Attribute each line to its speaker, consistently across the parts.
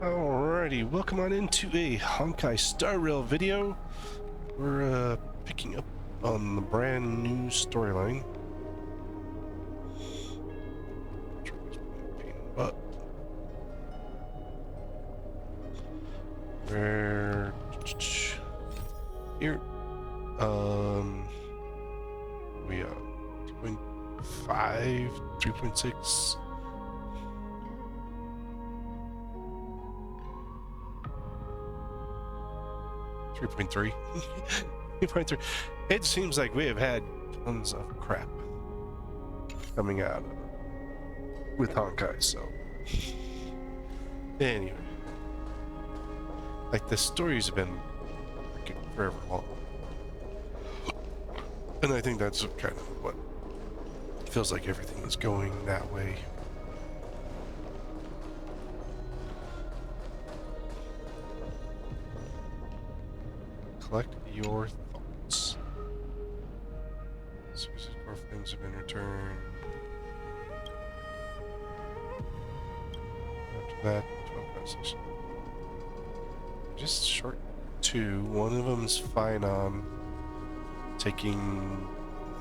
Speaker 1: Alrighty, welcome on into a Honkai Star Rail video. We're picking up on the brand new storyline. But we're here. We are 2.5, 3.6. 3.3. 3.3. It seems like we have had tons of crap coming out with Honkai, so anyway, like the stories have been forever long, and I think that's kind of what feels like everything is going that way. Collect your thoughts. Sources for flames have been returned. After that, 12 session. Just short two. One of them's fine on taking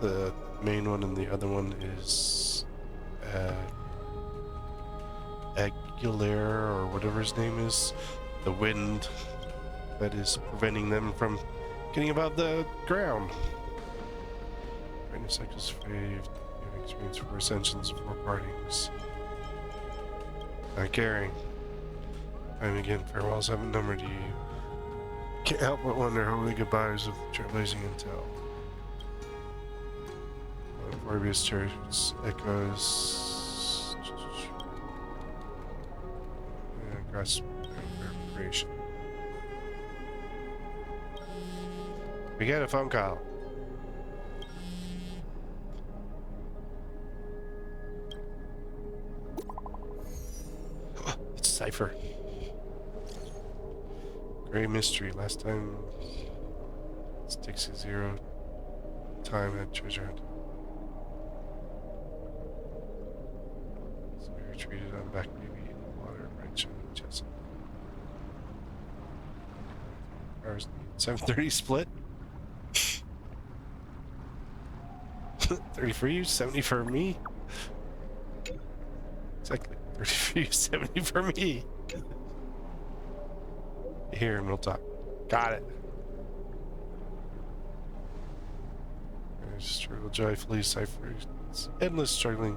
Speaker 1: the main one, and the other one is Aguilera or whatever his name is. The wind that is preventing them from getting above the ground. Brightness cycles fade. You experience 4 ascensions, 4 partings. Not caring. Time again, farewells haven't numbered you. Can't help but wonder how many goodbyes of trailblazing intel. Morbius Church echoes. Grasp verification. We get a phone call. It's Cypher. Great mystery. Last time sticks at 0 time at treasure hunt. So we retreated on back maybe in the water, right? On the chest. Hours 7:30 split. 30 for you, 70 for me. Exactly. 30 for you, 70 for me. Here, and we'll talk. Got it. Struggle joyfully, Cypher. It's endless struggling.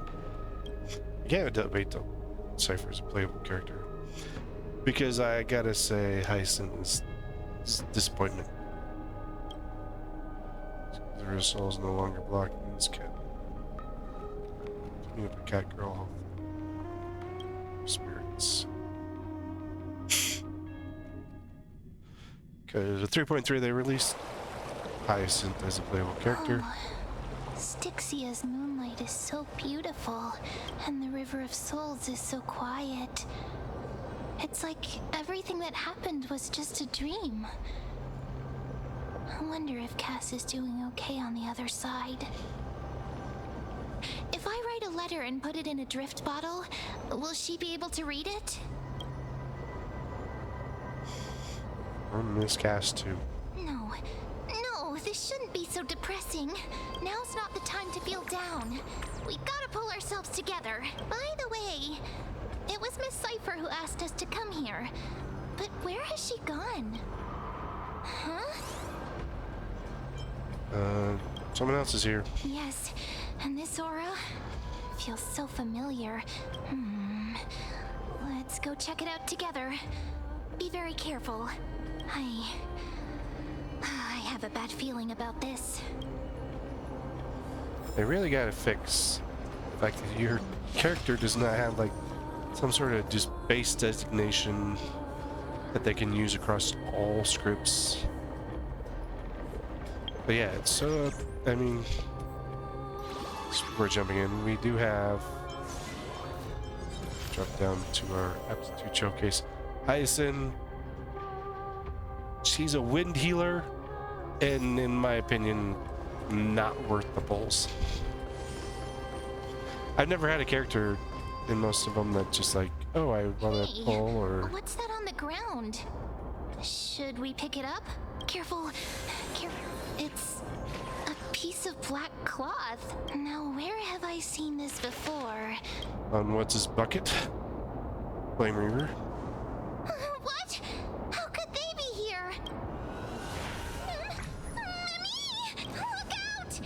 Speaker 1: You can't debate though. Cypher is a playable character. Because I gotta say, Hyacinth is disappointment. Her soul is no longer blocking this cat. Clean up a cat girl. Spirits. Because with 3.3 they released Hyacinth as a playable character.
Speaker 2: Oh, Styxia's moonlight is so beautiful, and the River of Souls is so quiet. It's like everything that happened was just a dream. I wonder if Cass is doing okay on the other side. If I write a letter and put it in a drift bottle, will she be able to read it?
Speaker 1: Or Miss Cass too.
Speaker 2: No, this shouldn't be so depressing. Now's not the time to feel down. We gotta pull ourselves together. By the way, it was Miss Cypher who asked us to come here. But where has she gone? Huh?
Speaker 1: Someone else is here.
Speaker 2: Yes, and this aura feels so familiar. Let's go check it out together. Be very careful. I have a bad feeling about this.
Speaker 1: They really gotta fix the fact that your character does not have like some sort of just base designation that they can use across all scripts. But yeah, it's I mean, we're jumping in. We do have drop down to our aptitude showcase. Hyacinth, she's a wind healer, and in my opinion, not worth the pulls. I've never had a character in most of them that just like, oh, I want to pull or.
Speaker 2: What's that on the ground. Should we pick it up? Careful. Careful. It's a piece of black cloth. Now, where have I seen this before?
Speaker 1: On what's his bucket? Flame Reaver.
Speaker 2: What? How could they be here? Mimi! Look out!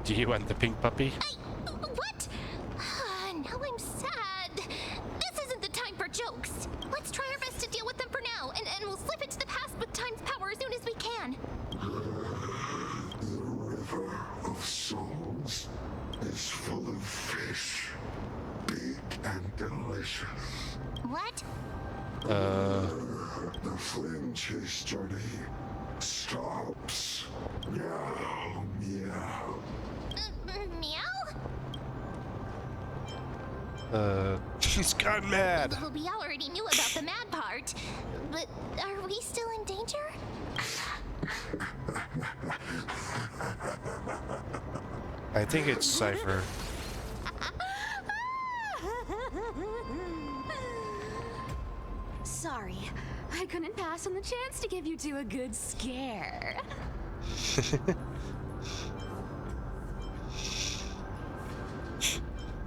Speaker 1: Do you want the pink puppy?
Speaker 2: What? Now I'm sad. This isn't the time for jokes. Let's try our best to deal with them for now, and we'll slip into the past with time's power as soon as we can.
Speaker 3: The river of souls is full of fish, big and delicious.
Speaker 2: What?
Speaker 3: The flame chase journey stops. Meow, meow.
Speaker 2: Meow?
Speaker 1: She's gone mad.
Speaker 2: Well, we already knew about the mad part, but are we still in danger?
Speaker 1: I think it's Cypher.
Speaker 4: Sorry, I couldn't pass on the chance to give you two a good scare.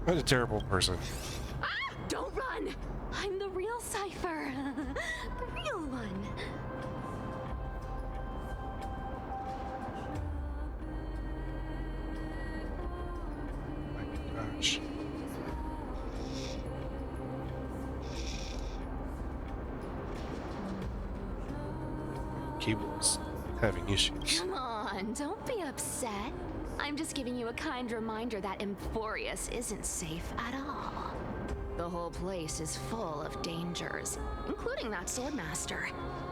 Speaker 1: What a terrible person.
Speaker 4: Ah, don't run! I'm the real Cypher. The real one.
Speaker 1: My gosh. Cable's having issues.
Speaker 4: Come on, don't be upset. I'm just giving you a kind reminder that Emphorius isn't safe at all. The whole place is full of dangers, including that swordmaster.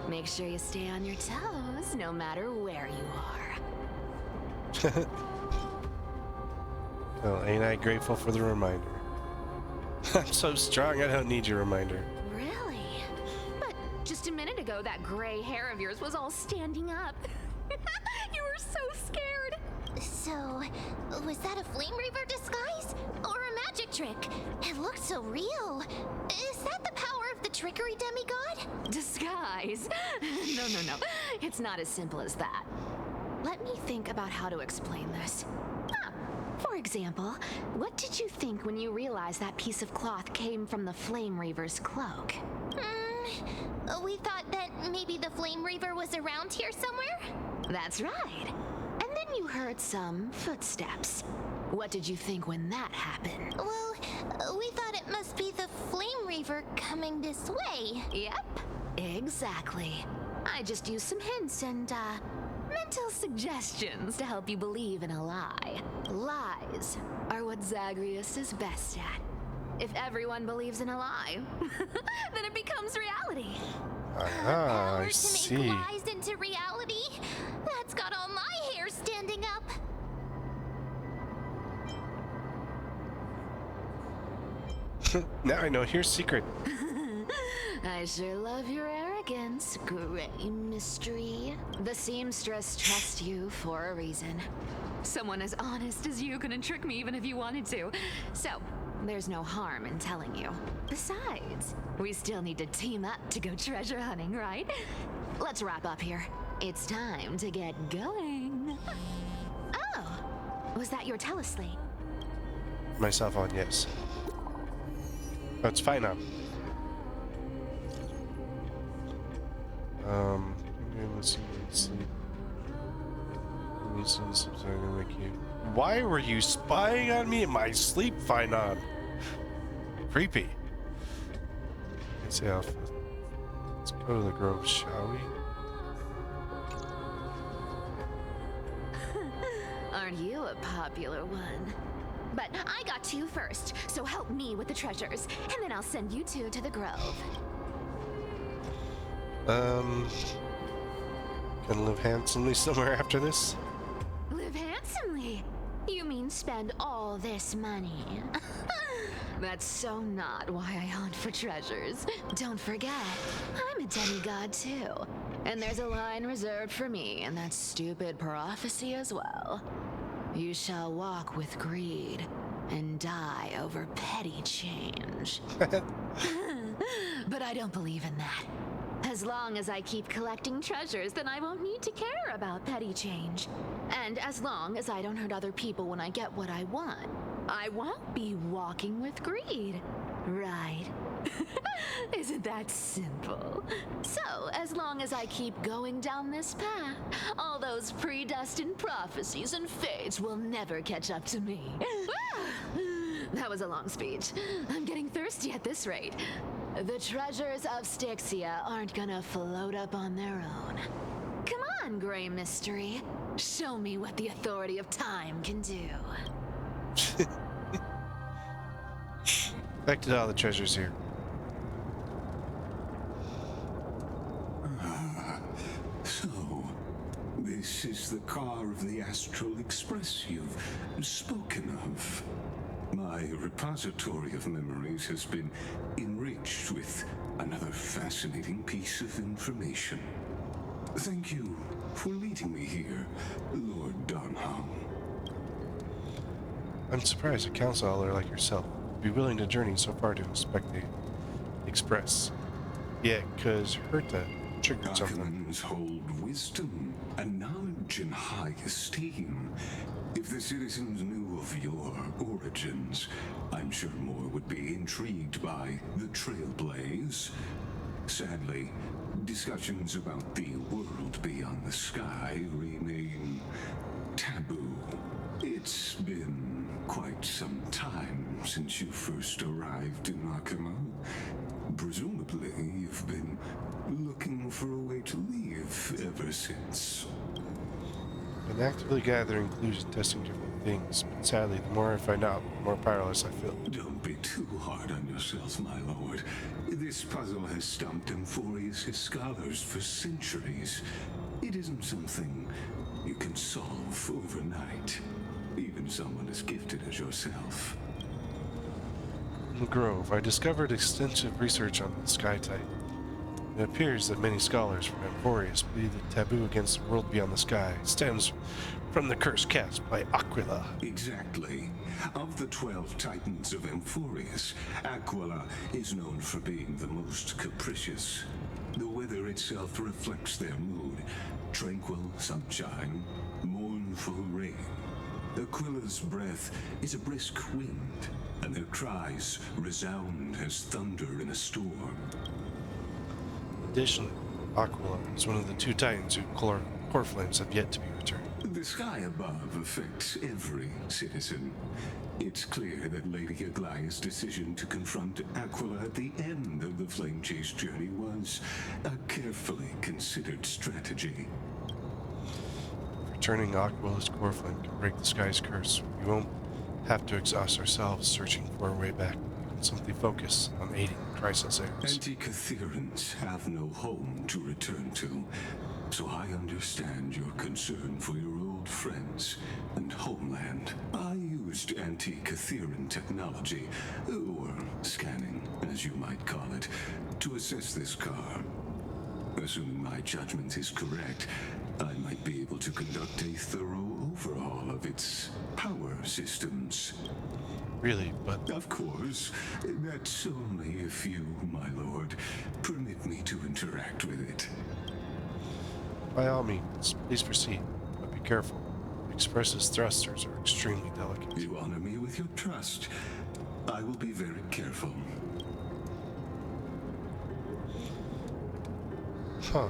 Speaker 4: Make sure you stay on your toes, no matter where you are.
Speaker 1: Well, ain't I grateful for the reminder? I'm so strong, I don't need your reminder.
Speaker 4: Really? But just a minute ago, that gray hair of yours was all standing up. You were so scared.
Speaker 2: So, was that a Flame Reaver disguise? Or a magic trick? It looked so real. Is that the power of the trickery demigod?
Speaker 4: Disguise? No. It's not as simple as that. Let me think about how to explain this. For example, what did you think when you realized that piece of cloth came from the Flame Reaver's cloak?
Speaker 2: We thought that maybe the Flame Reaver was around here somewhere?
Speaker 4: That's right. And then you heard some footsteps. What did you think when that happened?
Speaker 2: Well, we thought it must be the Flame Reaver coming this way.
Speaker 4: Yep, exactly. I just used some hints and, mental suggestions to help you believe in a lie. Lies are what Zagreus is best at. If everyone believes in a lie, then it becomes reality.
Speaker 1: Ah, I
Speaker 2: To
Speaker 1: see.
Speaker 2: make lies into reality? That's got all my hair standing up.
Speaker 1: Now I know your secret.
Speaker 4: I sure love your arrogance, Gray Mystery. The seamstress trusts you for a reason. Someone as honest as you couldn't trick me even if you wanted to. So, there's no harm in telling you. Besides, we still need to team up to go treasure hunting, right? Let's wrap up here. It's time to get going. Oh, was that your teleslate?
Speaker 1: Myself on, yes. Oh, it's fine now. Let's see. Sleep. Why were you spying on me in my sleep? Fine on. Creepy. It's Alpha. Let's go to the grove, shall we?
Speaker 4: Aren't you a popular one? But I got two first, so help me with the treasures, and then I'll send you two to the grove.
Speaker 1: Gonna live handsomely somewhere after this?
Speaker 4: Live handsomely? You mean spend all this money? That's so not why I hunt for treasures. Don't forget, I'm a demigod too. And there's a line reserved for me in that stupid prophecy as well. You shall walk with greed and die over petty change. But I don't believe in that. As long as I keep collecting treasures, then I won't need to care about petty change. And as long as I don't hurt other people when I get what I want, I won't be walking with greed. Right? Isn't that simple? So, as long as I keep going down this path, all those predestined prophecies and fates will never catch up to me. That was a long speech. I'm getting thirsty at this rate. The treasures of Styxia aren't gonna float up on their own. Come on, Gray Mystery. Show me what the authority of time can do.
Speaker 1: Back to all the treasures here.
Speaker 3: So, this is the car of the Astral Express you've spoken of. My repository of memories has been enriched with another fascinating piece of information. Thank you for leading me here, Lord Donham.
Speaker 1: I'm surprised a council elder like yourself would be willing to journey so far to inspect the Express. Yeah, because Herta triggered something.
Speaker 3: Documents hold wisdom and knowledge in high esteem. If the citizens knew of your origins, I'm sure more would be intrigued by the Trailblaze. Sadly, discussions about the world beyond the sky remain taboo. It's been quite some time since you first arrived in Akima. Presumably, you've been looking for a way to leave ever since.
Speaker 1: Been actively gathering clues and testing different things, but sadly, the more I find out, the more powerless I feel.
Speaker 3: Don't be too hard on yourself, my lord. This puzzle has stumped Emphorius' scholars for centuries. It isn't something you can solve overnight, even someone as gifted as yourself.
Speaker 1: In the Grove, I discovered extensive research on the sky type. It appears that many scholars from Emphorius believe the taboo against the world beyond the sky stems from the curse cast by Aquila.
Speaker 3: Exactly. Of the 12 titans of Emphorius, Aquila is known for being the most capricious. The weather itself reflects their mood. Tranquil sunshine, mournful rain. Aquila's breath is a brisk wind, and their cries resound as thunder in a storm.
Speaker 1: Additionally, Aquila is one of the 2 titans whose core flames have yet to be returned.
Speaker 3: The sky above affects every citizen. It's clear that Lady Aglaya's decision to confront Aquila at the end of the Flame Chase journey was a carefully considered strategy.
Speaker 1: Returning Aquila's core flame can break the sky's curse. We won't have to exhaust ourselves searching for a way back. We can simply focus on aiding the crisis heirs.
Speaker 3: Anti-Catherians have no home to return to, so I understand your concern for your old friends and homeland. I used anti-Catherian technology, or scanning, as you might call it, to assess this car. Assuming my judgment is correct, I might be able to conduct a thorough overhaul of its power systems.
Speaker 1: Really, but
Speaker 3: Of course, that's only if you, my lord, permit me to interact with it.
Speaker 1: by all means, please proceed, but be careful. Express's thrusters are extremely delicate.
Speaker 3: You honor me with your trust. I will be very careful.
Speaker 1: Huh.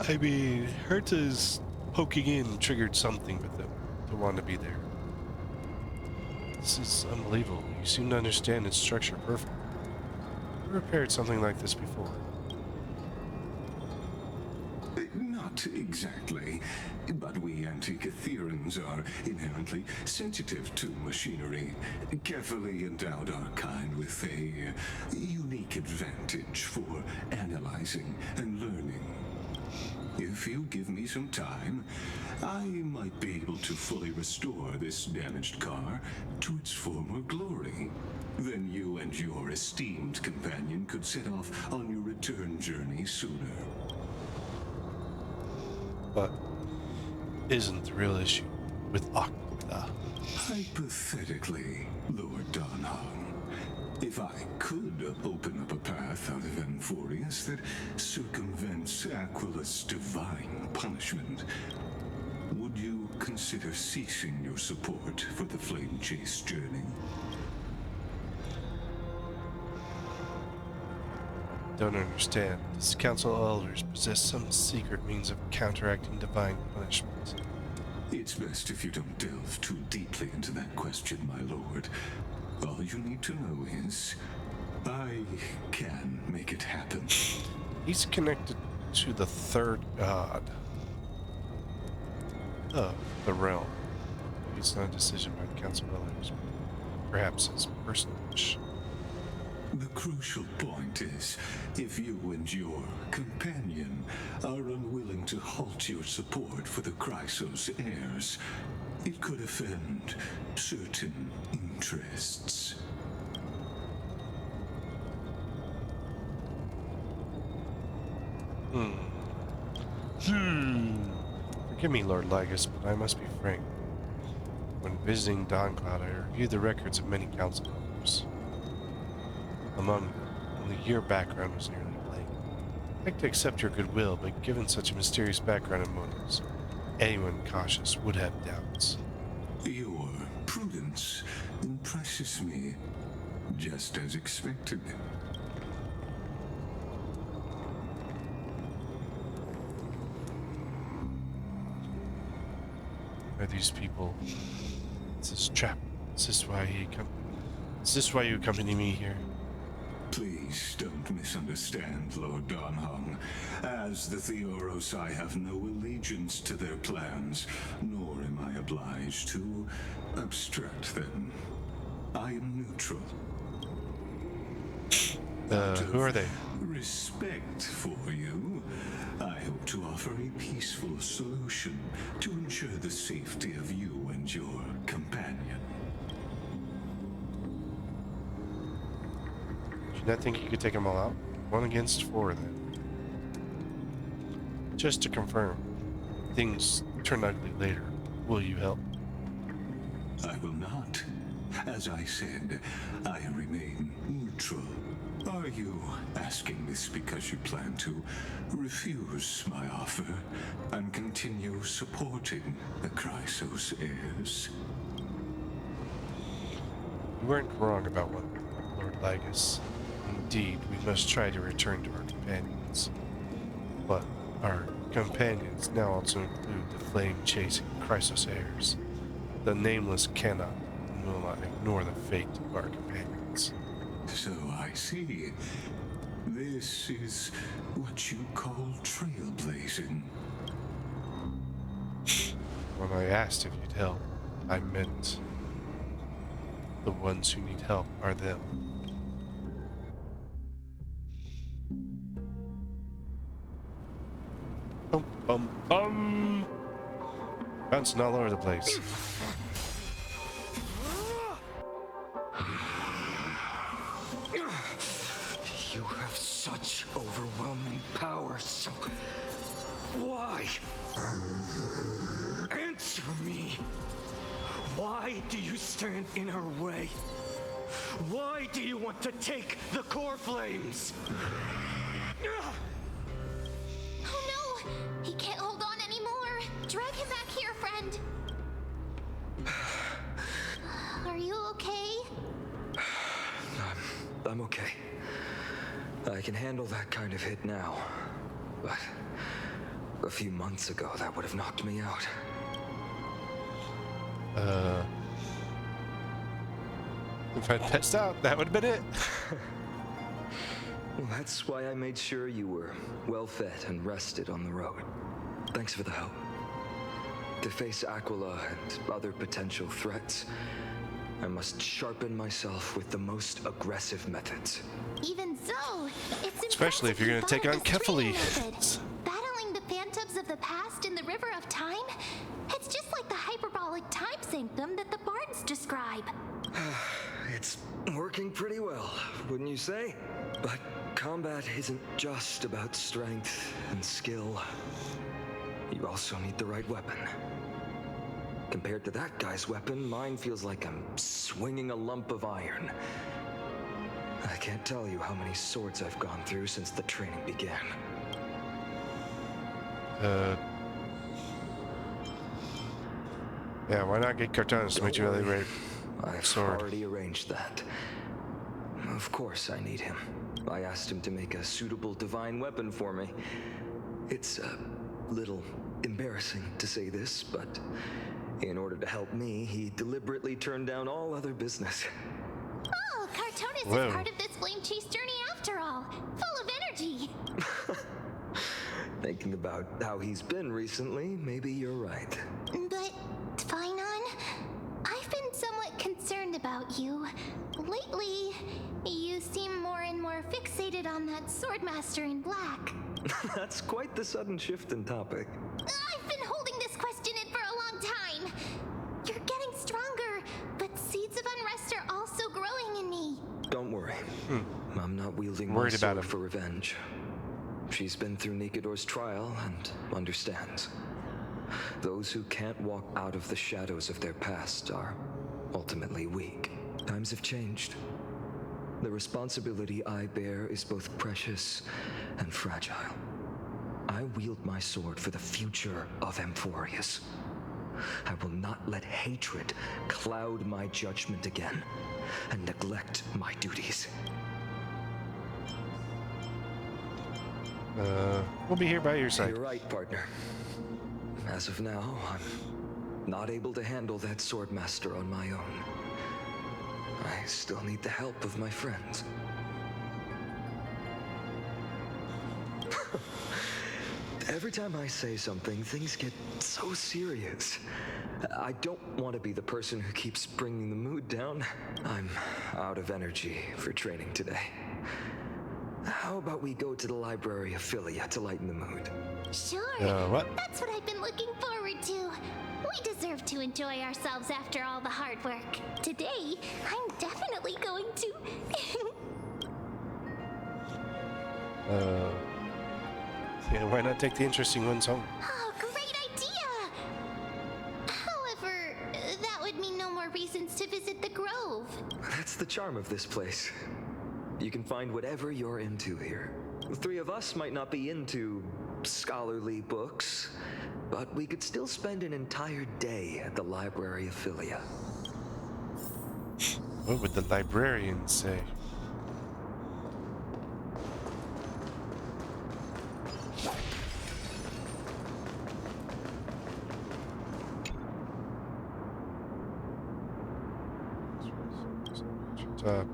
Speaker 1: I mean, Herta's poking in triggered something with them to want to be there. This is unbelievable. You seem to understand its structure perfectly. You repaired something like this before.
Speaker 3: Not exactly, but we anti-Catherians are inherently sensitive to machinery. Carefully endowed our kind with a unique advantage for analyzing and learning. If you give me some time, I might be able to fully restore this damaged car to its former glory. Then you and your esteemed companion could set off on your return journey sooner.
Speaker 1: But isn't the real issue with Aquila.
Speaker 3: Hypothetically, Lord Donhong, if I could open up a path out of Amphorius that circumvents Aquila's divine punishment, would you consider ceasing your support for the Flame Chase journey?
Speaker 1: Don't understand. Does the Council of Elders possess some secret means of counteracting divine punishment?
Speaker 3: It's best if you don't delve too deeply into that question, my lord. All you need to know is, I can make it happen.
Speaker 1: He's connected to the third god of the realm. Maybe it's not a decision by the Council of Elders, but perhaps his personal wish.
Speaker 3: The crucial point is, if you and your companion are unwilling to halt your support for the Chrysos heirs, it could offend certain interests.
Speaker 1: Forgive me, Lord Lygus, but I must be frank. When visiting Dawnglad, I reviewed the records of many council members. Among them, only your background was nearly blank. I'd like to accept your goodwill, but given such a mysterious background and motives, anyone cautious would have doubts.
Speaker 3: Your prudence impresses me, just as expected.
Speaker 1: Are these people? Is this trap? Is this why Is this why you accompany me here?
Speaker 3: Please don't misunderstand, Lord Donhong. As the Theoros, I have no allegiance to their plans, nor am I obliged to obstruct them. I am neutral.
Speaker 1: Who are they?
Speaker 3: Respect for you, I hope to offer a peaceful solution to ensure the safety of you and your companion.
Speaker 1: Do you not think you could take them all out? 1 against 4, then. Just to confirm, things turn ugly later. Will you help?
Speaker 3: I will not. As I said, I remain neutral. Are you asking this because you plan to refuse my offer and continue supporting the Chrysos heirs?
Speaker 1: You weren't wrong about one, Lord Lygus. Indeed, we must try to return to our companions. But our companions now also include the flame-chasing Chrysos heirs. The Nameless cannot and will not ignore the fate of our companions.
Speaker 3: So I see. This is what you call trailblazing.
Speaker 1: When I asked if you'd help, I meant the ones who need help are them. Bum bum bum! Bouncing all over the place.
Speaker 5: You have such overwhelming power, so why? Answer me. Why do you stand in her way? Why do you want to take the core flames?
Speaker 2: Oh no! He can't hold on anymore! Drag him back here, friend! Are you okay?
Speaker 5: I'm okay. I can handle that kind of hit now. But a few months ago, that would have knocked me out.
Speaker 1: If I'd passed out, that would have been it.
Speaker 5: Well, that's why I made sure you were well fed and rested on the road. Thanks for the help. To face Aquila and other potential threats, I must sharpen myself with the most aggressive methods.
Speaker 2: Even so, it's
Speaker 1: Especially if you're going to take on Kefali.
Speaker 2: Battling the phantoms of the past in the River of Time? It's just like the hyperbolic time sanctum that the bards describe.
Speaker 5: It's working pretty well, wouldn't you say? But combat isn't just about strength and skill. you also need the right weapon. Compared to that guy's weapon, mine feels like I'm swinging a lump of iron. I can't tell you how many swords I've gone through since the training began.
Speaker 1: Yeah, why not get Cartonis to make you really great
Speaker 5: I've
Speaker 1: sword?
Speaker 5: already arranged that. Of course I need him. I asked him to make a suitable divine weapon for me. It's a little embarrassing to say this, but in order to help me, he deliberately turned down all other business.
Speaker 2: Oh, Cartonis
Speaker 1: Whoa.
Speaker 2: is part of this flame chase journey after all. Full of energy.
Speaker 5: Thinking about how he's been recently, maybe you're right.
Speaker 2: But, Finon, I've been somewhat concerned about you. Lately, you seem more and more fixated on that Swordmaster in black.
Speaker 5: That's quite the sudden shift in topic.
Speaker 2: I've been holding this question in for a long time. You're getting stronger, but seeds of unrest are also growing in me.
Speaker 5: Don't worry. I'm not wielding my
Speaker 1: Worried about
Speaker 5: sword
Speaker 1: him.
Speaker 5: for revenge. She's been through Nikador's trial and understands. Those who can't walk out of the shadows of their past are ultimately weak. Times have changed. The responsibility I bear is both precious and fragile. I wield my sword for the future of Amphorius. I will not let hatred cloud my judgment again and neglect my duties.
Speaker 1: We'll be here by your side.
Speaker 5: You're right, partner. As of now, I'm not able to handle that Swordmaster on my own. I still need the help of my friends. Every time I say something, things get so serious. I don't want to be the person who keeps bringing the mood down. I'm out of energy for training today. How about we go to the library of Philia to lighten the mood?
Speaker 2: Sure.
Speaker 1: What?
Speaker 2: That's what I've been looking forward to. We deserve to enjoy ourselves after all the hard work. Today, I'm definitely going to.
Speaker 1: Yeah, why not take the interesting ones home?
Speaker 2: Oh, great idea! However, that would mean no more reasons to visit the Grove.
Speaker 5: That's the charm of this place. You can find whatever you're into here. The three of us might not be into scholarly books, but we could still spend an entire day at the library of Philia.
Speaker 1: What would the librarian say? Uh,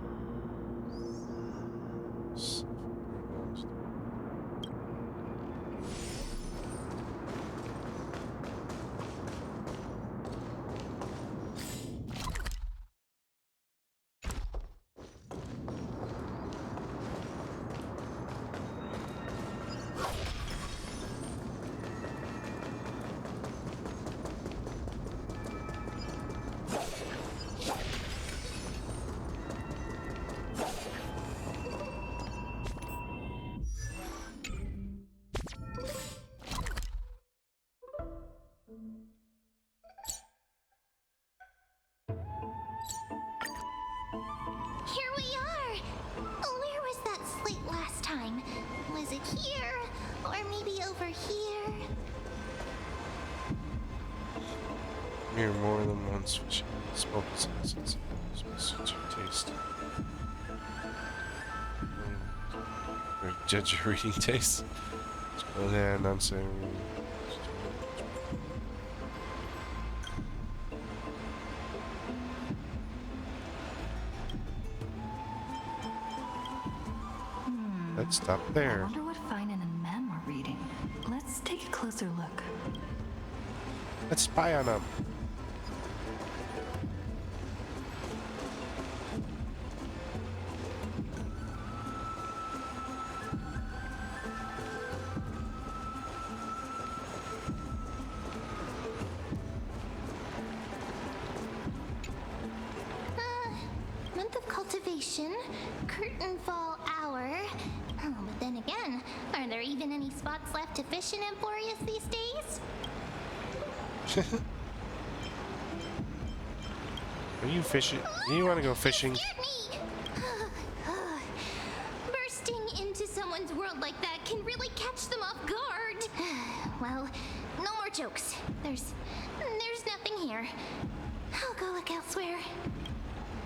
Speaker 2: Here we are! Where was that slate last time? Was it here? Or maybe over here?
Speaker 1: Mere more than once which spoke senses such a taste. Or judge your reading taste. Well, then I'm saying. Let's stop
Speaker 6: I
Speaker 1: there.
Speaker 6: wonder what Finan and Mem are reading. Let's take a closer look.
Speaker 1: Let's spy on them.
Speaker 2: Month of cultivation, curtain fall hour. Oh, but then again, are there even any spots left to fish in Emporius these days?
Speaker 1: Are you fishing? Do you want to go fishing?
Speaker 2: Scared me! Bursting into someone's world like that can really catch them off guard. Well, no more jokes. There's nothing here. I'll go look elsewhere.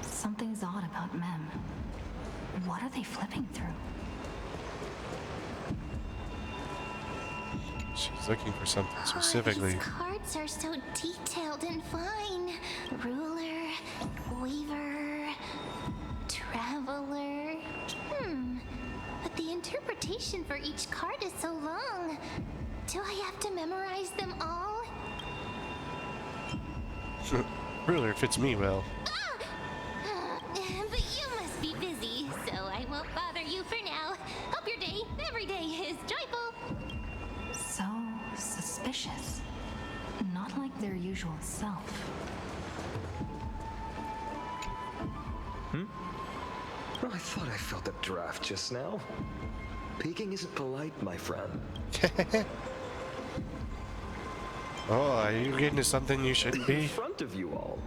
Speaker 6: Something's odd about Mem. What are they flipping through?
Speaker 1: She's looking for something specifically.
Speaker 2: These cards are so detailed and fine. Ruler, weaver, traveler. But the interpretation for each card is so long. Do I have to memorize them all?
Speaker 1: Ruler fits me well.
Speaker 2: But you must be busy, so I won't bother you for now. Hope your day, every day, is joyful.
Speaker 6: So suspicious. Not like their usual self.
Speaker 5: I thought I felt a draft just now. Peeking isn't polite, my friend.
Speaker 1: Oh, are you getting to something you shouldn't
Speaker 5: In
Speaker 1: be?
Speaker 5: front of you all.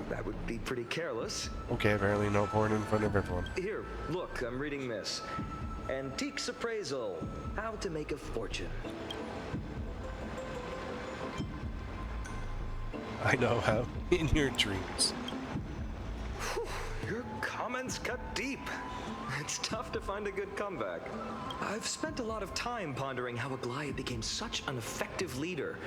Speaker 5: That would be pretty careless.
Speaker 1: Okay, apparently no porn in front of everyone.
Speaker 5: Here, look, I'm reading this. Antiques Appraisal. How to Make a Fortune.
Speaker 1: I know how. In your dreams.
Speaker 5: Your comments cut deep. It's tough to find a good comeback. I've spent a lot of time pondering how Aglaia became such an effective leader.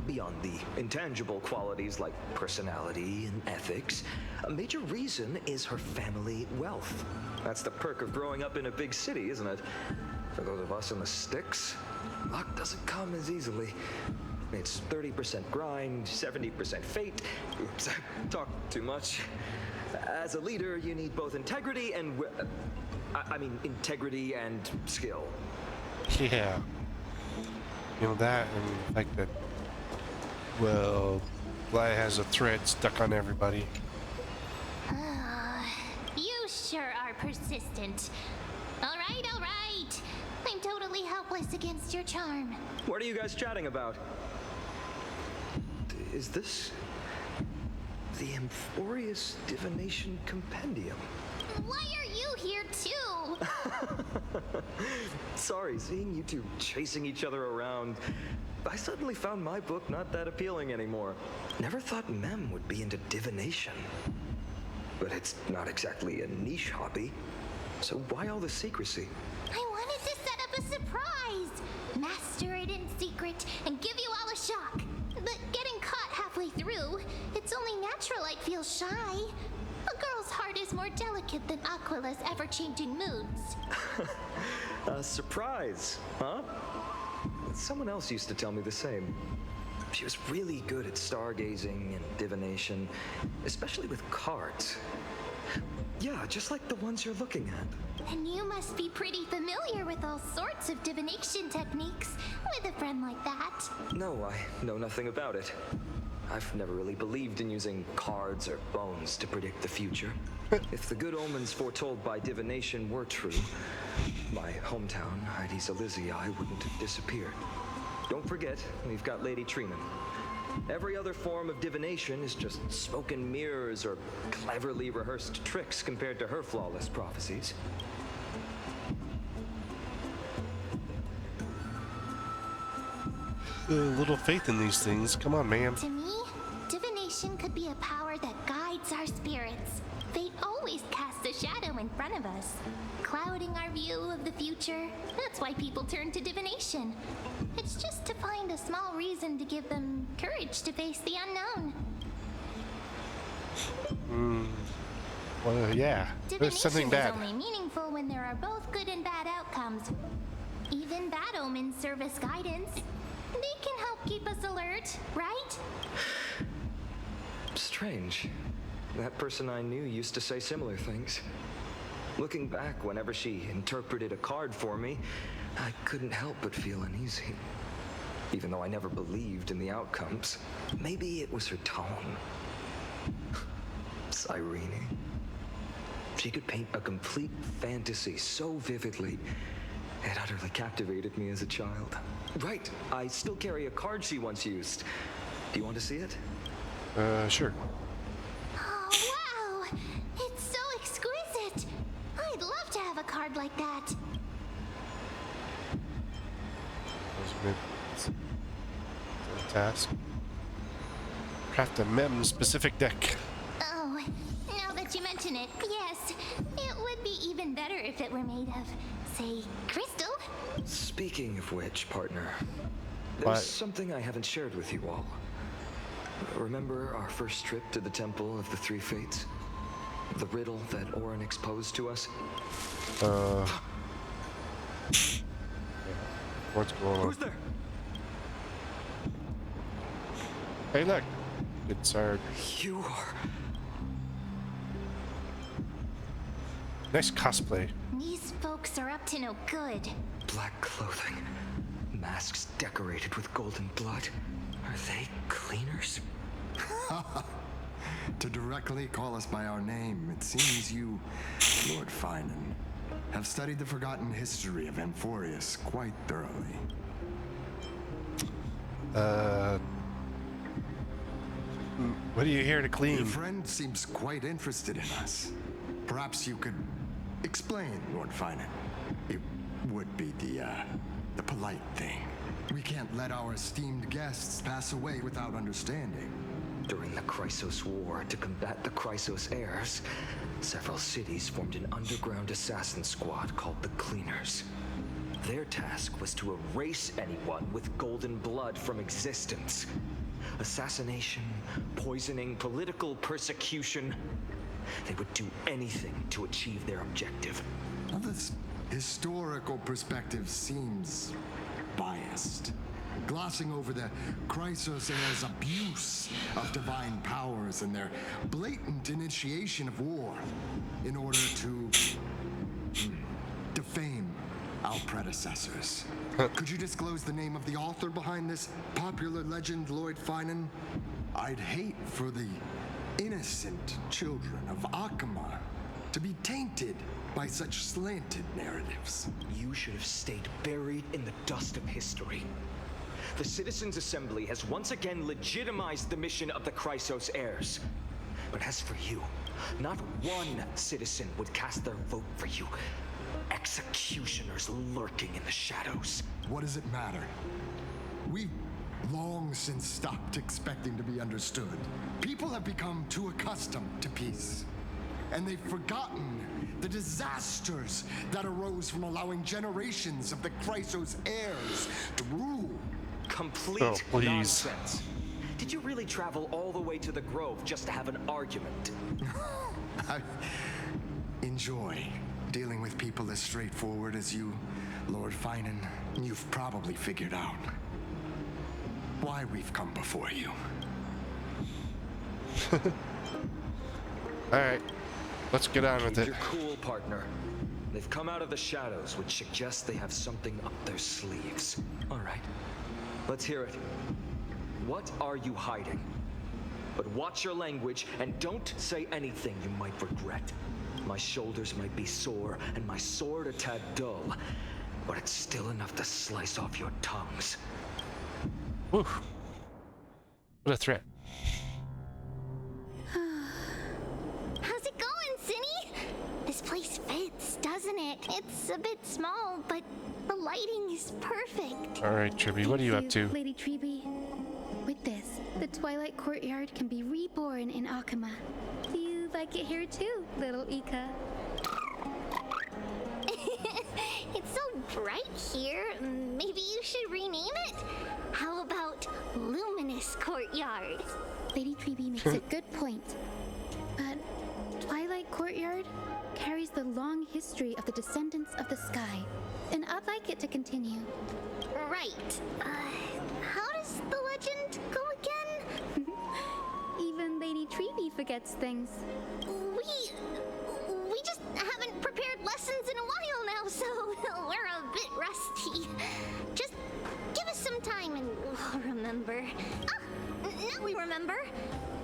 Speaker 5: Beyond the intangible qualities like personality and ethics, a major reason is her family wealth. That's the perk of growing up in a big city, isn't it? For those of us in the sticks, luck doesn't come as easily. It's 30% grind, 70% fate. Oops, I talked too much. As a leader, you need both integrity and integrity and skill.
Speaker 1: Yeah. You know that and the fact that, well, Gly has a thread stuck on everybody.
Speaker 2: You sure are persistent. All right, all right. I'm totally helpless against your charm.
Speaker 5: What are you guys chatting about? Is this the Emporius Divination Compendium?
Speaker 2: Why are you here too?
Speaker 5: Sorry, seeing you two chasing each other around, I suddenly found my book not that appealing anymore. Never thought Mem would be into divination. But it's not exactly a niche hobby. So why all the secrecy?
Speaker 2: I wanted to set up a surprise. Master it in secret and give you all a shock. But getting caught halfway through, it's only natural I'd feel shy. A girl's heart is more delicate than Aquila's ever-changing moods.
Speaker 5: A surprise, huh? Someone else used to tell me the same. She was really good at stargazing and divination, especially with cards. Yeah, just like the ones you're looking at.
Speaker 2: And you must be pretty familiar with all sorts of divination techniques with a friend like that.
Speaker 5: No, I know nothing about it. I've never really believed in using cards or bones to predict the future. If the good omens foretold by divination were true, my hometown, Heidi's Elysiae, wouldn't have disappeared. Don't forget, we've got Lady Trina. Every other form of divination is just smoke and mirrors or cleverly rehearsed tricks compared to her flawless prophecies.
Speaker 1: Little faith in these things. Come on, man.
Speaker 2: To me, divination could be a power that guides our spirits. Fate always casts a shadow in front of us, clouding our view of the future. That's why people turn to divination. It's just to find a small reason to give them courage to face the unknown.
Speaker 1: Well, yeah. There's something bad.
Speaker 2: Divination is only meaningful when there are both good and bad outcomes. Even bad omens serve as guidance. They can help keep us alert, right?
Speaker 5: Strange. That person I knew used to say similar things. Looking back, whenever she interpreted a card for me, I couldn't help but feel uneasy. Even though I never believed in the outcomes. Maybe it was her tone. Cyrene. She could paint a complete fantasy so vividly, It utterly captivated me as a child. Right, I still carry a card she once used. Do you want to see it?
Speaker 1: Sure.
Speaker 2: Oh, wow! It's so exquisite! I'd love to have a card like that.
Speaker 1: Task. Craft a mem-specific deck.
Speaker 2: Oh, now that you mention it, yes. It would be even better if it were made of, say, crystal.
Speaker 5: Speaking of which, partner, there's
Speaker 1: What?
Speaker 5: something I haven't shared with you all. Remember our first trip to the Temple of the Three Fates? The riddle that Orin exposed to us?
Speaker 1: What's going on?
Speaker 5: Who's there?
Speaker 1: Hey, look. It's our
Speaker 5: You are...
Speaker 1: nice cosplay.
Speaker 2: These folks are up to no good.
Speaker 5: Black clothing, masks decorated with golden blood. Are they cleaners?
Speaker 7: To directly call us by our name, it seems you, Lord Finan, have studied the forgotten history of Amphorius quite thoroughly.
Speaker 1: What are you here to
Speaker 7: Your
Speaker 1: clean?
Speaker 7: friend seems quite interested in us. Perhaps you could explain, Lord Finan. It would be the polite thing. We can't let our esteemed guests pass away without understanding.
Speaker 5: During the Chrysos War, to combat the Chrysos heirs, several cities formed an underground assassin squad called the Cleaners. Their task was to erase anyone with golden blood from existence. Assassination, poisoning, political persecution. They would do anything to achieve their objective.
Speaker 7: Now, this historical perspective seems biased, glossing over the Chrysos heirs' abuse of divine powers and their blatant initiation of war in order to defame our predecessors. Could you disclose the name of the author behind this popular legend, Lord Finan? I'd hate for the innocent children of Akama to be tainted by such slanted narratives.
Speaker 5: You should have stayed buried in the dust of history. The Citizens' Assembly has once again legitimized the mission of the Chrysos heirs. But as for you, not one citizen would cast their vote for you. Executioners lurking in the shadows.
Speaker 7: What does it matter? We've long since stopped expecting to be understood. People have become too accustomed to peace. And they've forgotten the disasters that arose from allowing generations of the Chrysos heirs to rule.
Speaker 5: Complete
Speaker 1: Oh, please.
Speaker 5: nonsense. Did you really travel all the way to the Grove just to have an argument?
Speaker 7: I enjoy dealing with people as straightforward as you, Lord Finan. You've probably figured out why we've come before you.
Speaker 1: Alright. Let's get on with
Speaker 5: Keep
Speaker 1: it.
Speaker 5: your cool, partner. They've come out of the shadows, which suggests they have something up their sleeves. All right, let's hear it. What are you hiding? But watch your language and don't say anything you might regret. My shoulders might be sore and my sword a tad dull, but it's still enough to slice off your tongues.
Speaker 1: Whew. What a threat.
Speaker 2: How's it going, Cinny? This place fits, doesn't it? It's a bit small, but the lighting is perfect.
Speaker 1: Alright, Tribby, what are you up to?
Speaker 8: Lady Treby. With this, the Twilight Courtyard can be reborn in Akama. Do you like it here too, little Ika?
Speaker 2: It's so bright here. Maybe you should rename it? How about Luminous Courtyard?
Speaker 8: Lady Treby makes a good point. But Twilight Courtyard carries the long history of the descendants of the sky, and I'd like it to continue.
Speaker 2: Right. How does the legend go again?
Speaker 8: Even Lady Treby forgets things.
Speaker 2: We just haven't prepared lessons in a while now, so we're a bit rusty. Just give us some time and we'll remember. Ah, now we remember.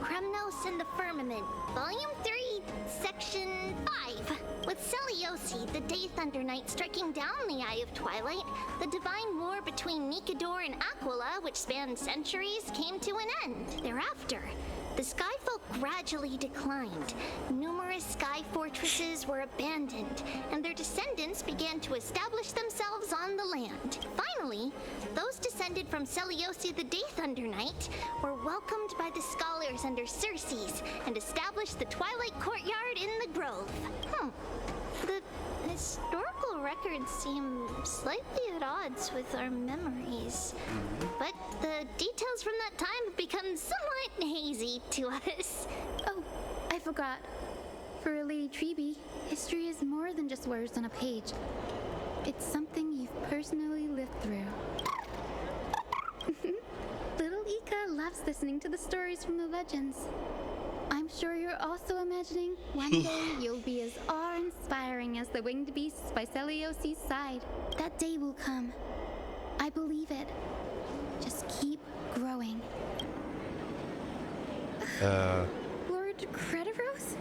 Speaker 2: Kremno
Speaker 9: House in the Firmament, Volume 3, Section 5. With Seliosi, the Day Thunder Knight, striking down the Eye of Twilight, the divine war between Nikador and Aquila, which spanned centuries, came to an end. Thereafter, the Skyfolk gradually declined. Numerous sky fortresses were abandoned, and their descendants began to establish themselves on the land. Finally, those descended from Seliosi the Day Thunder Knight were welcomed by the scholars under Circes and established the Twilight Courtyard in the Grove. The historical records seem slightly at odds with our memories, but the details from that time have become somewhat hazy to us.
Speaker 8: Oh, I forgot. For Lady Treby, history is more than just words on a page. It's something you've personally lived through. Little Ika loves listening to the stories from the legends. I'm sure you're also imagining one day you'll be as awe-inspiring as the winged beasts by Celiosi's side. That day will come. I believe it. Just keep growing. Lord Crediros?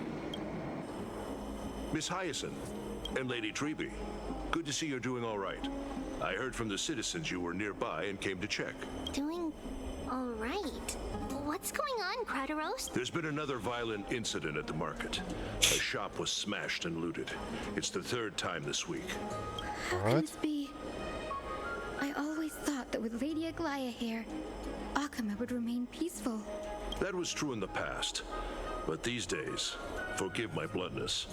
Speaker 10: Miss Hyacinth and Lady Treby, good to see you're doing all right. I heard from the citizens you were nearby and came to check.
Speaker 9: Doing all right. What's going on, Crediros?
Speaker 10: There's been another violent incident at the market. A shop was smashed and looted. It's the third time this week.
Speaker 8: How can this be? I always thought that with Lady Aglaya here, Akama would remain peaceful.
Speaker 10: That was true in the past, but these days, forgive my bluntness,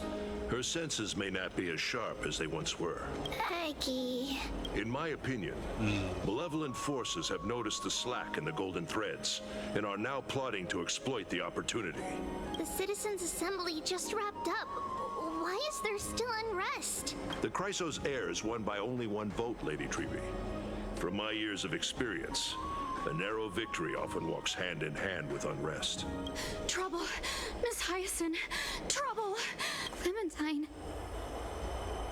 Speaker 10: her senses may not be as sharp as they once were.
Speaker 9: Aggie.
Speaker 10: In my opinion, malevolent forces have noticed the slack in the golden threads and are now plotting to exploit the opportunity.
Speaker 9: The Citizens' Assembly just wrapped up. Why is there still unrest?
Speaker 10: The Chrysos heirs won by only one vote, Lady Treby. From my years of experience, a narrow victory often walks hand in hand with unrest.
Speaker 6: Trouble! Miss Hyacinth! Trouble!
Speaker 8: Clementine,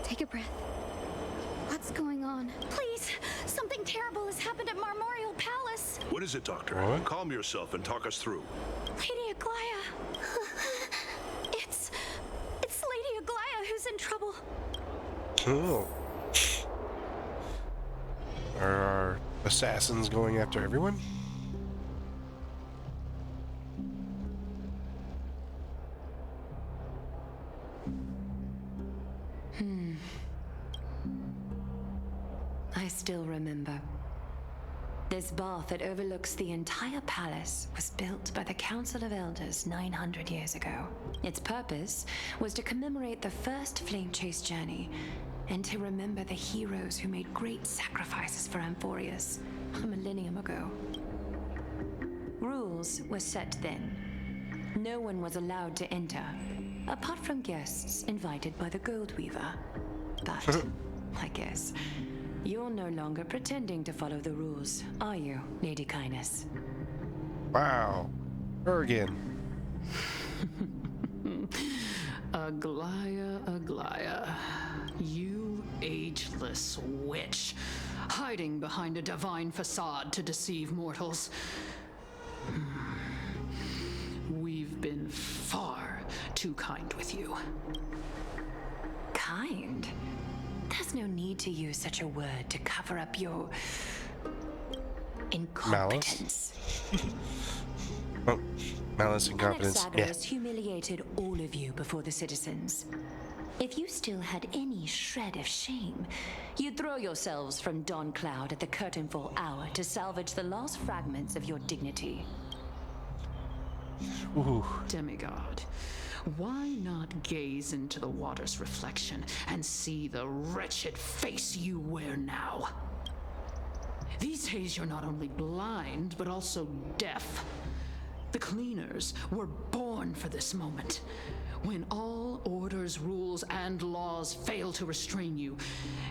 Speaker 8: take a breath. What's going on?
Speaker 6: Please! Something terrible has happened at Marmorial Palace!
Speaker 10: What is it, Doctor? Calm yourself and talk us through.
Speaker 6: Lady Aglaya! It's Lady Aglaya who's in trouble.
Speaker 1: Cool. Are our assassins going after everyone?
Speaker 4: I still remember. This bath that overlooks the entire palace was built by the Council of Elders 900 years ago. Its purpose was to commemorate the first flame chase journey and to remember the heroes who made great sacrifices for Amphorius a millennium ago. Rules were set then. No one was allowed to enter, apart from guests invited by the Gold Weaver. But, I guess, you're no longer pretending to follow the rules, are you, Lady Kindness?
Speaker 1: Wow. Her again.
Speaker 11: Aglaya, Aglaya. You ageless witch, hiding behind a divine facade to deceive mortals. We've been far too kind with you.
Speaker 4: Kind? There's no need to use such a word to cover up your incompetence.
Speaker 1: Oh, malice and incompetence.
Speaker 4: Anaxagoras humiliated all of you before the citizens. If you still had any shred of shame, you'd throw yourselves from dawn cloud at the curtainfall hour to salvage the last fragments of your dignity.
Speaker 1: Ooh.
Speaker 11: Demigod, why not gaze into the water's reflection and see the wretched face you wear now? These days you're not only blind, but also deaf. The cleaners were born for this moment. When all orders, rules, and laws fail to restrain you,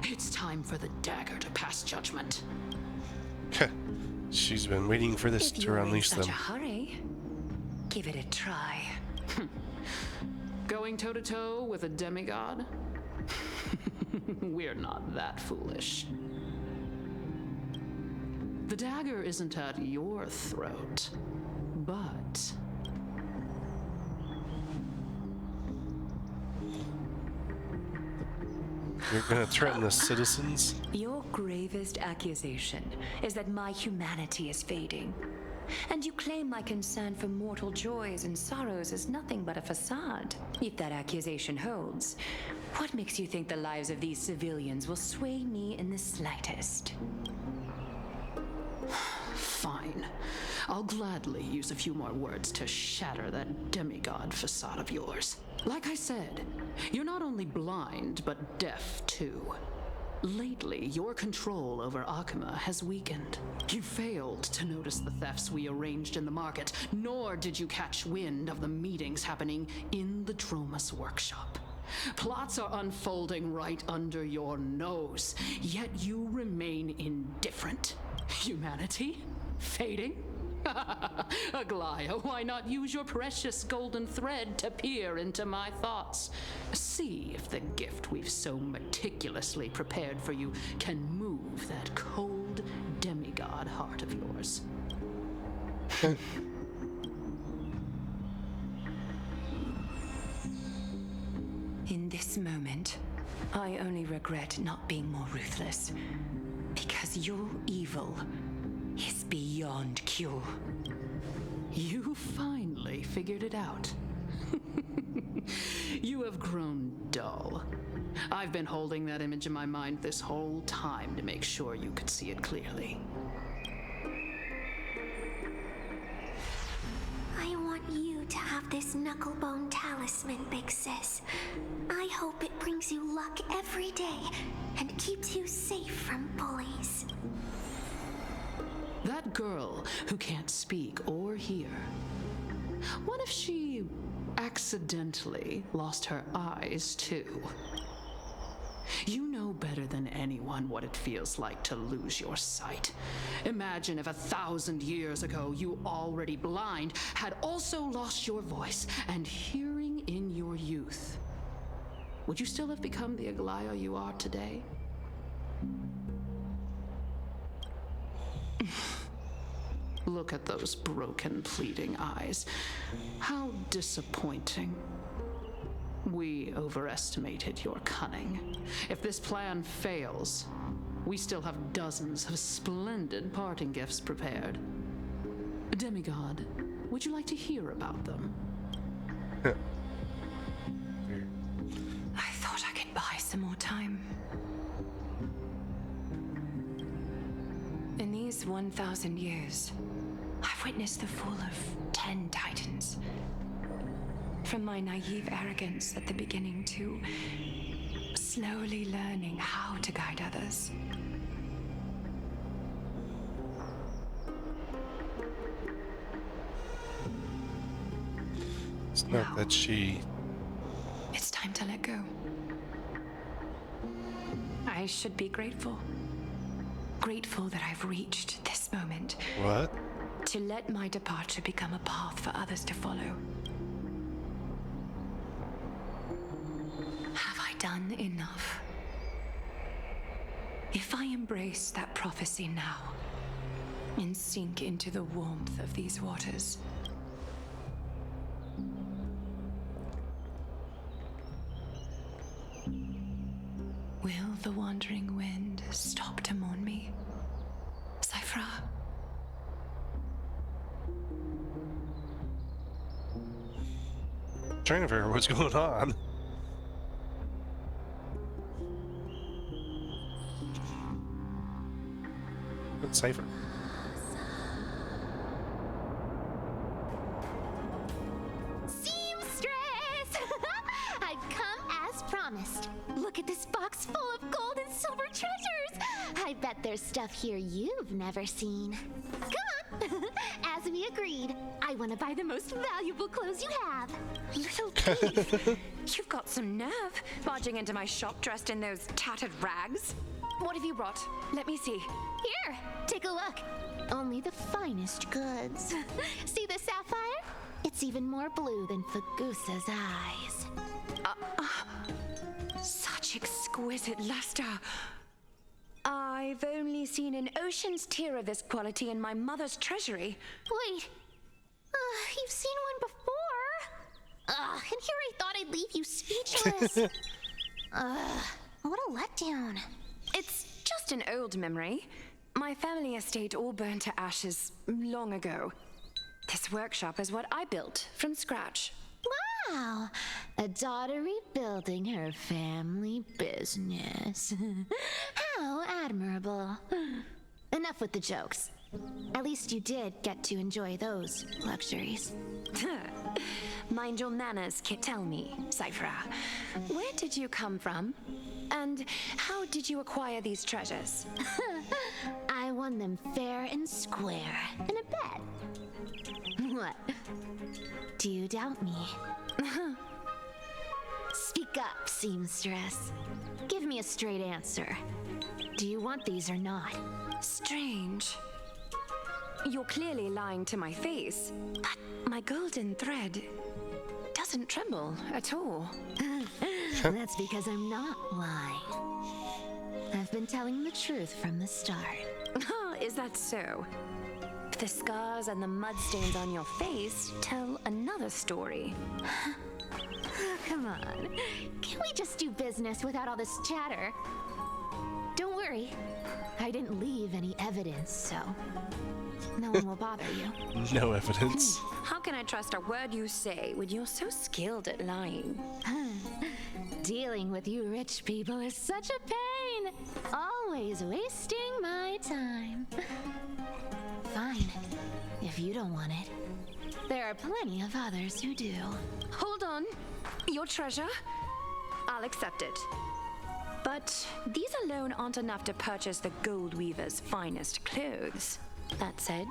Speaker 11: it's time for the dagger to pass judgment.
Speaker 1: She's been waiting for this to unleash them.
Speaker 4: If you're in such a hurry, give it a try.
Speaker 11: Going toe-to-toe with a demigod? We're not that foolish. The dagger isn't at your throat, but
Speaker 1: You're gonna threaten the citizens?
Speaker 12: Your gravest accusation is that my humanity is fading. And you claim my concern for mortal joys and sorrows is nothing but a facade. If that accusation holds, what makes you think the lives of these civilians will sway me in the slightest?
Speaker 11: Fine. I'll gladly use a few more words to shatter that demigod facade of yours. Like I said, you're not only blind, but deaf too. Lately, your control over Akuma has weakened. You failed to notice the thefts we arranged in the market, nor did you catch wind of the meetings happening in the Dromus workshop. Plots are unfolding right under your nose, yet you remain indifferent. Humanity? Fading? Aglaya, why not use your precious golden thread to peer into my thoughts? See if the gift we've so meticulously prepared for you can move that cold demigod heart of yours.
Speaker 12: In this moment, I only regret not being more ruthless. Because your evil is beyond cure.
Speaker 11: You finally figured it out. You have grown dull. I've been holding that image in my mind this whole time to make sure you could see it clearly.
Speaker 9: I want you to have this knucklebone talisman, Big Sis. I hope it brings you luck every day and keeps you safe from bullies.
Speaker 11: That girl who can't speak or hear. What if she accidentally lost her eyes too? You know better than anyone what it feels like to lose your sight. Imagine if 1,000 years ago you, already blind, had also lost your voice and hearing in your youth. Would you still have become the Aglaya you are today? Look at those broken, pleading eyes. How disappointing. We overestimated your cunning. If this plan fails, we still have dozens of splendid parting gifts prepared. Demigod, would you like to hear about them?
Speaker 12: I thought I could buy some more time. In these 1,000 years, I've witnessed the fall of 10 titans. From my naive arrogance at the beginning to slowly learning how to guide others.
Speaker 1: It's not that she...
Speaker 12: It's time to let go. I should be grateful. Grateful that I've reached this moment.
Speaker 1: What?
Speaker 12: To let my departure become a path for others to follow. Have I done enough? If I embrace that prophecy now and sink into the warmth of these waters, will the wandering wind stop to mourn me? Cyphra?
Speaker 1: Trying to figure out what's going on. Good cipher.
Speaker 9: Seamstress! I've come as promised. Look at this box full of gold and silver treasures. I bet there's stuff here you've never seen. Come on. As we agreed, I want to buy the most valuable clothes you have.
Speaker 12: Little thief! You've got some nerve, barging into my shop dressed in those tattered rags. What have you brought? Let me see.
Speaker 9: Here, take a look. Only the finest goods. See the sapphire? It's even more blue than Fagusa's eyes.
Speaker 12: Such exquisite luster. I've only seen an ocean's tear of this quality in my mother's treasury.
Speaker 9: Wait. You've seen one before. And here I thought I'd leave you speechless.
Speaker 2: What a letdown.
Speaker 12: It's just an old memory. My family estate all burned to ashes long ago. This workshop is what I built from scratch.
Speaker 4: Wow, a daughter rebuilding her family business. How admirable. Enough with the jokes. At least you did get to enjoy those luxuries.
Speaker 12: Mind your manners, tell me, Cyphra. Where did you come from? And how did you acquire these treasures?
Speaker 4: I won them fair and square in a bet. What? Do you doubt me? Speak up, seamstress. Give me a straight answer. Do you want these or not?
Speaker 12: Strange. You're clearly lying to my face, but my golden thread doesn't tremble at all.
Speaker 4: That's because I'm not lying. I've been telling the truth from the start.
Speaker 12: Is that so? The scars and the mudstains on your face tell another story.
Speaker 4: Come on. Can we just do business without all this chatter? Don't worry. I didn't leave any evidence, so no one will bother you.
Speaker 1: No evidence.
Speaker 12: How can I trust a word you say when you're so skilled at lying?
Speaker 4: Dealing with you rich people is such a pain. Always wasting my time. Fine, if you don't want it. There are plenty of others who do.
Speaker 12: Hold on. Your treasure? I'll accept it. But these alone aren't enough to purchase the Gold Weaver's finest clothes. That said,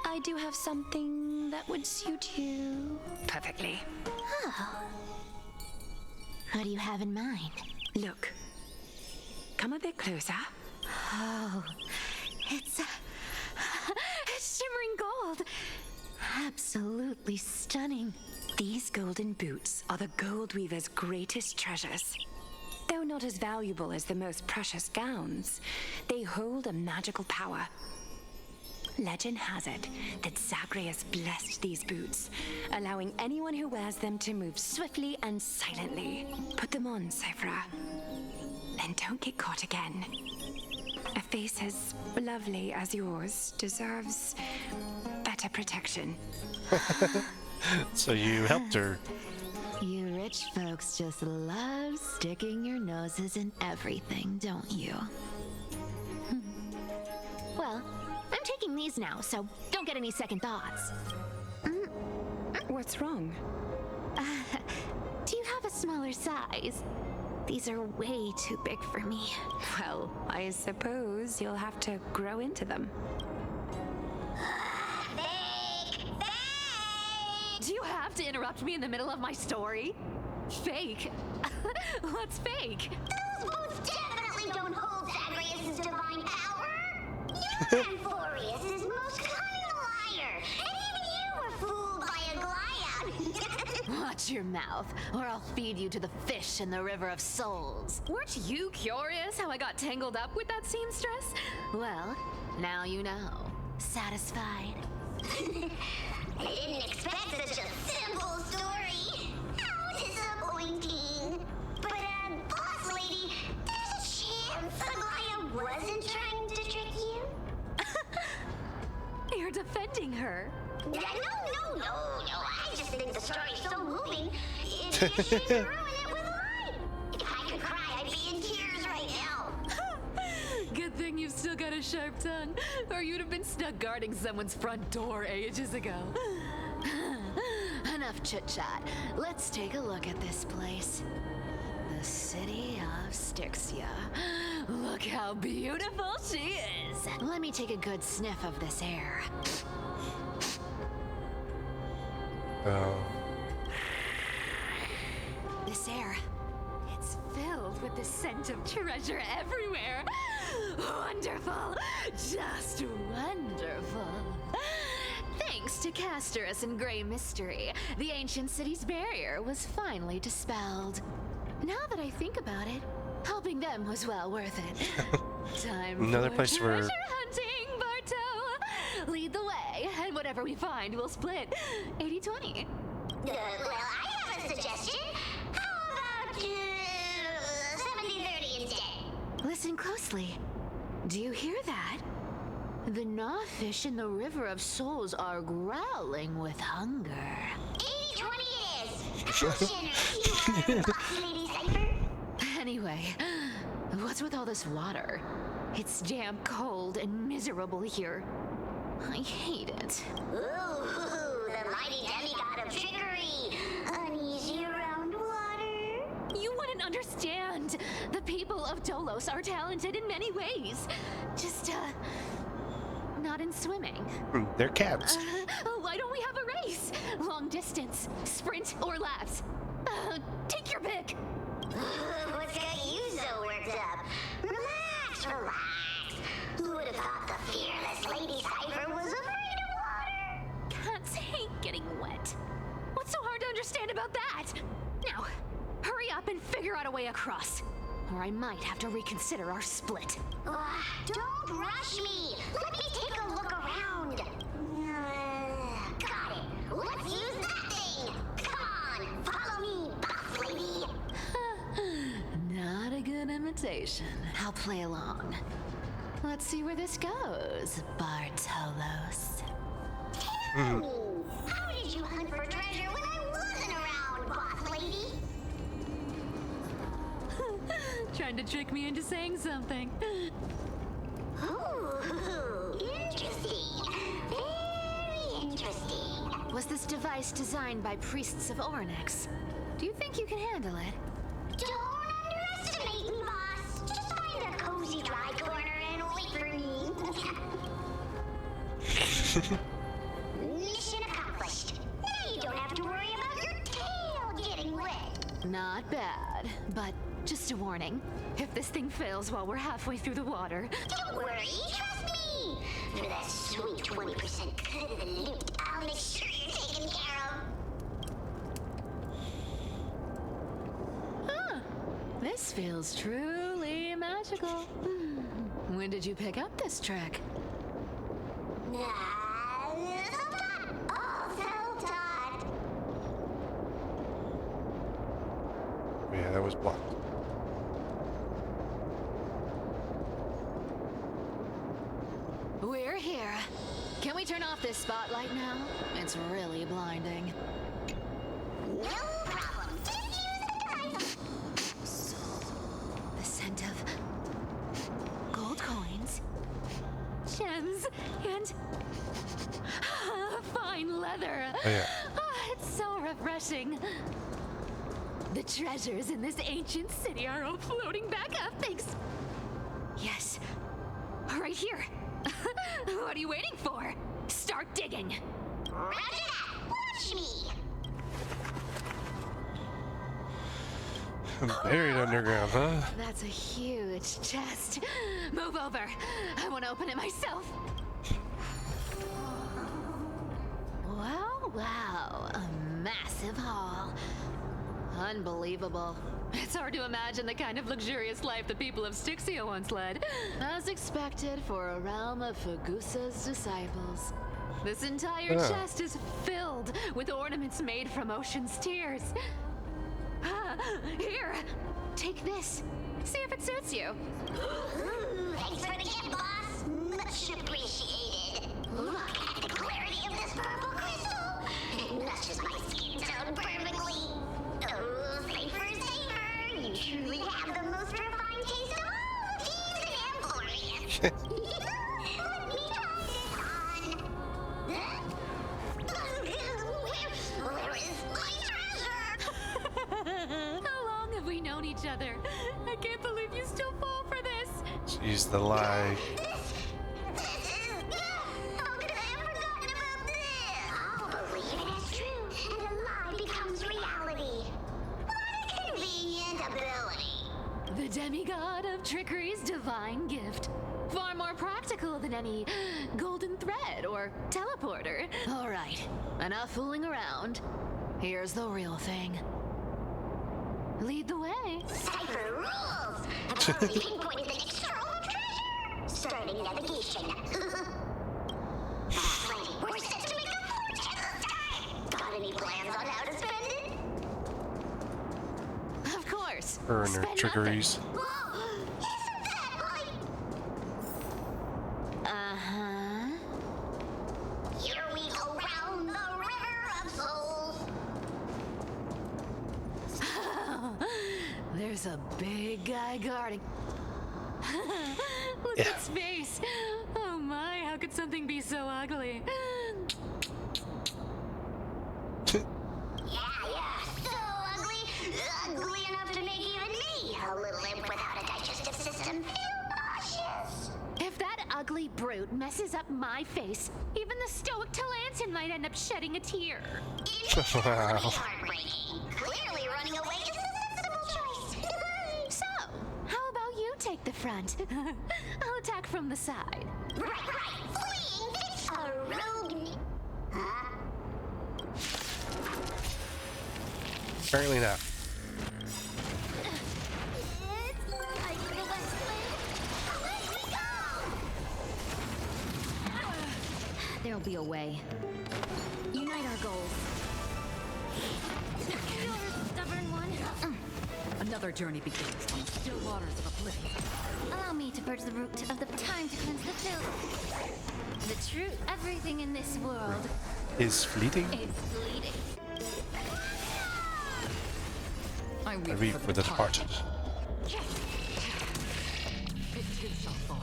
Speaker 12: I do have something that would suit you perfectly.
Speaker 4: Oh. What do you have in mind?
Speaker 12: Look. Come a bit closer.
Speaker 4: Oh, it's shimmering gold. Absolutely stunning.
Speaker 12: These golden boots are the Gold Weaver's greatest treasures. Though not as valuable as the most precious gowns, they hold a magical power. Legend has it that Zagreus blessed these boots, allowing anyone who wears them to move swiftly and silently. Put them on, Cyphra. And don't get caught again. A face as lovely as yours deserves better protection.
Speaker 1: So you helped her.
Speaker 4: You rich folks just love sticking your noses in everything, don't you? Well, I'm taking these now, so don't get any second thoughts.
Speaker 12: What's wrong?
Speaker 4: Do you have a smaller size? These are way too big for me.
Speaker 12: Well, I suppose you'll have to grow into them.
Speaker 4: Do you have to interrupt me in the middle of my story? Fake? What's fake?
Speaker 9: Those boots definitely don't hold Zagreus' divine power. You know Amphorius is most cunning liar, and even you were fooled by a Glyad.
Speaker 4: Watch your mouth, or I'll feed you to the fish in the River of Souls. Weren't you curious how I got tangled up with that seamstress? Well, now you know. Satisfied?
Speaker 9: I didn't expect such a simple story. How disappointing. But, boss lady, there's a chance Aglaia wasn't trying to trick you?
Speaker 4: You're defending her.
Speaker 9: No. I just think the story's so moving. It'd be a shame to ruin it with a lie. If I could cry, I'd be in tears right now.
Speaker 4: Good thing you've still got a sharp tongue, or you'd have been stuck guarding someone's front door ages ago. Enough chit-chat. Let's take a look at this place. The city of Styxia. Look how beautiful she is. Let me take a good sniff of this air.
Speaker 1: Oh.
Speaker 4: This air, it's filled with the scent of treasure everywhere. Wonderful, just wonderful. Thanks to Castorus and Grey Mystery, the ancient city's barrier was finally dispelled. Now that I think about it, helping them was well worth it. Time
Speaker 1: Another
Speaker 4: for
Speaker 1: place where
Speaker 4: treasure hunting, Barto. Lead the way, and whatever we find, we'll split 80-20.
Speaker 9: Well, I have a suggestion. How about 70-30
Speaker 4: Seriously, do you hear that? The gnawfish in the River of Souls are growling with hunger.
Speaker 9: 80-20 it is! Boss Lady Cypher?
Speaker 4: Anyway, what's with all this water? It's damp, cold, and miserable here. I hate it.
Speaker 9: Ooh, the mighty demigod of trickery! Uneasy around water?
Speaker 4: You wouldn't understand. The people of Dolos are talented in many ways. Just, not in swimming.
Speaker 1: They're cats.
Speaker 4: Why don't we have a race? Long distance, sprint, or laps? Take your pick.
Speaker 9: What's got you so worked up? Relax, relax. Who would have thought the fearless Lady Cypher was afraid of water?
Speaker 4: Cats hate getting wet. What's so hard to understand about that? Now, hurry up and figure out a way across. Or I might have to reconsider our split.
Speaker 9: Don't rush me. Let me take a look around. Got it. Let's use that thing. Come on, follow me, boss lady.
Speaker 4: Not a good imitation. I'll play along. Let's see where this goes, Bartolos.
Speaker 9: Tell me, how did you hunt for treasure when I wasn't around, boss lady?
Speaker 4: Trying to trick me into saying something.
Speaker 9: Ooh, interesting. Very interesting.
Speaker 4: Was this device designed by priests of Ornyx? Do you think you can handle it?
Speaker 9: Don't underestimate me, boss. Just find a cozy dry corner and wait for me. Mission accomplished. Now you don't have to worry about your tail getting wet.
Speaker 4: Not bad, but just a warning. If this thing fails while we're halfway through the water...
Speaker 9: Don't worry, trust me. For that sweet 20% cut of the loot, I'll make sure you're taken care of.
Speaker 4: Huh. This feels truly magical. When did you pick up this trick?
Speaker 9: Self-taught.
Speaker 1: Yeah, that was blocked.
Speaker 4: We're here. Can we turn off this spotlight now? It's really blinding.
Speaker 9: No problem. Just use the device.
Speaker 4: The scent of gold coins, gems, and fine leather.
Speaker 1: Oh, yeah.
Speaker 4: It's so refreshing. The treasures in this ancient city are all floating back up, thanks. Yes, right here. What are you waiting for? Start digging.
Speaker 9: Roger that. Watch me.
Speaker 1: Buried underground, huh?
Speaker 4: That's a huge chest. Move over. I want to open it myself. Wow, a massive hall. Unbelievable. It's hard to imagine the kind of luxurious life the people of Styxia once led. As expected for a realm of Fagusa's disciples. This entire chest is filled with ornaments made from ocean's tears. Here, take this. See if it suits you.
Speaker 9: Ooh, thanks for the gift, boss. Much appreciated. Look at the clarity of this purple crystal. It matches my skin tone perfectly. Oh, safer, safer. You truly have the most refined taste of all thieves and employees. Let me try this on. Where is my treasure?
Speaker 4: How long have we known each other? I can't believe you still fall for this.
Speaker 1: She's the lie.
Speaker 9: How could I have forgotten about this? I'll believe it as true, and a lie becomes reality. What a convenient ability.
Speaker 4: The demigod of trickery's divine gift. Far more practical than any golden thread or teleporter. All right, enough fooling around. Here's the real thing. Lead the way.
Speaker 9: Cypher rules! I've already pinpointed the next trove of treasure! Starting navigation. Lady, we're set to make a fortune this time! Got any plans on how to spend it?
Speaker 4: Of course.
Speaker 1: Her and her
Speaker 4: Spend
Speaker 1: trickeries.
Speaker 9: Whoa! Isn't that like
Speaker 4: There's a big guy guarding. Look at its face. Oh my, how could something be so ugly?
Speaker 9: Yeah, so ugly. Ugly enough to make even me, a little imp without a digestive system, feel nauseous.
Speaker 4: If that ugly brute messes up my face, even the stoic Talantin might end up shedding a tear.
Speaker 9: Heartbreaking. Clearly running away is the sensible choice.
Speaker 4: So, how about you take the front? I'll attack from the side.
Speaker 9: Right. Fleeing fits a rogue. Huh?
Speaker 1: Apparently not.
Speaker 9: It's like the West Wind. Let me go!
Speaker 12: There'll be a way. Unite our goals.
Speaker 9: You're a stubborn one.
Speaker 6: Another journey begins on the still waters of oblivion.
Speaker 2: Allow me to purge the root of the time to cleanse the filth. The truth, everything in this world
Speaker 1: Is fleeting?
Speaker 2: is fleeting.
Speaker 6: I
Speaker 1: I weep for the departed.
Speaker 6: It too shall fall.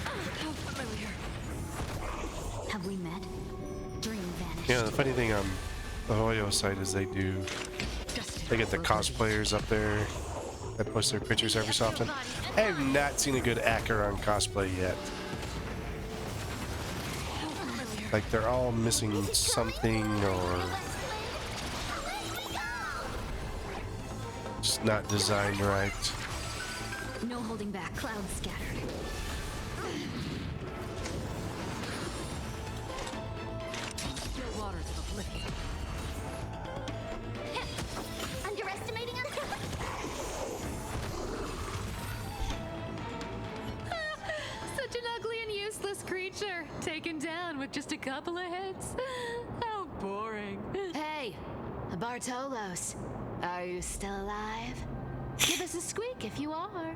Speaker 12: How familiar. Have we met? Dream vanished.
Speaker 1: Yeah, the funny thing on the Hoyo site is they get the cosplayers up there that post their pictures every so often. I have not seen a good Acheron cosplay yet. Like they're all missing something or just not designed right.
Speaker 12: No holding back. Clouds scattered.
Speaker 6: Still waters of oblivion.
Speaker 9: Underestimating us?
Speaker 4: Such an ugly and useless creature, taken down with just a couple of hits. How boring. Hey, Bartolos, are you still alive? Give us a squeak if you are.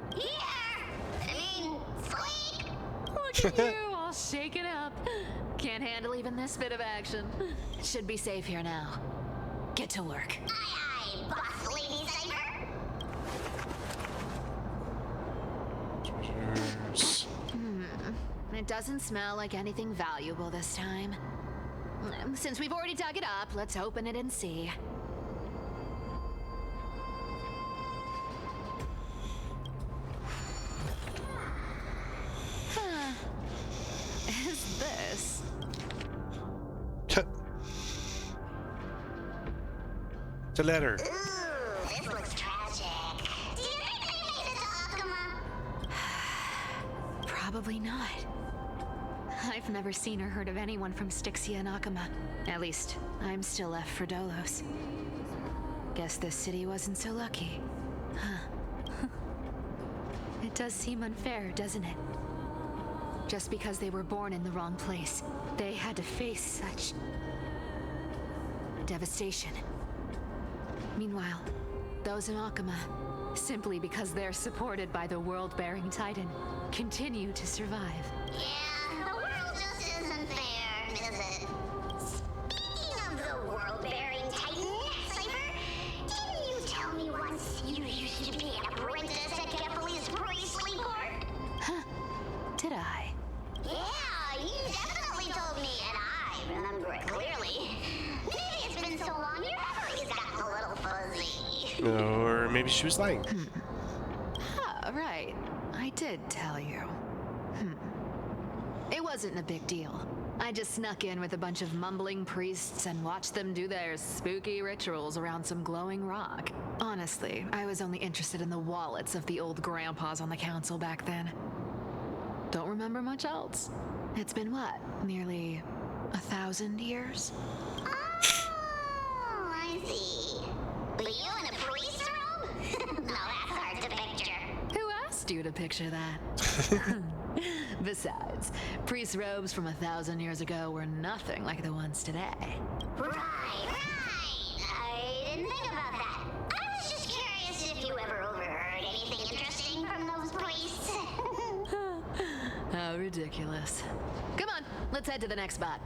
Speaker 9: Squeak!
Speaker 4: Look at you, all shaken up. Can't handle even this bit of action. Should be safe here now. Get to work.
Speaker 9: Aye, boss lady Cypher.
Speaker 1: Treasures.
Speaker 4: It doesn't smell like anything valuable this time. Since we've already dug it up, let's open it and see. Huh. Is this?
Speaker 1: It's a letter.
Speaker 9: Ooh, this looks tragic. Do you think they made it to Akuma?
Speaker 4: Probably not. I've never seen or heard of anyone from Styxia and Akuma. At least, I'm still left for Dolos. Guess this city wasn't so lucky. Huh. It does seem unfair, doesn't it? Just because they were born in the wrong place, they had to face such devastation. Meanwhile, those in Akuma, simply because they're supported by the world-bearing Titan, continue to survive.
Speaker 9: Yeah, the world just isn't fair, is it? Speaking of the world-bearing Titan, Cypher, didn't you tell me once you used to be an apprentice at Kepali's priestly court?
Speaker 4: Huh. Did I?
Speaker 9: Yeah, you definitely told me, and I remember it clearly. Maybe it's been so long, your memory's gotten a little fuzzy.
Speaker 1: Or maybe she was lying.
Speaker 4: Ah, right. I did tell you. It wasn't a big deal. I just snuck in with a bunch of mumbling priests and watched them do their spooky rituals around some glowing rock. Honestly, I was only interested in the wallets of the old grandpas on the council back then. Don't remember much else. It's been what, nearly 1,000 years?
Speaker 9: Oh, I see. But you in a priest robe? No, that's hard to picture.
Speaker 4: Who asked you to picture that? Besides, priest robes from 1,000 years ago were nothing like the ones today.
Speaker 9: Right. I didn't think about that. I was just curious if you ever overheard anything interesting from those priests.
Speaker 4: How ridiculous. Come on, let's head to the next spot.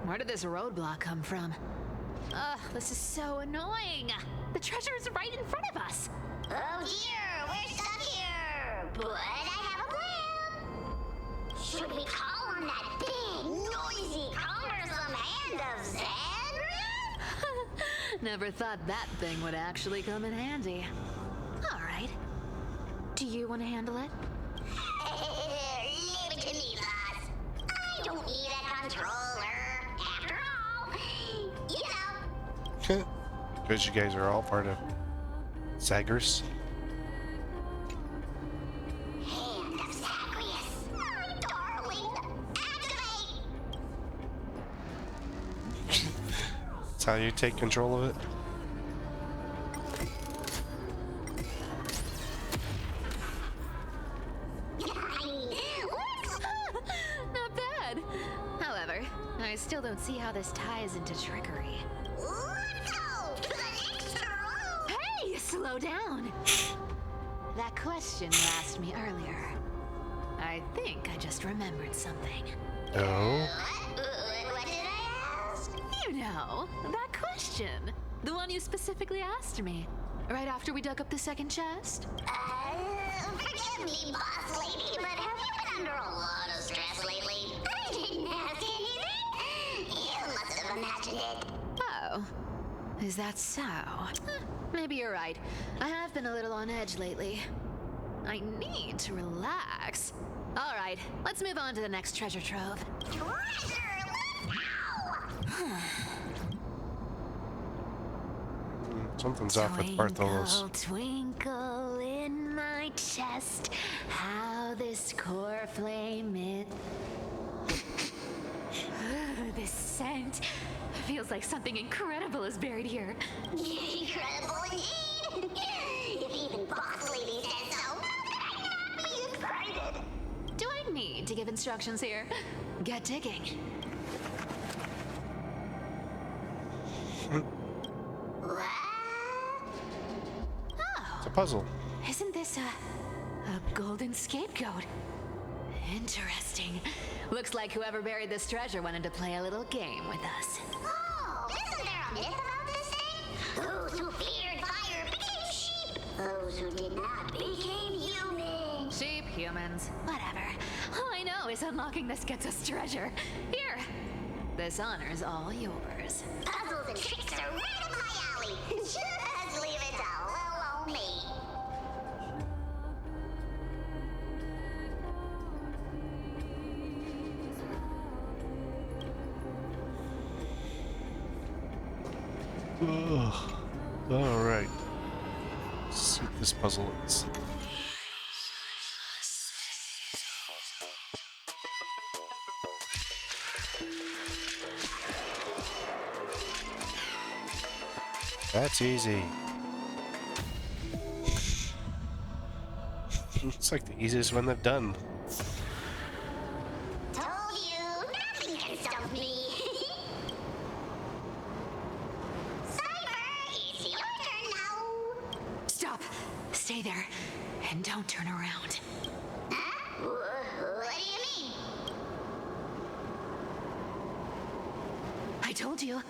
Speaker 4: Where did this roadblock come from? Ugh, this is so annoying. The treasure is right in front of us.
Speaker 9: Oh dear, we're stuck here. But I have a plan. Should we call on that big, noisy, cumbersome hand of Zedrith?
Speaker 4: Never thought that thing would actually come in handy. All right. Do you want to handle it?
Speaker 9: Leave it to me, boss. I don't need a controller. After all, you know.
Speaker 1: Because you guys are all part of Zagreus.
Speaker 9: Hand of Zagreus. My darling. Activate!
Speaker 1: That's how you take control of it.
Speaker 4: Not bad. However, I still don't see how this ties into trickery.
Speaker 9: Let's go to the next room.
Speaker 4: Hey, slow down. That question you asked me earlier. I think I just remembered something.
Speaker 1: Oh?
Speaker 9: What did I ask?
Speaker 4: You know, that question. The one you specifically asked me. Right after we dug up the second chest?
Speaker 9: Forgive me, boss lady, but have you been under a lot of stress lately? I didn't ask anything. You must have imagined it.
Speaker 4: Oh. Is that so? Maybe you're right. I have been a little on edge lately. I need to relax. All right, let's move on to the next treasure trove.
Speaker 9: Treasure, let's go!
Speaker 1: Something's off with Bartholos.
Speaker 4: Twinkle, twinkle in my chest, how this core flame it. This scent feels like something incredible is buried here.
Speaker 9: Incredible indeed! If even boss lady says so, how could I not be excited?
Speaker 4: Do I need to give instructions here? Get digging.
Speaker 9: What?
Speaker 1: It's a puzzle.
Speaker 4: Isn't this a golden scapegoat? Interesting. Looks like whoever buried this treasure wanted to play a little game with us.
Speaker 9: Oh, isn't there a myth about this thing? Those who feared fire became sheep. Those who did not became human.
Speaker 4: Sheep, humans, whatever. All I know is unlocking this gets us treasure. Here. This honor's all yours.
Speaker 9: Puzzles and tricks are right up my alley. Just leave it to little old me.
Speaker 1: Ugh. All right. Let's see what this puzzle is. That's easy. It's like the easiest one they've done.
Speaker 9: Told you, nothing can stop me. Cyber, it's your turn now.
Speaker 4: Stop. Stay there. And don't turn around.
Speaker 9: Huh? What do you mean?
Speaker 4: I told you.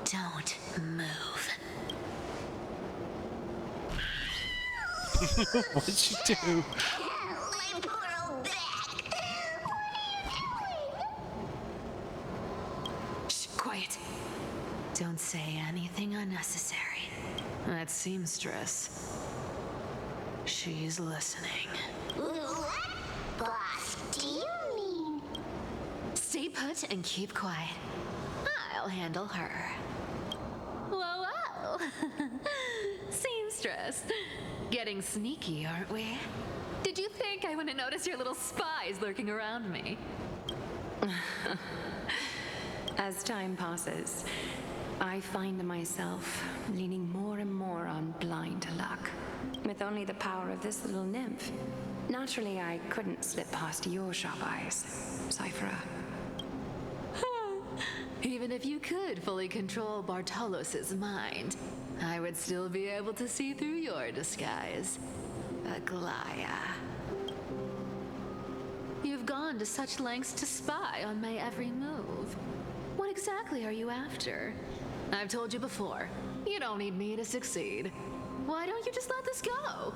Speaker 4: Don't move.
Speaker 1: What'd she do?
Speaker 9: My poor old back. What are you doing?
Speaker 4: Shh, quiet. Don't say anything unnecessary. That seamstress. She's listening.
Speaker 9: What? Boss, do you mean?
Speaker 4: Stay put and keep quiet. I'll handle her. Whoa, whoa. Seamstress. Getting sneaky, aren't we? Did you think I wouldn't notice your little spies lurking around me?
Speaker 12: As time passes, I find myself leaning more and more on blind luck. With only the power of this little nymph, naturally I couldn't slip past your sharp eyes, Cyphera.
Speaker 4: Even if you could fully control Bartolos's mind, I would still be able to see through your disguise, Aglaya. You've gone to such lengths to spy on my every move. What exactly are you after? I've told you before, you don't need me to succeed. Why don't you just let this go?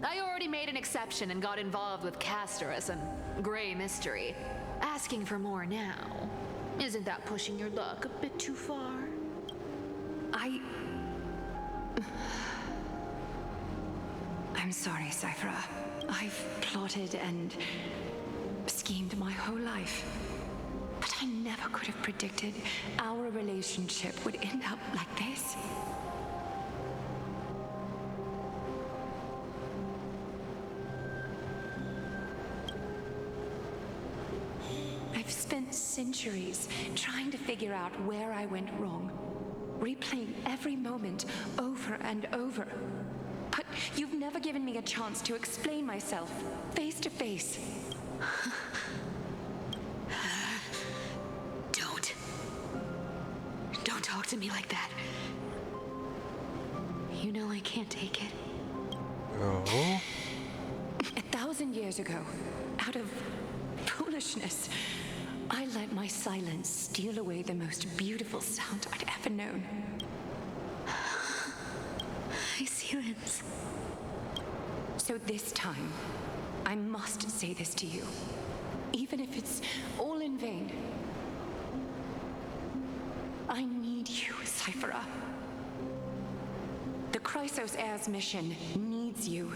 Speaker 4: I already made an exception and got involved with Castorus and Grey Mystery. Asking for more now. Isn't that pushing your luck a bit too far?
Speaker 12: I'm sorry, Cyphera. I've plotted and schemed my whole life. But I never could have predicted our relationship would end up like this. I've spent centuries trying to figure out where I went wrong, replaying every moment over and over. But you've never given me a chance to explain myself face to face.
Speaker 4: Don't talk to me like that. You know I can't take it.
Speaker 1: Oh.
Speaker 12: 1,000 years ago, out of foolishness, I let my silence steal away the most beautiful sound I'd ever known.
Speaker 4: My silence.
Speaker 12: So this time, I must say this to you, even if it's all in vain. I need you, Cyphera. The Chrysos Heir's mission needs you.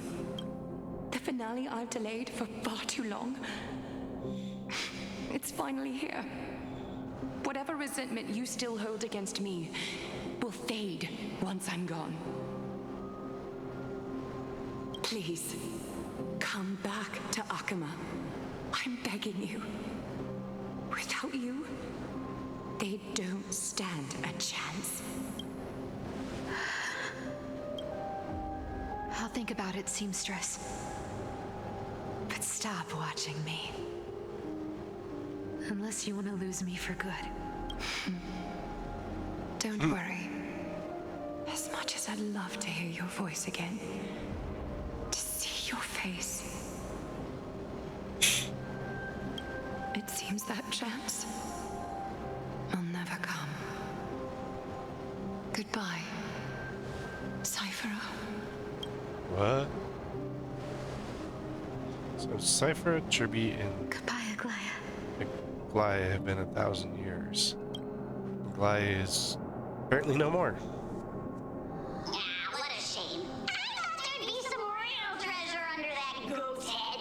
Speaker 12: The finale I've delayed for far too long. It's finally here. Whatever resentment you still hold against me will fade once I'm gone. Please, come back to Akama. I'm begging you. Without you, they don't stand a chance.
Speaker 4: I'll think about it, seamstress. But stop watching me. Unless you want to lose me for good.
Speaker 12: Don't worry. As much as I'd love to hear your voice again, to see your face, it seems that chance will never come. Goodbye, Cyphera.
Speaker 1: What? So Cyphera, Tribby, and
Speaker 4: Goodbye, Aglaya.
Speaker 1: Aglaya have been 1,000 years. Aglaya is apparently no more.
Speaker 9: Ah, what a shame. I thought there'd be some real treasure under that goat's head.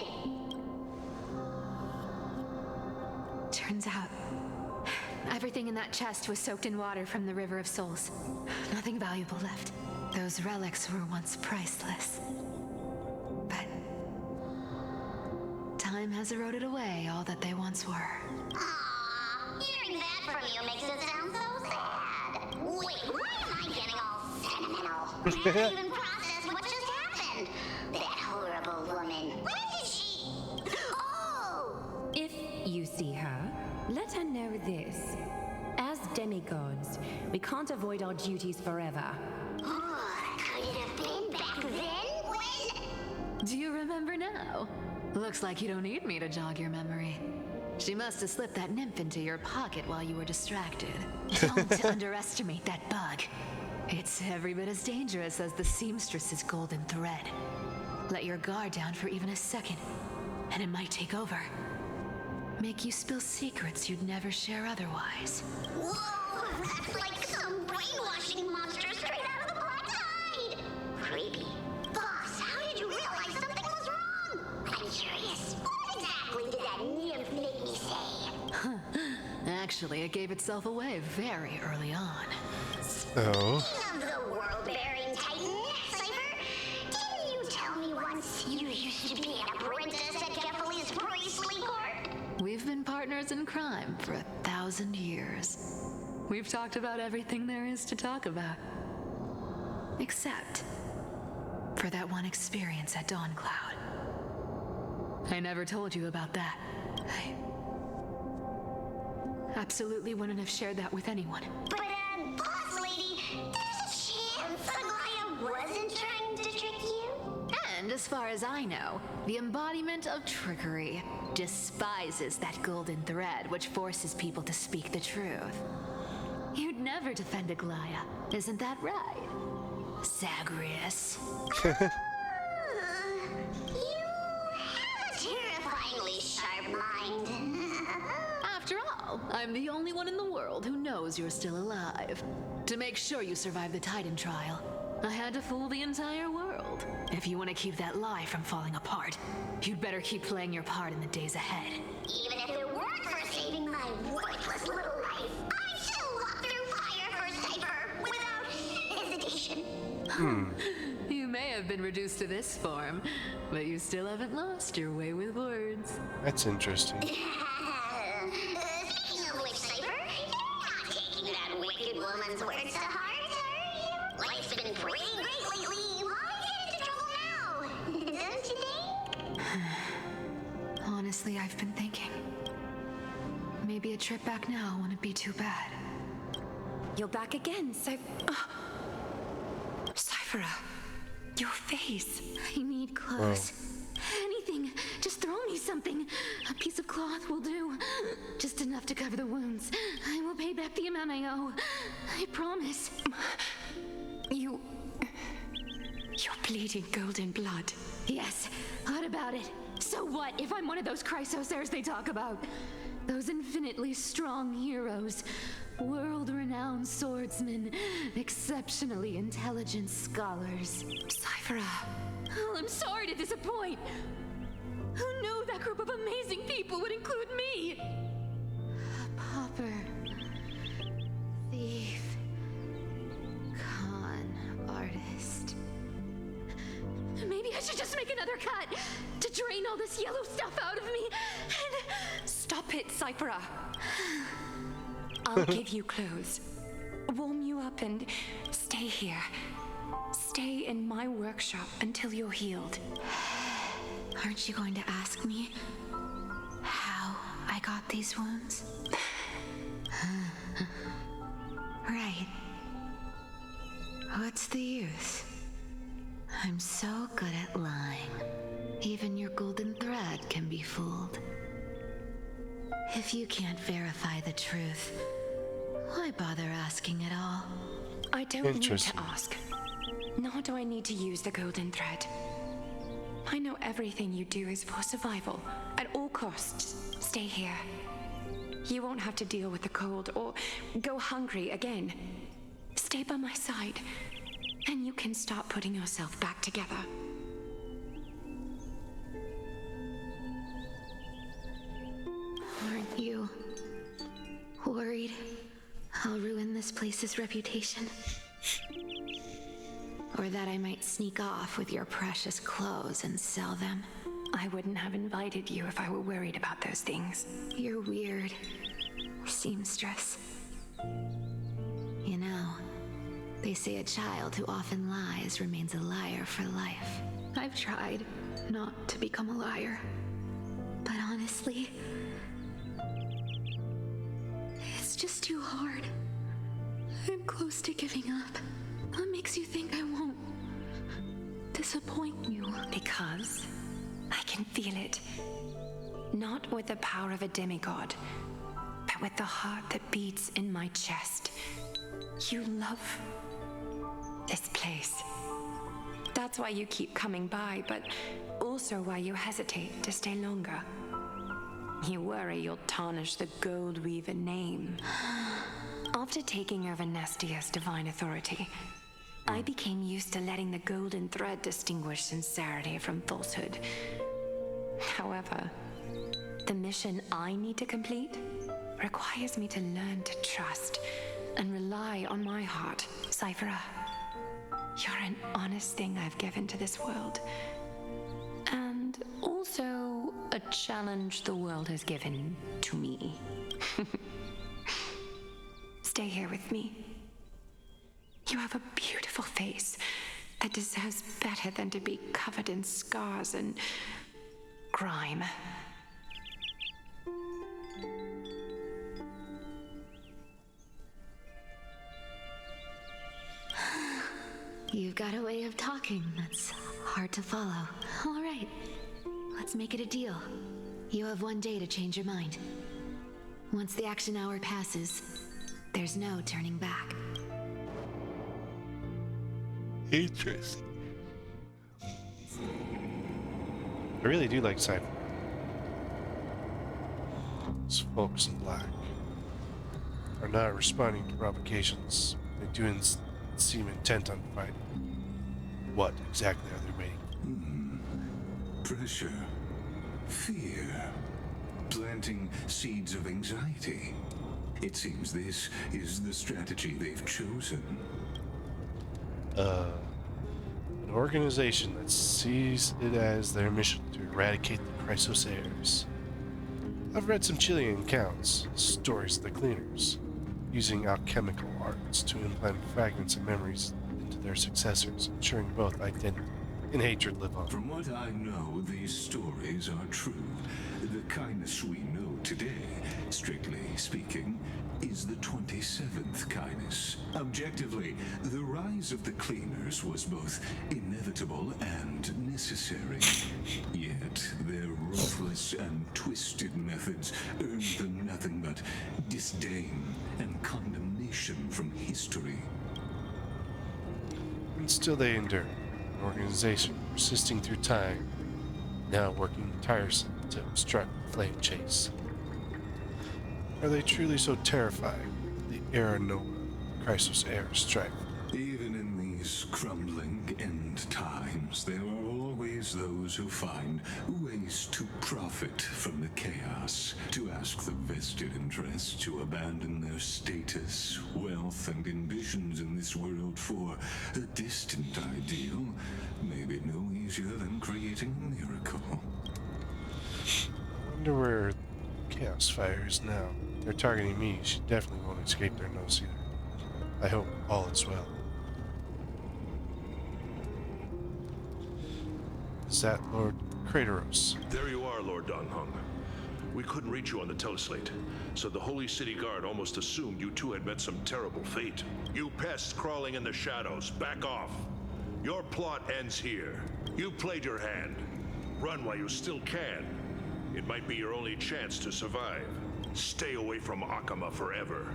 Speaker 4: Turns out, everything in that chest was soaked in water from the River of Souls. Nothing valuable left. Those relics were once priceless. But time has eroded away all that they once were.
Speaker 9: Aww, hearing that from you makes it sound so sad. Wait, why am I getting all sentimental? I haven't even processed what just happened. That horrible woman. Where did she... Oh!
Speaker 13: If you see her, let her know this. As demigods, we can't avoid our duties forever.
Speaker 9: Could it have been back then? When?
Speaker 4: Do you remember now? Looks like you don't need me to jog your memory. She must have slipped that nymph into your pocket while you were distracted. Don't underestimate that bug. It's every bit as dangerous as the seamstress's golden thread. Let your guard down for even a second, and it might take over. Make you spill secrets you'd never share otherwise.
Speaker 9: Whoa, that's like some brainwashing monster straight out of the Black Tide. Creepy. Boss, how did you realize something was wrong? I'm curious. What exactly did that nymph make me say?
Speaker 4: Actually, it gave itself away very early on.
Speaker 1: Oh.
Speaker 9: Speaking of the world-bearing titan, Cypher, didn't you tell me once you used to be an apprentice at Kefali's priestly court?
Speaker 4: We've been partners in crime for 1,000 years. We've talked about everything there is to talk about. Except for that one experience at Dawncloud. I never told you about that. I absolutely wouldn't have shared that with anyone.
Speaker 9: But, boss lady, there's a chance
Speaker 4: As far as I know, the embodiment of trickery despises that golden thread which forces people to speak the truth. You'd never defend Aglaya, isn't that right, Zagreus?
Speaker 9: You have a terrifyingly sharp mind.
Speaker 4: After all, I'm the only one in the world who knows you're still alive. To make sure you survive the Titan trial, I had to fool the entire world. If you want to keep that lie from falling apart, you'd better keep playing your part in the days ahead.
Speaker 9: Even if it weren't for saving my worthless little life, I'd still walk through fire for Cypher without hesitation.
Speaker 4: You may have been reduced to this form, but you still haven't lost your way with words.
Speaker 1: That's interesting.
Speaker 9: Speaking of which, Cypher, you're not taking that wicked woman's words to heart, are you? Life's been pretty great lately. Why get into trouble now? Don't you think?
Speaker 4: Honestly, I've been thinking. Maybe a trip back now wouldn't be too bad.
Speaker 12: You're back again, Cyphera, your face.
Speaker 2: I need clothes. Anything. Just throw me something. A piece of cloth will do. Just enough to cover the wounds. I will pay back the amount I owe. I promise.
Speaker 12: You're bleeding golden blood.
Speaker 2: Yes. What about it? So what if I'm one of those chrysosairs they talk about? Those infinitely strong heroes. World-renowned swordsmen. Exceptionally intelligent scholars.
Speaker 12: Cyphera.
Speaker 2: Oh, I'm sorry to disappoint. Who knew that group of amazing people would include me? A pauper. Thief. Con artist. Maybe I should just make another cut to drain all this yellow stuff out of me and...
Speaker 12: Stop it, Cyphera. I'll give you clothes, warm you up, and stay here. Stay in my workshop until you're healed.
Speaker 2: Aren't you going to ask me how I got these wounds? Right. What's the use? I'm so good at lying. Even your golden thread can be fooled. If you can't verify the truth, why bother asking at all?
Speaker 12: I don't need to ask. Nor do I need to use the golden thread. I know everything you do is for survival. At all costs, stay here. You won't have to deal with the cold or go hungry again. Stay by my side, and you can start putting yourself back together.
Speaker 2: Aren't you worried I'll ruin this place's reputation? Or that I might sneak off with your precious clothes and sell them?
Speaker 12: I wouldn't have invited you if I were worried about those things.
Speaker 2: You're weird, seamstress. You know, they say a child who often lies remains a liar for life. I've tried not to become a liar. But honestly, it's just too hard. I'm close to giving up. What makes you think I won't disappoint you?
Speaker 12: Because I can feel it. Not with the power of a demigod, but with the heart that beats in my chest. You love this place. That's why you keep coming by, but also why you hesitate to stay longer. You worry you'll tarnish the Gold Weaver name. After taking over Nestia's divine authority, I became used to letting the golden thread distinguish sincerity from falsehood. However, the mission I need to complete requires me to learn to trust and rely on my heart. Cyphera, you're an honest thing I've given to this world. And also a challenge the world has given to me. Stay here with me. You have a beautiful face that deserves better than to be covered in scars and grime.
Speaker 4: You've got a way of talking that's hard to follow. All right, let's make it a deal. You have 1 day to change your mind. Once the action hour passes, there's no turning back.
Speaker 1: Interesting. I really do like sci-fi. These folks in black are not responding to provocations. They do seem intent on fighting. What exactly are they waiting for?
Speaker 3: Pressure, fear, planting seeds of anxiety. It seems this is the strategy they've chosen.
Speaker 1: An organization that sees it as their mission to eradicate the Chrysos heirs. I've read some chilling accounts, stories of the cleaners, using alchemical arts to implant fragments of memories into their successors, ensuring both identity and hatred live on.
Speaker 3: From what I know, these stories are true. The kindness we know today, strictly speaking, is the 27th kindness. Objectively, the rise of the cleaners was both inevitable and necessary. Yet, their ruthless and twisted methods earned them nothing but disdain and condemnation from history.
Speaker 1: And still they endure. An organization persisting through time, now working tirelessly to obstruct the flame chase. Are they truly so terrified of the Era Nova Chrysos era strife?
Speaker 3: Even in these crumbling end times, there are always those who find ways to profit from the chaos, to ask the vested interests to abandon their status, wealth, and ambitions in this world for a distant ideal, maybe no easier than creating a miracle.
Speaker 1: I wonder where Chaos Fire is now. They're targeting me. She definitely won't escape their nose either. I hope all is well. Is that Lord Kratos?
Speaker 10: There you are, Lord Donghung. We couldn't reach you on the teleslate, so the Holy City Guard almost assumed you two had met some terrible fate. You pests crawling in the shadows, back off. Your plot ends here. You played your hand. Run while you still can. It might be your only chance to survive. Stay away from Akama forever.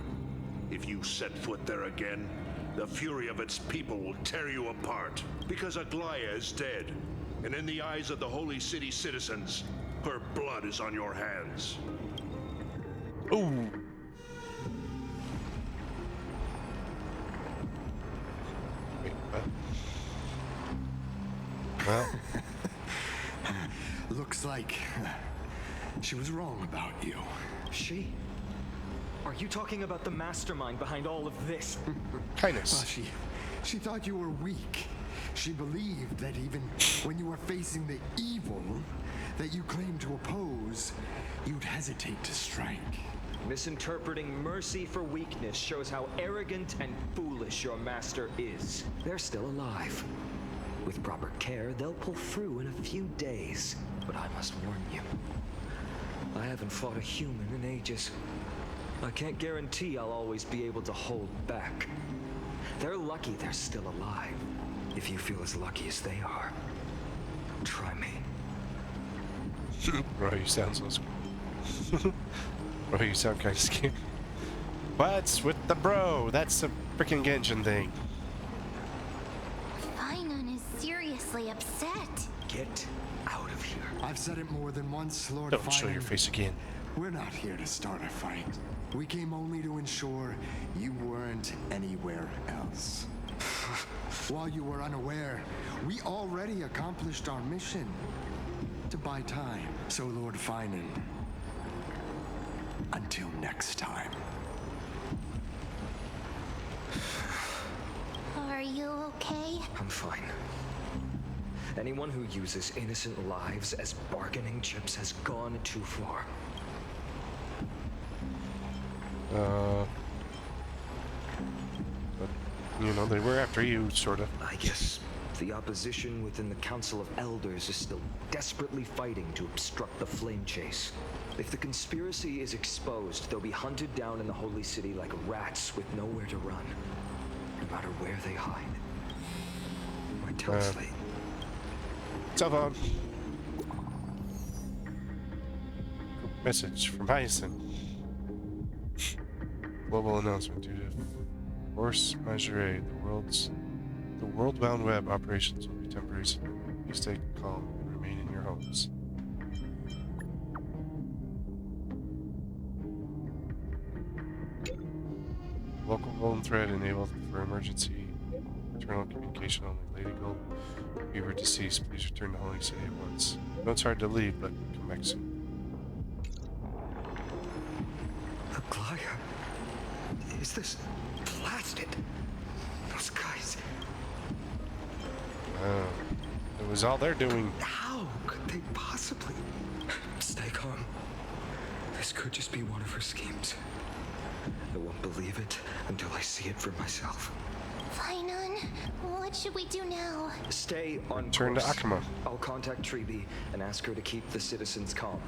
Speaker 10: If you set foot there again, the fury of its people will tear you apart. Because Aglaya is dead, and in the eyes of the Holy City citizens, her blood is on your hands.
Speaker 1: Ooh. Wait, what? Well,
Speaker 7: Looks like she was wrong about you.
Speaker 5: She? Are you talking about the mastermind behind all of this?
Speaker 1: kindness.
Speaker 7: Well, she thought you were weak. She believed that even when you were facing the evil that you claimed to oppose, you'd hesitate to strike.
Speaker 5: Misinterpreting mercy for weakness shows how arrogant and foolish your master is. They're still alive. With proper care, they'll pull through in a few days. But I must warn you, I haven't fought a human in ages. I can't guarantee I'll always be able to hold back. They're lucky they're still alive. If you feel as lucky as they are, try me.
Speaker 1: Bro, you sound so scared. Bro, you sound kind of scared. What's with the bro? That's a freaking Genshin thing.
Speaker 2: Fainon is seriously upset.
Speaker 5: Get out of here.
Speaker 7: I've said it more than once, Lord
Speaker 1: Don't show your
Speaker 7: Fainon.
Speaker 1: face again.
Speaker 7: We're not here to start a fight. We came only to ensure you weren't anywhere else. While you were unaware, we already accomplished our mission to buy time. So, Lord Fainon, until next time.
Speaker 2: Are you okay?
Speaker 5: I'm fine. Anyone who uses innocent lives as bargaining chips has gone too far.
Speaker 1: But, you know, they were after you, sort of.
Speaker 5: I guess the opposition within the Council of Elders is still desperately fighting to obstruct the flame chase. If the conspiracy is exposed, they'll be hunted down in the Holy City like rats with nowhere to run, no matter where they hide. closely.
Speaker 1: Cell phone. Message from Hyacinth. Global announcement due to force majeure. The world-bound web operations will be temporary. So please stay calm and remain in your homes. Local golden thread enabled for emergency internal communication only. Lady Gold, we were deceased. Please return to Holy City at once. I know it's hard to leave, but come back soon.
Speaker 5: Aglaya, is this blasted? Those guys.
Speaker 1: It was all they're doing.
Speaker 5: How could they possibly? Stay calm. This could just be one of her schemes. I won't believe it until I see it for myself.
Speaker 2: Fainan, what should we do now?
Speaker 5: Stay on
Speaker 1: Turn
Speaker 5: course.
Speaker 1: to Akuma.
Speaker 5: I'll contact Treeby and ask her to keep the citizens calm.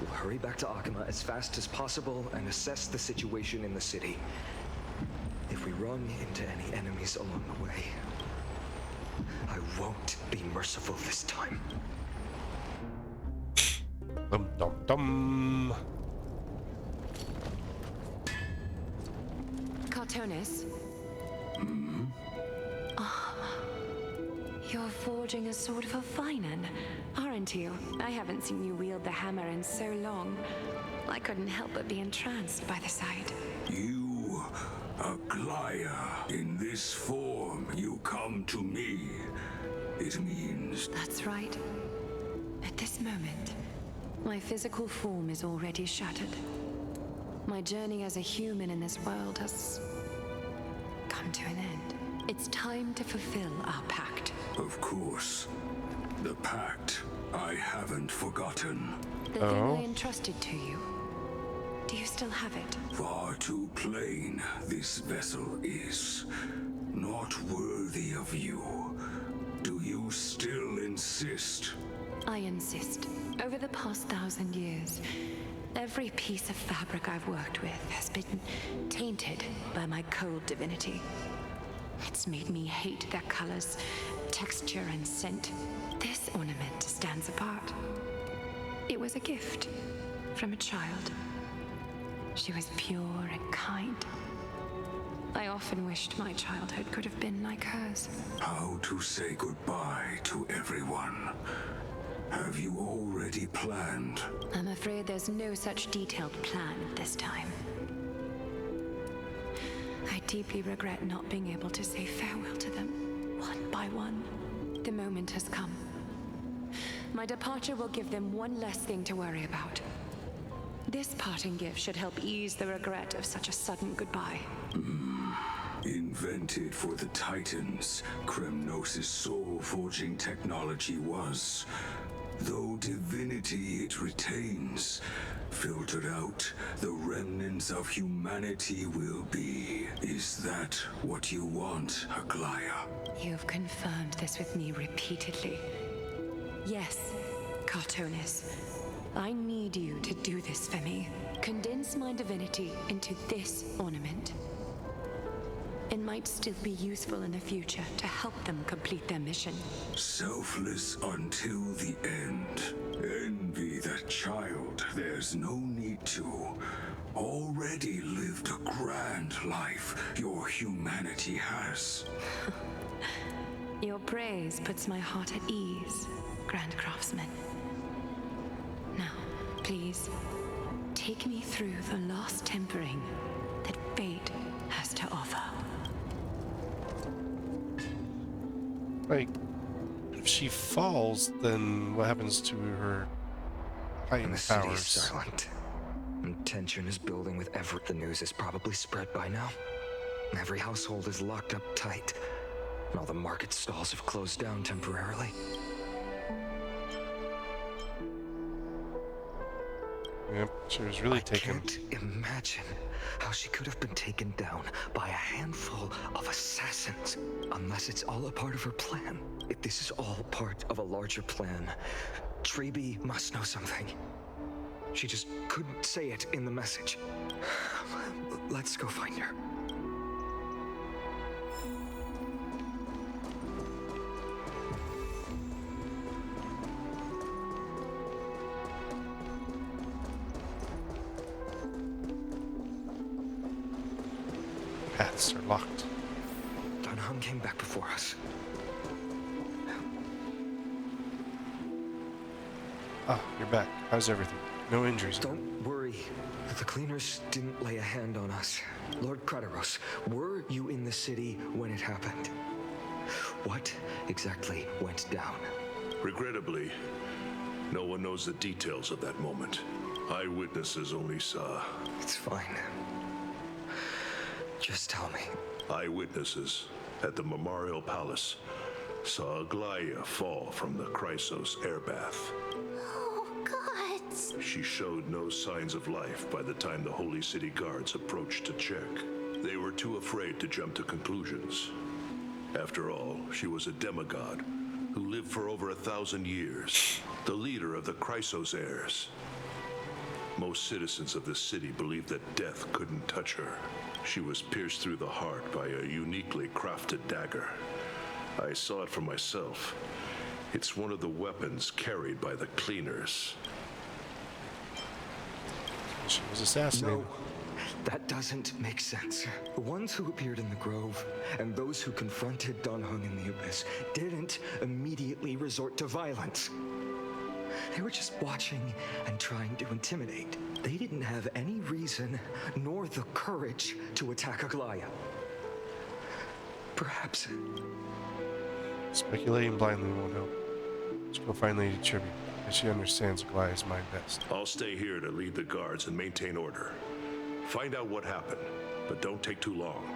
Speaker 5: We'll hurry back to Akuma as fast as possible and assess the situation in the city. If we run into any enemies along the way, I won't be merciful this time.
Speaker 1: Dum dum dum.
Speaker 12: Cartonis? You're forging a sword for Fainan, aren't you? I haven't seen you wield the hammer in so long. I couldn't help but be entranced by the sight.
Speaker 3: You, Aglaya, in this form you come to me. It means...
Speaker 12: That's right. At this moment, my physical form is already shattered. My journey as a human in this world has come to an end. It's time to fulfill our pact.
Speaker 3: Of course. The pact. I haven't forgotten.
Speaker 12: The thing I entrusted to you. Do you still have it?
Speaker 3: Far too plain this vessel is. Not worthy of you. Do you still insist?
Speaker 12: I insist. Over the past 1,000 years, every piece of fabric I've worked with has been tainted by my cold divinity. It's made me hate their colors, texture, and scent. This ornament stands apart. It was a gift from a child. She was pure and kind. I often wished my childhood could have been like hers.
Speaker 3: How to say goodbye to everyone? Have you already planned?
Speaker 12: I'm afraid there's no such detailed plan this time. I deeply regret not being able to say farewell to them, one by one. The moment has come. My departure will give them one less thing to worry about. This parting gift should help ease the regret of such a sudden goodbye.
Speaker 3: Invented for the Titans, Kremnos' soul-forging technology was, though divinity it retains, filtered out, the remnants of humanity will be. Is that what you want, Aglaya?
Speaker 12: You've confirmed this with me repeatedly. Yes, Cartonis. I need you to do this for me. Condense my divinity into this ornament. It might still be useful in the future to help them complete their mission.
Speaker 3: Selfless until the end. Envy that child, there's no need to. Already lived a grand life your humanity has.
Speaker 12: Your praise puts my heart at ease, Grand Craftsman. Now, please, take me through the last tempering that fate has to offer.
Speaker 1: Like, if she falls, then what happens to her heightened
Speaker 5: The city is
Speaker 1: powers?
Speaker 5: silent. And tension is building with every... The news is probably spread by now. Every household is locked up tight. And all the market stalls have closed down temporarily.
Speaker 1: Yep, she was really taken.
Speaker 5: I can't imagine how she could have been taken down by a handful of assassins. Unless it's all a part of her plan. If this is all part of a larger plan, Treeby must know something. She just couldn't say it in the message. Let's go find her.
Speaker 1: paths are locked.
Speaker 5: Don Hung came back before us.
Speaker 1: Ah, you're back. How's everything? No injuries?
Speaker 5: Don't worry. The cleaners didn't lay a hand on us. Lord Krateros, were you in the city when it happened? What exactly went down?
Speaker 10: Regrettably, no one knows the details of that moment. Eyewitnesses only saw.
Speaker 5: It's fine. Just tell me.
Speaker 10: Eyewitnesses at the Memorial Palace saw Aglaya fall from the Chrysos airbath.
Speaker 2: Oh, gods.
Speaker 10: She showed no signs of life by the time the Holy City Guards approached to check. They were too afraid to jump to conclusions. After all, she was a demigod who lived for over 1,000 years, the leader of the Chrysos heirs. Most citizens of the city believed that death couldn't touch her. She was pierced through the heart by a uniquely crafted dagger. I saw it for myself. It's one of the weapons carried by the cleaners.
Speaker 1: She was assassinated.
Speaker 5: No, that doesn't make sense. The ones who appeared in the grove and those who confronted Don Hung in the abyss didn't immediately resort to violence. They were just watching and trying to intimidate. They didn't have any reason nor the courage to attack Aglaya. Perhaps.
Speaker 1: Speculating blindly won't help. Let's go find Lady Tribute, as she understands Aglaya's mind best.
Speaker 10: I'll stay here to lead the guards and maintain order. Find out what happened, but don't take too long.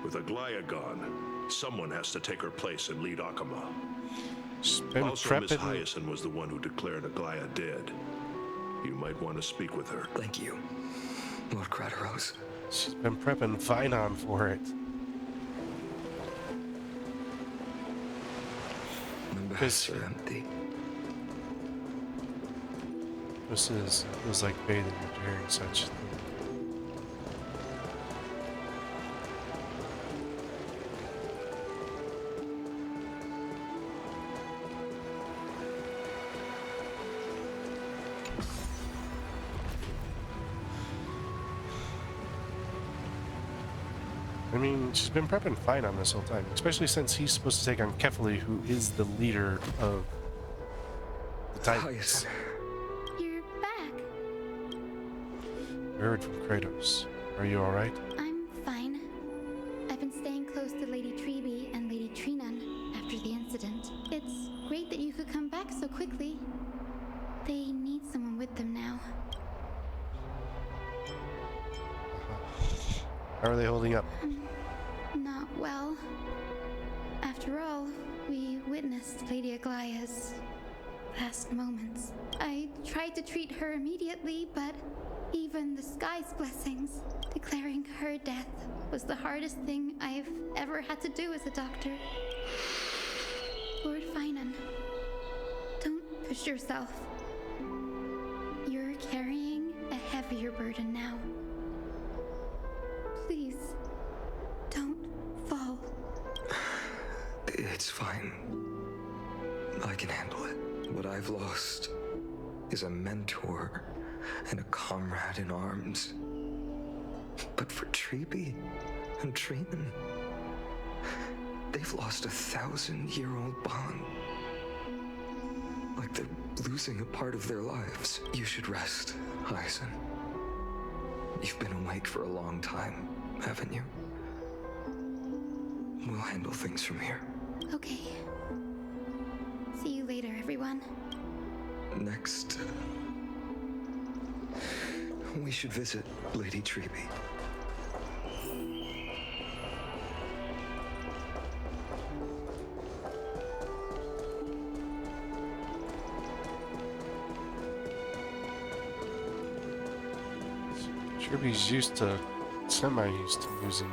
Speaker 10: With Aglaya gone, someone has to take her place and lead Akama. Also, Miss Hyacinth was the one who declared Aglaya dead. You might want to speak with her.
Speaker 5: Thank you, Lord Krateros.
Speaker 1: She's been prepping Finon for it.
Speaker 5: My bags are empty.
Speaker 1: This is, it was like bathing after hearing such. I mean, she's been prepping fine on this whole time, especially since he's supposed to take on Kefali, who is the leader of the Titans.
Speaker 8: You're back.
Speaker 1: I heard from Kratos. Are you alright?
Speaker 8: I'm fine. I've been staying close to Lady Treby and Lady Trinan after the incident. It's great that you could come back so quickly. They need someone with them now.
Speaker 1: How are they holding up?
Speaker 8: Not well. After all, we witnessed Lady Aglaya's last moments. I tried to treat her immediately, but even the sky's blessings, declaring her death was the hardest thing I've ever had to do as a doctor. Lord Finan, don't push yourself. You're carrying a heavier burden now. Please, don't fall.
Speaker 5: It's fine. I can handle it. What I've lost is a mentor and a comrade in arms. But for Treby and Trinan, they've lost 1,000-year-old bond. Like they're losing a part of their lives. You should rest, Hyacinth. You've been awake for a long time, haven't you? We'll handle things from here.
Speaker 8: Okay. See you later, everyone.
Speaker 5: Next, we should visit Lady Treby.
Speaker 1: Treby's semi-used to losing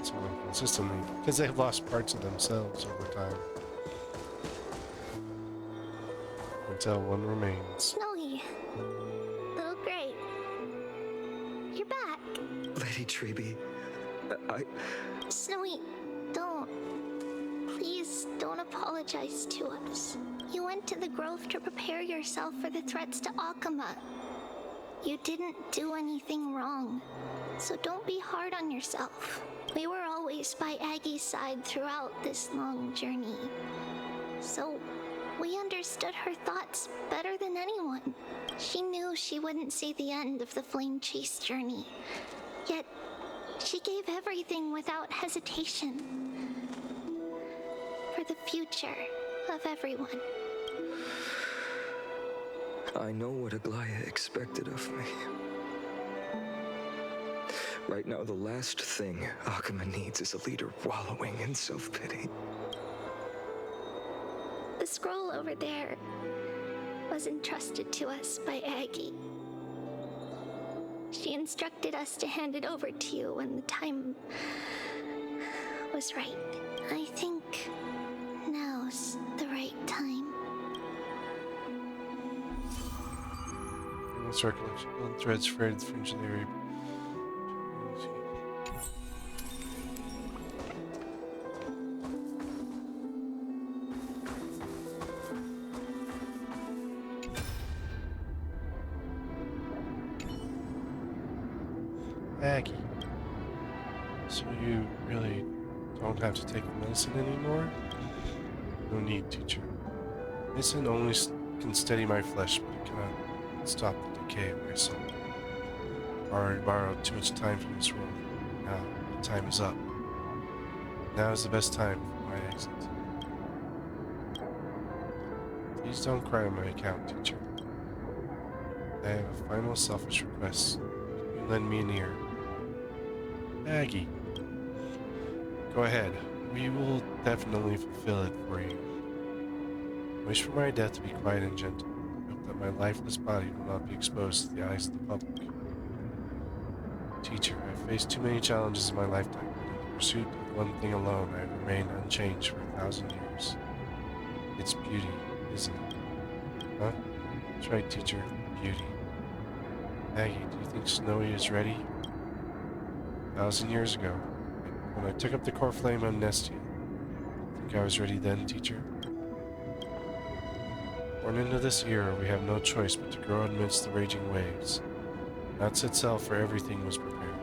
Speaker 1: someone consistently, because they've lost parts of themselves over time. Until one remains.
Speaker 9: Snowy. Little Gray. You're back.
Speaker 5: Lady Treby,
Speaker 9: Snowy, don't. Please don't apologize to us. You went to the grove to prepare yourself for the threats to Akama. You didn't do anything wrong. So don't be hard on yourself. We were always by Aggie's side throughout this long journey. So we understood her thoughts better than anyone. She knew she wouldn't see the end of the flame chase journey. Yet, she gave everything without hesitation. For the future of everyone.
Speaker 5: I know what Aglaya expected of me. Right now, the last thing Akuma needs is a leader wallowing in self-pity.
Speaker 9: The scroll over there was entrusted to us by Aggie. She instructed us to hand it over to you when the time was right. I think now's the right time.
Speaker 1: This recollection on threads frayed the fringe of the area. Aggie. So you really don't have to take the medicine anymore? No need, teacher. Medicine only can steady my flesh, but it cannot stop the decay of my soul. I already borrowed too much time from this world. Now, the time is up. Now is the best time for my exit. Please don't cry on my account, teacher. I have a final selfish request. Can you lend me an ear? Aggie. Go ahead. We will definitely fulfill it for you. I wish for my death to be quiet and gentle. I hope that my lifeless body will not be exposed to the eyes of the public. Teacher, I have faced too many challenges in my lifetime, but in the pursuit of one thing alone, I have remained unchanged for 1,000 years. It's beauty, isn't it? Huh? That's right, teacher. Beauty. Aggie, do you think Snowy is ready? 1,000 years ago, when I took up the core flame amnestia. Think I was ready then, teacher? Born into this era, we have no choice but to grow amidst the raging waves. Nuts itself for everything was prepared.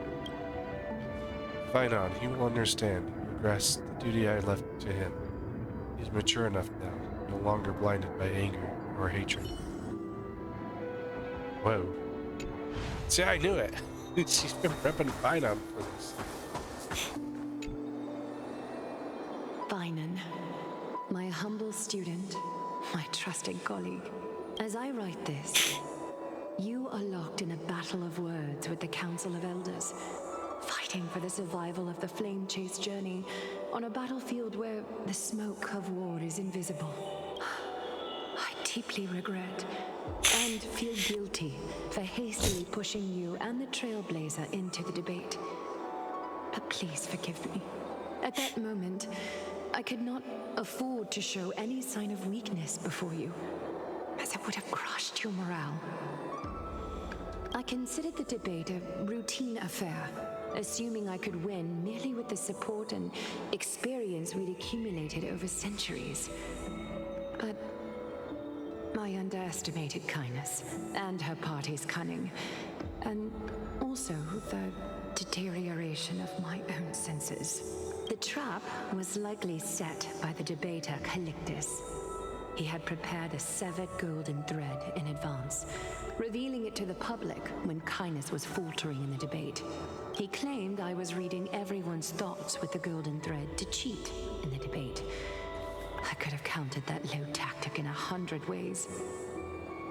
Speaker 1: Finon, he will understand. He will grasp the duty I left to him. He is mature enough now, no longer blinded by anger or hatred. Whoa. See, I knew it. She's been prepping Finon for this.
Speaker 12: Finon, my humble student, my trusted colleague. As I write this, you are locked in a battle of words with the Council of Elders, fighting for the survival of the Flame Chase journey on a battlefield where the smoke of war is invisible. I deeply regret and feel guilty for hastily pushing you and the Trailblazer into the debate. But please forgive me. At that moment, I could not afford to show any sign of weakness before you, as it would have crushed your morale. I considered the debate a routine affair, assuming I could win merely with the support and experience we'd accumulated over centuries. But I underestimated Kindness and her party's cunning, and also the deterioration of my own senses. The trap was likely set by the debater Calictus. He had prepared a severed golden thread in advance, revealing it to the public when Kindness was faltering in the debate. He claimed I was reading everyone's thoughts with the golden thread to cheat in the debate. I could have countered that low tactic in 100 ways.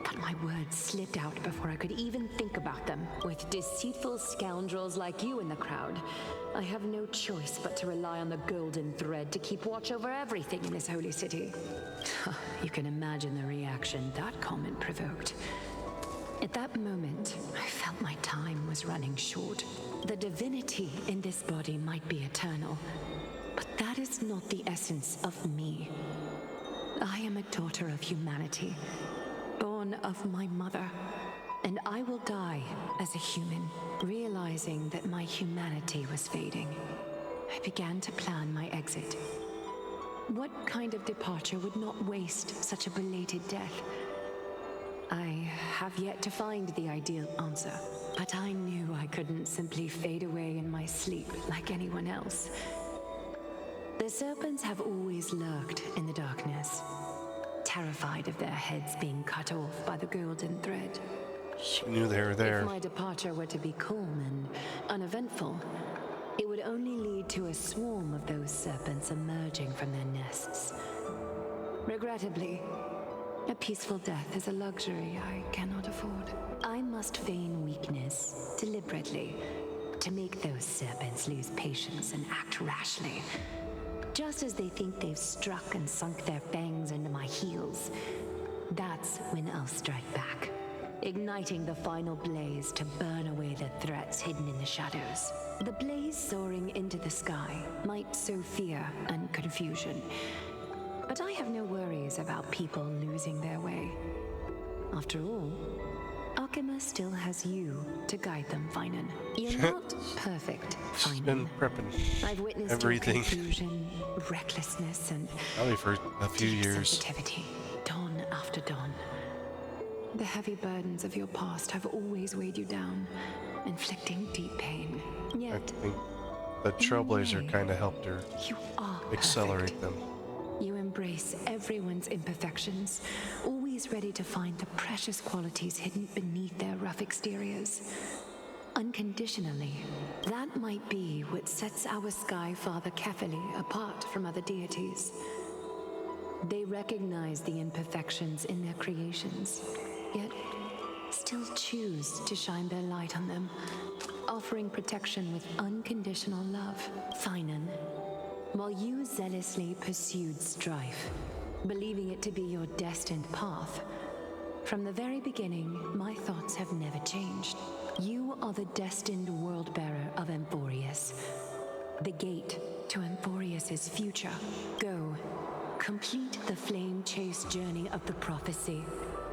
Speaker 12: But my words slipped out before I could even think about them. With deceitful scoundrels like you in the crowd, I have no choice but to rely on the golden thread to keep watch over everything in this holy city. You can imagine the reaction that comment provoked. At that moment, I felt my time was running short. The divinity in this body might be eternal, but that is not the essence of me. I am a daughter of humanity, born of my mother, and I will die as a human. Realizing that my humanity was fading, I began to plan my exit. What kind of departure would not waste such a belated death?
Speaker 13: I have yet to find the ideal answer, but I knew I couldn't simply fade away in my sleep like anyone else. The serpents have always lurked in the darkness, terrified of their heads being cut off by the golden thread.
Speaker 1: She knew they were there.
Speaker 13: If my departure were to be calm and uneventful, it would only lead to a swarm of those serpents emerging from their nests. Regrettably, a peaceful death is a luxury I cannot afford. I must feign weakness deliberately to make those serpents lose patience and act rashly. Just as they think they've struck and sunk their fangs into my heels, that's when I'll strike back, igniting the final blaze to burn away the threats hidden in the shadows. The blaze soaring into the sky might sow fear and confusion, but I have no worries about people losing their way. After all, Alchema still has you to guide them, Finan. You're not perfect,
Speaker 1: She's
Speaker 13: Finan.
Speaker 1: been prepping
Speaker 13: I've witnessed
Speaker 1: everything.
Speaker 13: your confusion, recklessness, and
Speaker 1: Probably for a few
Speaker 13: deep
Speaker 1: years.
Speaker 13: sensitivity, dawn after dawn. The heavy burdens of your past have always weighed you down, inflicting deep pain.
Speaker 1: I
Speaker 13: Yet,
Speaker 1: think the Trailblazer kind of helped her
Speaker 13: you are
Speaker 1: accelerate them.
Speaker 13: you embrace everyone's imperfections, always ready to find the precious qualities hidden beneath their rough exteriors. Unconditionally, that might be what sets our Sky Father Kefili apart from other deities. They recognize the imperfections in their creations, yet still choose to shine their light on them, offering protection with unconditional love. Finan, while you zealously pursued strife, believing it to be your destined path, from the very beginning, my thoughts have never changed. You are the destined world-bearer of Emphorius, the gate to Emphorius's future. Go, complete the flame-chased journey of the prophecy,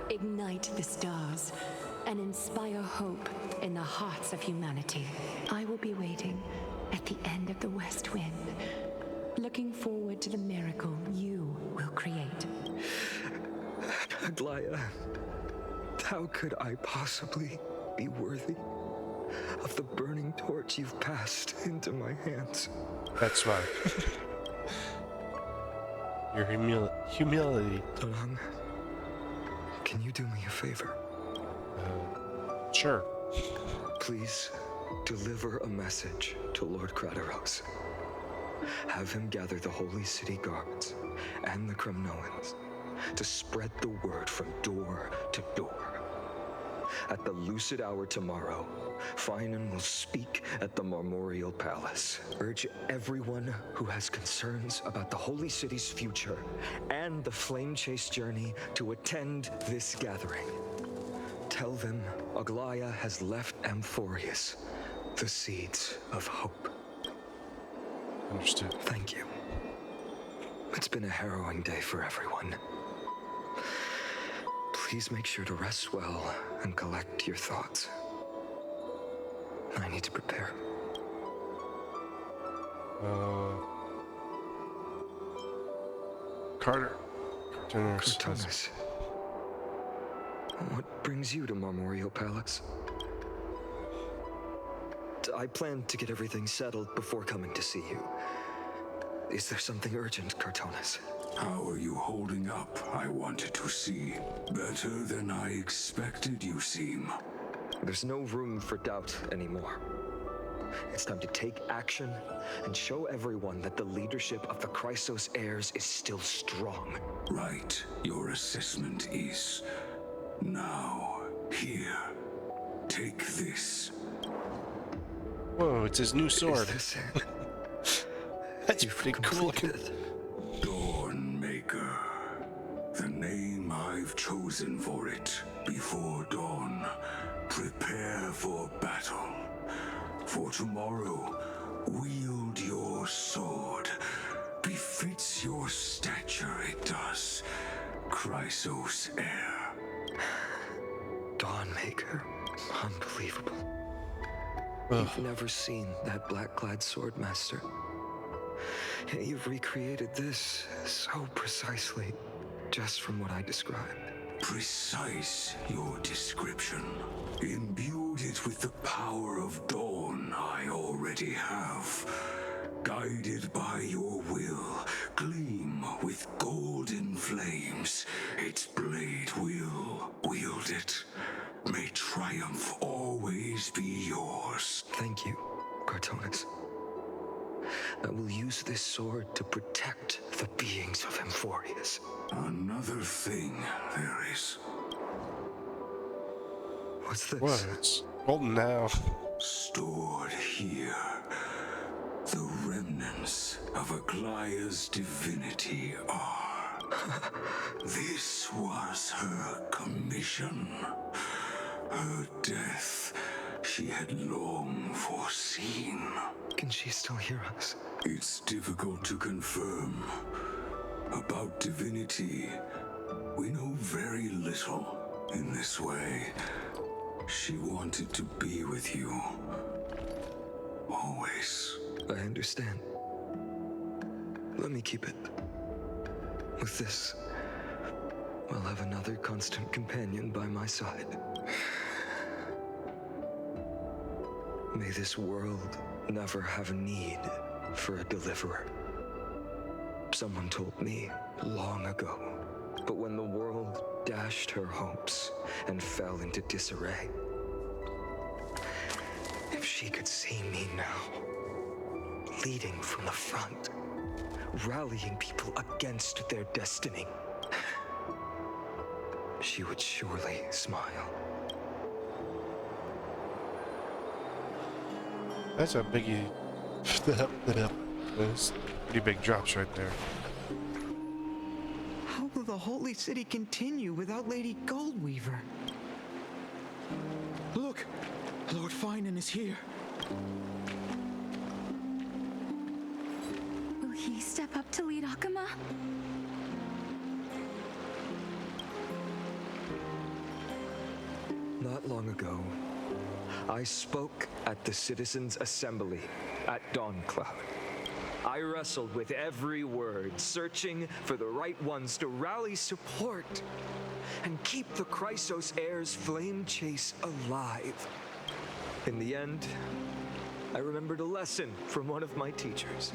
Speaker 13: ignite the stars, and inspire hope in the hearts of humanity. I will be waiting at the end of the West Wind, looking forward to the miracle you will create.
Speaker 5: Aglaya, how could I possibly be worthy of the burning torch you've passed into my hands?
Speaker 1: That's smart. Your humility.
Speaker 5: Donang, can you do me a favor?
Speaker 1: Sure.
Speaker 5: Please deliver a message to Lord Krateros. Have him gather the Holy City guards and the Kremnoans to spread the word from door to door. At the lucid hour tomorrow, Finan will speak at the Marmorial Palace. Urge everyone who has concerns about the Holy City's future and the Flame Chase journey to attend this gathering. Tell them Aglaya has left Amphorius the seeds of hope.
Speaker 1: Understood.
Speaker 5: Thank you. It's been a harrowing day for everyone. Please make sure to rest well and collect your thoughts. I need to prepare.
Speaker 1: Carter.
Speaker 5: Cortana. What brings you to Marmorial Palace? I plan to get everything settled before coming to see you. Is there something urgent, Cartonis?
Speaker 3: How are you holding up, I wanted to see. Better than I expected you seem.
Speaker 5: There's no room for doubt anymore. It's time to take action and show everyone that the leadership of the Chrysos heirs is still strong.
Speaker 3: Right, your assessment is. Now, here. Take this.
Speaker 1: Whoa, it's his new sword.
Speaker 5: Is this it?
Speaker 1: That's pretty cool.
Speaker 3: Dawnmaker. The name I've chosen for it. Before dawn, prepare for battle. For tomorrow, wield your sword. Befits your stature, it does. Chrysos heir.
Speaker 5: Dawnmaker. Unbelievable.
Speaker 1: Ugh.
Speaker 5: You've never seen that black-clad sword master. Yet you've recreated this so precisely, just from what I described.
Speaker 3: Precise, your description. Imbued it with the power of dawn I already have. Guided by your will, gleam with golden flames. Its blade will wield it. May triumph always be yours.
Speaker 5: Thank you, Cartonis. I will use this sword to protect the beings of Emphorius.
Speaker 3: Another thing there is.
Speaker 5: What's this?
Speaker 1: What? It's golden now.
Speaker 3: Stored here. The remnants of Aglaya's divinity are. This was her commission. Her death she had long foreseen.
Speaker 5: Can she still hear us?
Speaker 3: It's difficult to confirm. About divinity, we know very little in this way. She wanted to be with you. Always.
Speaker 5: I understand. Let me keep it. With this, I'll have another constant companion by my side. May this world never have need for a deliverer. Someone told me long ago, but when the world dashed her hopes and fell into disarray, if she could see me now, leading from the front, rallying people against their destiny, she would surely smile.
Speaker 1: That's a biggie. There's pretty big drops right there.
Speaker 14: How will the Holy City continue without Lady Goldweaver? Look! Lord Finan is here.
Speaker 6: Will he step up to lead Akama?
Speaker 5: Not long ago, I spoke at the Citizens' Assembly at Dawncloud. I wrestled with every word, searching for the right ones to rally support and keep the Chrysos heirs' flame chase alive. In the end, I remembered a lesson from one of my teachers.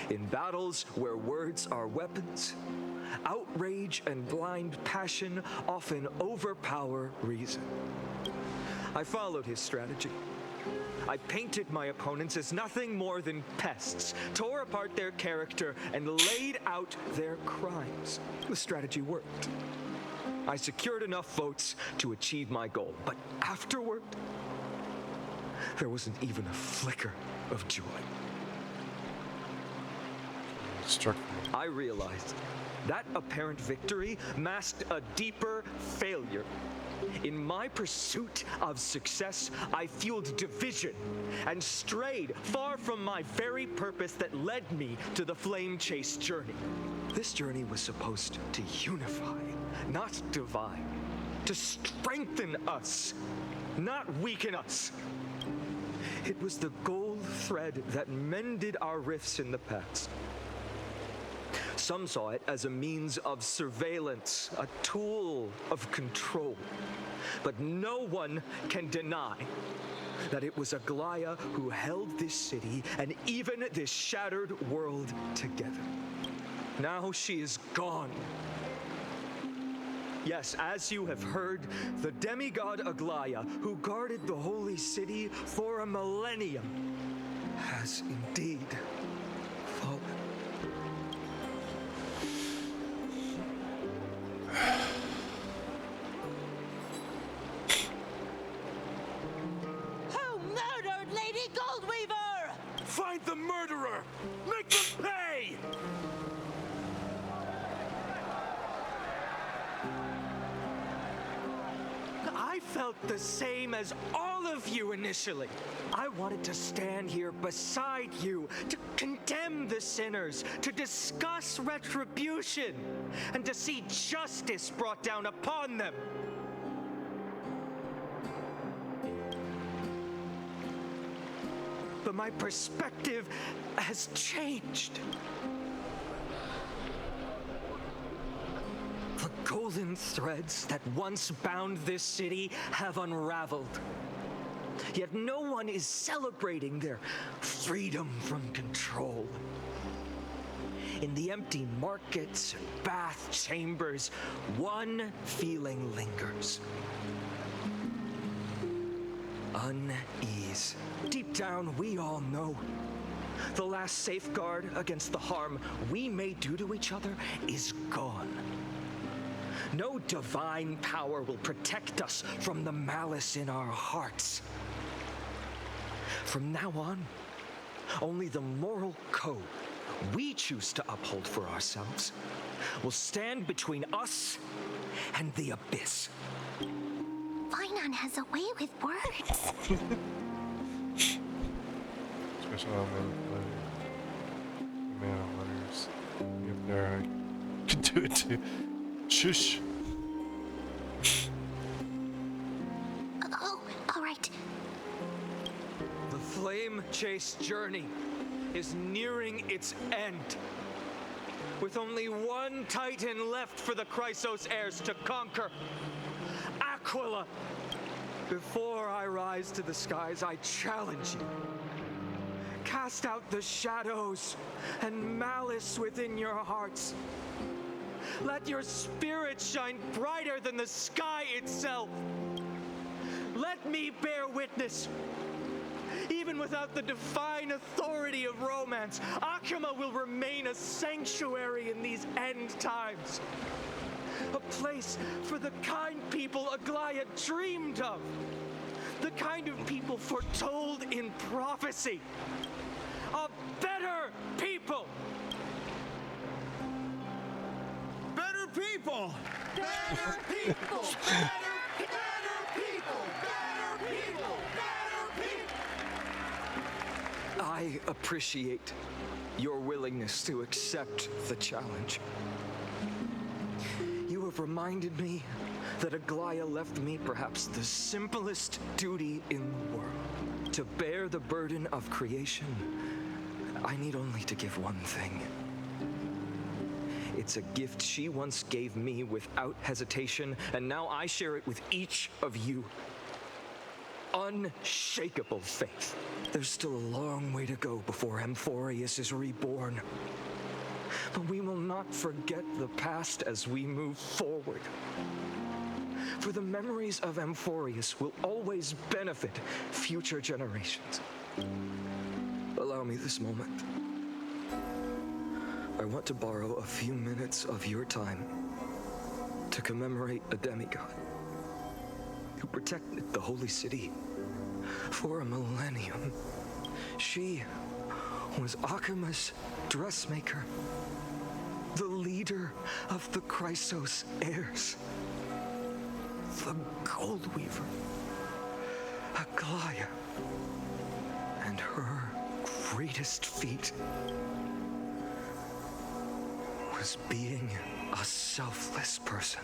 Speaker 5: In battles where words are weapons, outrage and blind passion often overpower reason. I followed his strategy. I painted my opponents as nothing more than pests, tore apart their character, and laid out their crimes. The strategy worked. I secured enough votes to achieve my goal, but afterward, there wasn't even a flicker of joy.
Speaker 1: Struck me.
Speaker 5: I realized that apparent victory masked a deeper failure. In my pursuit of success, I fueled division and strayed far from my very purpose that led me to the flame chase journey. This journey was supposed to unify, not divide, to strengthen us, not weaken us. It was the gold thread that mended our rifts in the past. Some saw it as a means of surveillance, a tool of control. But no one can deny that it was Aglaya who held this city and even this shattered world together. Now she is gone. Yes, as you have heard, the demigod Aglaya, who guarded the holy city for a millennium, has indeed fallen.
Speaker 15: Who murdered Lady Goldweaver?
Speaker 10: Find the murderer! Make them pay!
Speaker 5: I felt the same as all of you initially. I wanted to stand here beside you, to condemn the sinners, to discuss retribution, and to see justice brought down upon them. But my perspective has changed. The golden threads that once bound this city have unraveled. Yet no one is celebrating their freedom from control. In the empty markets and bath chambers, one feeling lingers. Unease. Deep down, we all know the last safeguard against the harm we may do to each other is gone. No divine power will protect us from the malice in our hearts. From now on, only the moral code we choose to uphold for ourselves will stand between us and the abyss.
Speaker 9: Finon has a way with words.
Speaker 1: Special element letters. If there, I can do it too. Shush.
Speaker 9: Oh, all right.
Speaker 5: The flame chase journey is nearing its end. With only one Titan left for the Chrysos heirs to conquer, Aquila. Before I rise to the skies, I challenge you. Cast out the shadows and malice within your hearts. Let your spirit shine brighter than the sky itself. Let me bear witness. Even without the divine authority of romance, Akima will remain a sanctuary in these end times. A place for the kind people Aglaya dreamed of. The kind of people foretold in prophecy. A better people!
Speaker 15: Better people! Better people! Better people! Better people! Better people!
Speaker 5: I appreciate your willingness to accept the challenge. You have reminded me that Aglaya left me perhaps the simplest duty in the world. To bear the burden of creation, I need only to give one thing. It's a gift she once gave me without hesitation, and now I share it with each of you. Unshakable faith. There's still a long way to go before Amphorius is reborn. But we will not forget the past as we move forward. For the memories of Amphorius will always benefit future generations. Allow me this moment. I want to borrow a few minutes of your time to commemorate a demigod who protected the holy city for a millennium. She was Akima's dressmaker, the leader of the Chrysos heirs, the Gold Weaver, Aglaya, and her greatest feat was being a selfless person.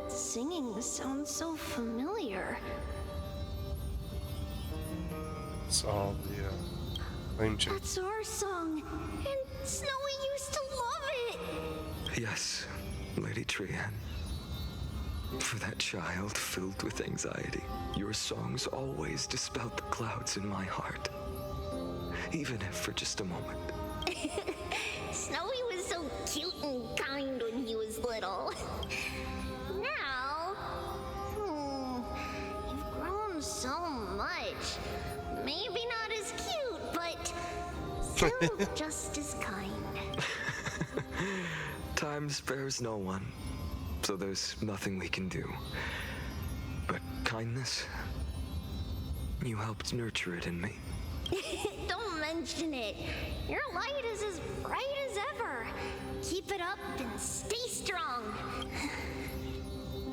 Speaker 9: Singing sounds so familiar.
Speaker 1: It's all the flame chase.
Speaker 9: That's our song, and Snowy used to love it.
Speaker 5: Yes, Lady Trian. For that child filled with anxiety, your songs always dispelled the clouds in my heart. Even if for just a moment.
Speaker 9: Snowy was so cute and kind when he was little. Now, you've grown so much. Maybe not as cute, but still just as kind.
Speaker 5: Time spares no one, so there's nothing we can do. But kindness, you helped nurture it in me.
Speaker 9: Don't mention it. Your light is as bright as ever. Keep it up and stay strong.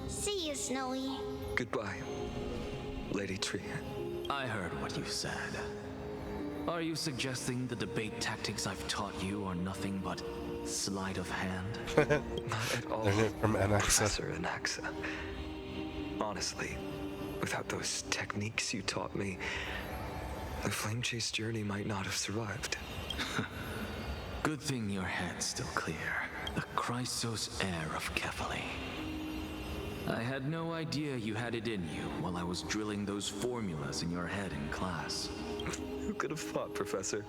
Speaker 9: See you, Snowy.
Speaker 5: Goodbye. Lady Tree.
Speaker 16: I heard what you said. Are you suggesting the debate tactics I've taught you are nothing but sleight of hand?
Speaker 5: Not at all,
Speaker 1: Learn it from Anaxa.
Speaker 5: Professor Anaxa. Honestly, without those techniques you taught me, the Flame Chase journey might not have survived.
Speaker 16: Good thing your head's still clear. The Chrysos heir of Kefali. I had no idea you had it in you while I was drilling those formulas in your head in class.
Speaker 5: Who could have thought, Professor?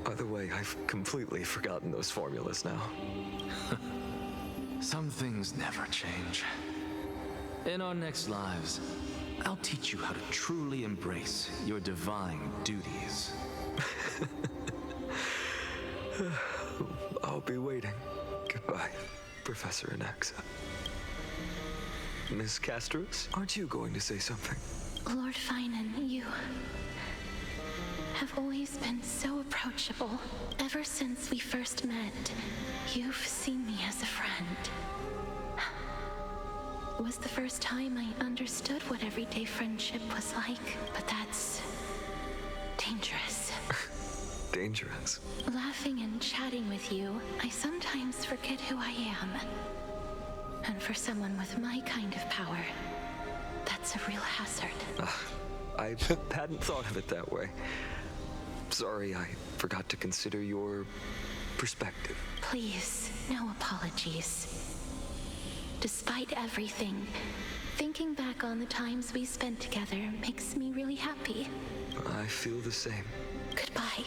Speaker 5: By the way, I've completely forgotten those formulas now.
Speaker 16: Some things never change. In our next lives, I'll teach you how to truly embrace your divine duties.
Speaker 5: I'll be waiting. Goodbye, Professor Anaxa. Miss Castros, aren't you going to say something?
Speaker 2: Lord Finan, you have always been so approachable. Ever since we first met, you've seen me as a friend. It was the first time I understood what everyday friendship was like, but that's dangerous.
Speaker 5: Dangerous?
Speaker 2: Laughing and chatting with you, I sometimes forget who I am. And for someone with my kind of power, that's a real hazard.
Speaker 5: I hadn't thought of it that way. Sorry, I forgot to consider your perspective.
Speaker 2: Please, no apologies. Despite everything, thinking back on the times we spent together makes me really happy.
Speaker 5: I feel the same.
Speaker 2: Goodbye,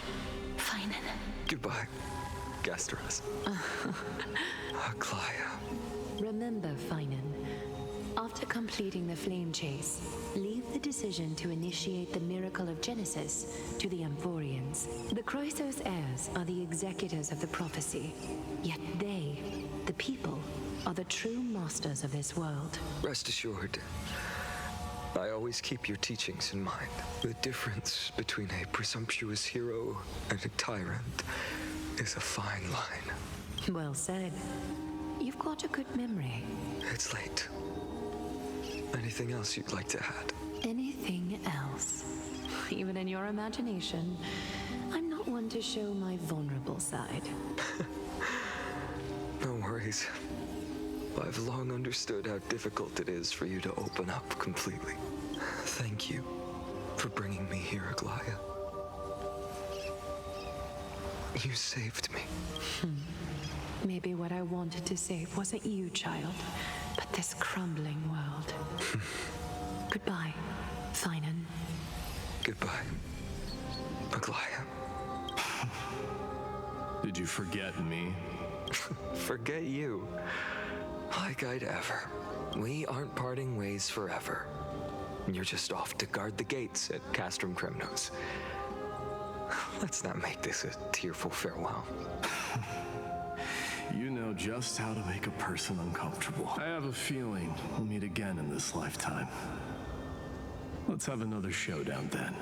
Speaker 2: Finan.
Speaker 5: Goodbye, Gastros. Aglaya.
Speaker 13: Remember, Finan, after completing the Flame Chase, leave the decision to initiate the miracle of Genesis to the Amphorians. The Chrysos heirs are the executors of the prophecy, yet they, the people, are the true masters of this world.
Speaker 5: Rest assured, I always keep your teachings in mind. The difference between a presumptuous hero and a tyrant is a fine line.
Speaker 13: Well said. You've got a good memory.
Speaker 5: It's late. Anything else you'd like to add?
Speaker 13: Anything else? Even in your imagination, I'm not one to show my vulnerable side.
Speaker 5: No worries. I've long understood how difficult it is for you to open up completely. Thank you for bringing me here, Aglaya. You saved me.
Speaker 13: Maybe what I wanted to save wasn't you, child, but this crumbling world. Goodbye, Finan.
Speaker 5: Goodbye, Aglaya.
Speaker 17: Did you forget me?
Speaker 5: Forget you? Like I'd ever. We aren't parting ways forever. You're just off to guard the gates at Castrum Kremnos. Let's not make this a tearful farewell.
Speaker 17: You know just how to make a person uncomfortable. I have a feeling we'll meet again in this lifetime. Let's have another showdown then.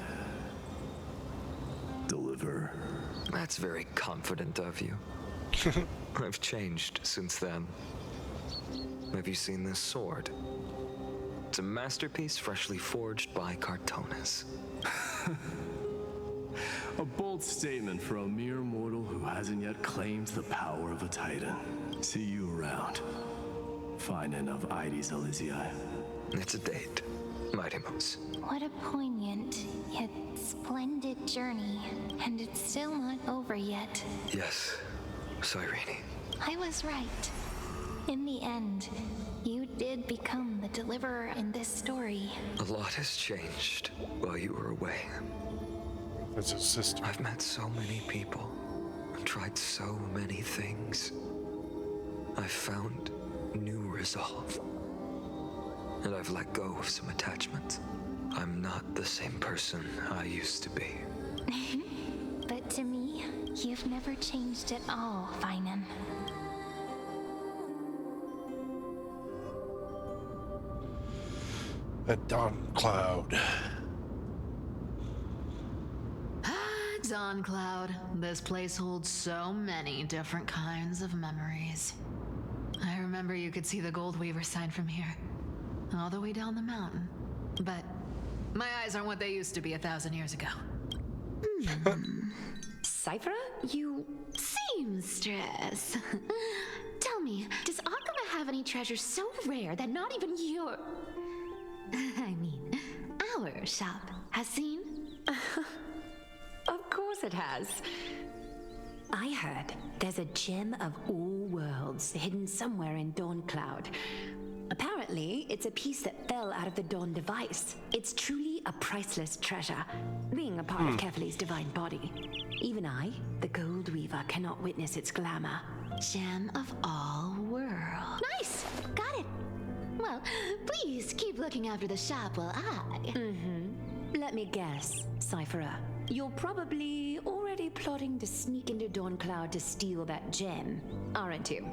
Speaker 17: Deliver.
Speaker 5: That's very confident of you. I've changed since then. Have you seen this sword? It's a masterpiece freshly forged by Cartonis.
Speaker 17: A bold statement for a mere mortal who hasn't yet claimed the power of a titan. See you around. Finan of Ides Elysiae.
Speaker 5: It's a date, Mightimos.
Speaker 2: What a poignant, yet splendid journey. And it's still not over yet.
Speaker 5: Yes, Cyrene.
Speaker 2: I was right. In the end, you did become the deliverer in this story.
Speaker 5: A lot has changed while you were away.
Speaker 1: As a sister.
Speaker 5: I've met so many people and tried so many things. I've found new resolve. And I've let go of some attachments. I'm not the same person I used to be.
Speaker 2: But to me, you've never changed at all, Finan.
Speaker 1: A dawn cloud.
Speaker 4: Dawn Cloud. This place holds so many different kinds of memories. I remember you could see the Gold Weaver sign from here, all the way down the mountain. But my eyes aren't what they used to be 1,000 years ago.
Speaker 12: Cypher, you...
Speaker 4: Seamstress. Tell me, does Akuma have any treasures so rare that not even your... I mean, our shop has seen?
Speaker 12: Of course it has. I heard there's a gem of all worlds hidden somewhere in Dawn Cloud. Apparently, it's a piece that fell out of the Dawn device. It's truly a priceless treasure, being a part of Kefali's divine body. Even I, the Gold Weaver, cannot witness its glamour.
Speaker 4: Gem of all worlds. Nice! Got it! Well, please keep looking after the shop while I...
Speaker 12: Let me guess, Cypherer. You're probably already plotting to sneak into Dawn Cloud to steal that gem, aren't you?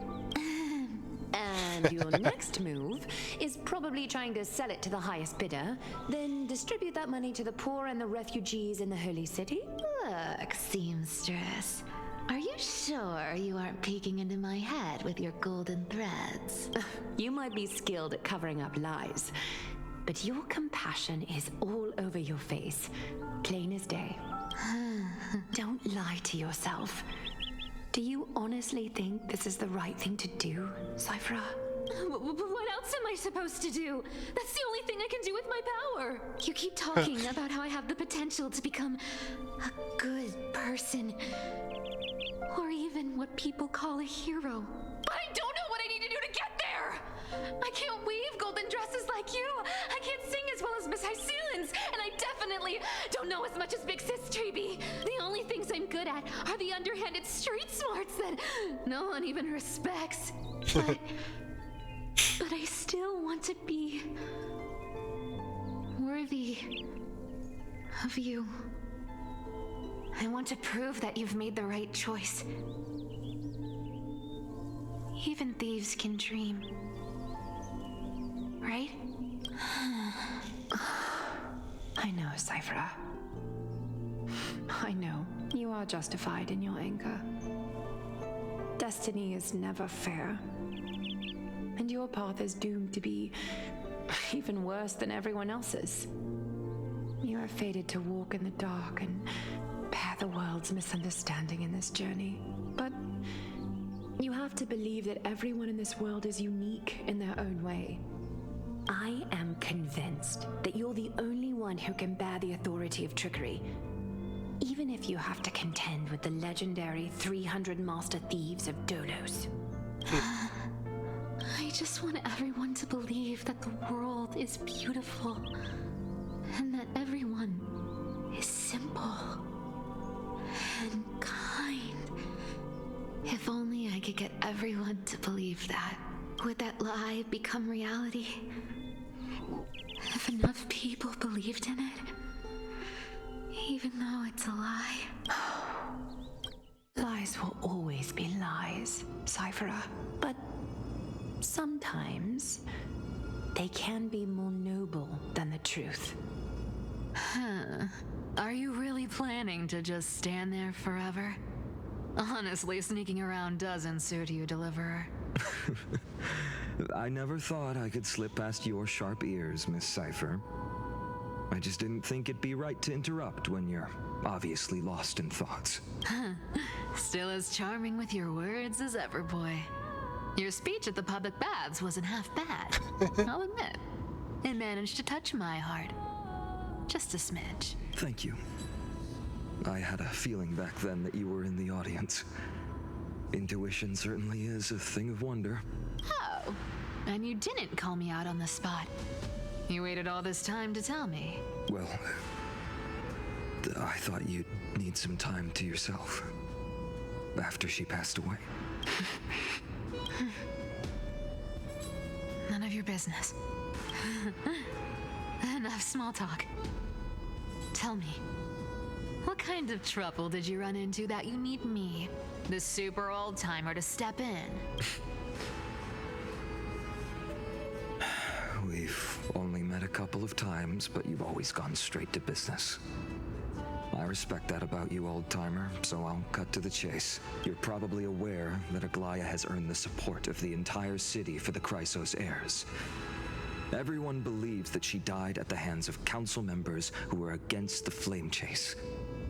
Speaker 12: And your next move is probably trying to sell it to the highest bidder, then distribute that money to the poor and the refugees in the Holy City?
Speaker 4: Look, seamstress. Are you sure you aren't peeking into my head with your golden threads?
Speaker 12: You might be skilled at covering up lies, but your compassion is all over your face, plain as day. Don't lie to yourself. Do you honestly think this is the right thing to do, Cypher?
Speaker 4: What else am I supposed to do? That's the only thing I can do with my power. You keep talking about how I have the potential to become a good person. Or even what people call a hero. But I don't know what I need to do to get there! I can't weave golden dresses like you! I can't sing as well as Miss Hyceelins! And I definitely don't know as much as Big Sis Treeby! The only things I'm good at are the underhanded street smarts that no one even respects. But I still want to be worthy of you. I want to prove that you've made the right choice. Even thieves can dream. Right?
Speaker 12: I know, Cypher. I know. You are justified in your anger. Destiny is never fair. And your path is doomed to be even worse than everyone else's. You are fated to walk in the dark and bear the world's misunderstanding in this journey. But you have to believe that everyone in this world is unique in their own way. I am convinced that you're the only one who can bear the authority of trickery, even if you have to contend with the legendary 300 master thieves of Dolos.
Speaker 4: I just want everyone to believe that the world is beautiful and that everyone is simple and kind. If only I could get everyone to believe that. Would that lie become reality? If enough people believed in it, even though it's a lie.
Speaker 12: Lies will always be lies, Cypherer. But sometimes they can be more noble than the truth.
Speaker 4: Are you really planning to just stand there forever? Honestly, sneaking around doesn't suit you, Deliverer.
Speaker 5: I never thought I could slip past your sharp ears, Miss Cypher. I just didn't think it'd be right to interrupt when you're obviously lost in thoughts.
Speaker 4: Still as charming with your words as ever, boy. Your speech at the public baths wasn't half bad, I'll admit. It managed to touch my heart. Just a smidge.
Speaker 5: Thank you. I had a feeling back then that you were in the audience. Intuition certainly is a thing of wonder.
Speaker 4: Oh, and you didn't call me out on the spot. You waited all this time to tell me.
Speaker 5: Well, I thought you'd need some time to yourself after she passed away.
Speaker 4: None of your business. Enough small talk. Tell me, what kind of trouble did you run into that you need me, the super old-timer, to step in?
Speaker 5: We've only met a couple of times, but you've always gone straight to business. I respect that about you, old-timer, so I'll cut to the chase. You're probably aware that Aglaya has earned the support of the entire city for the Chrysos heirs. Everyone believes that she died at the hands of council members who were against the flame chase.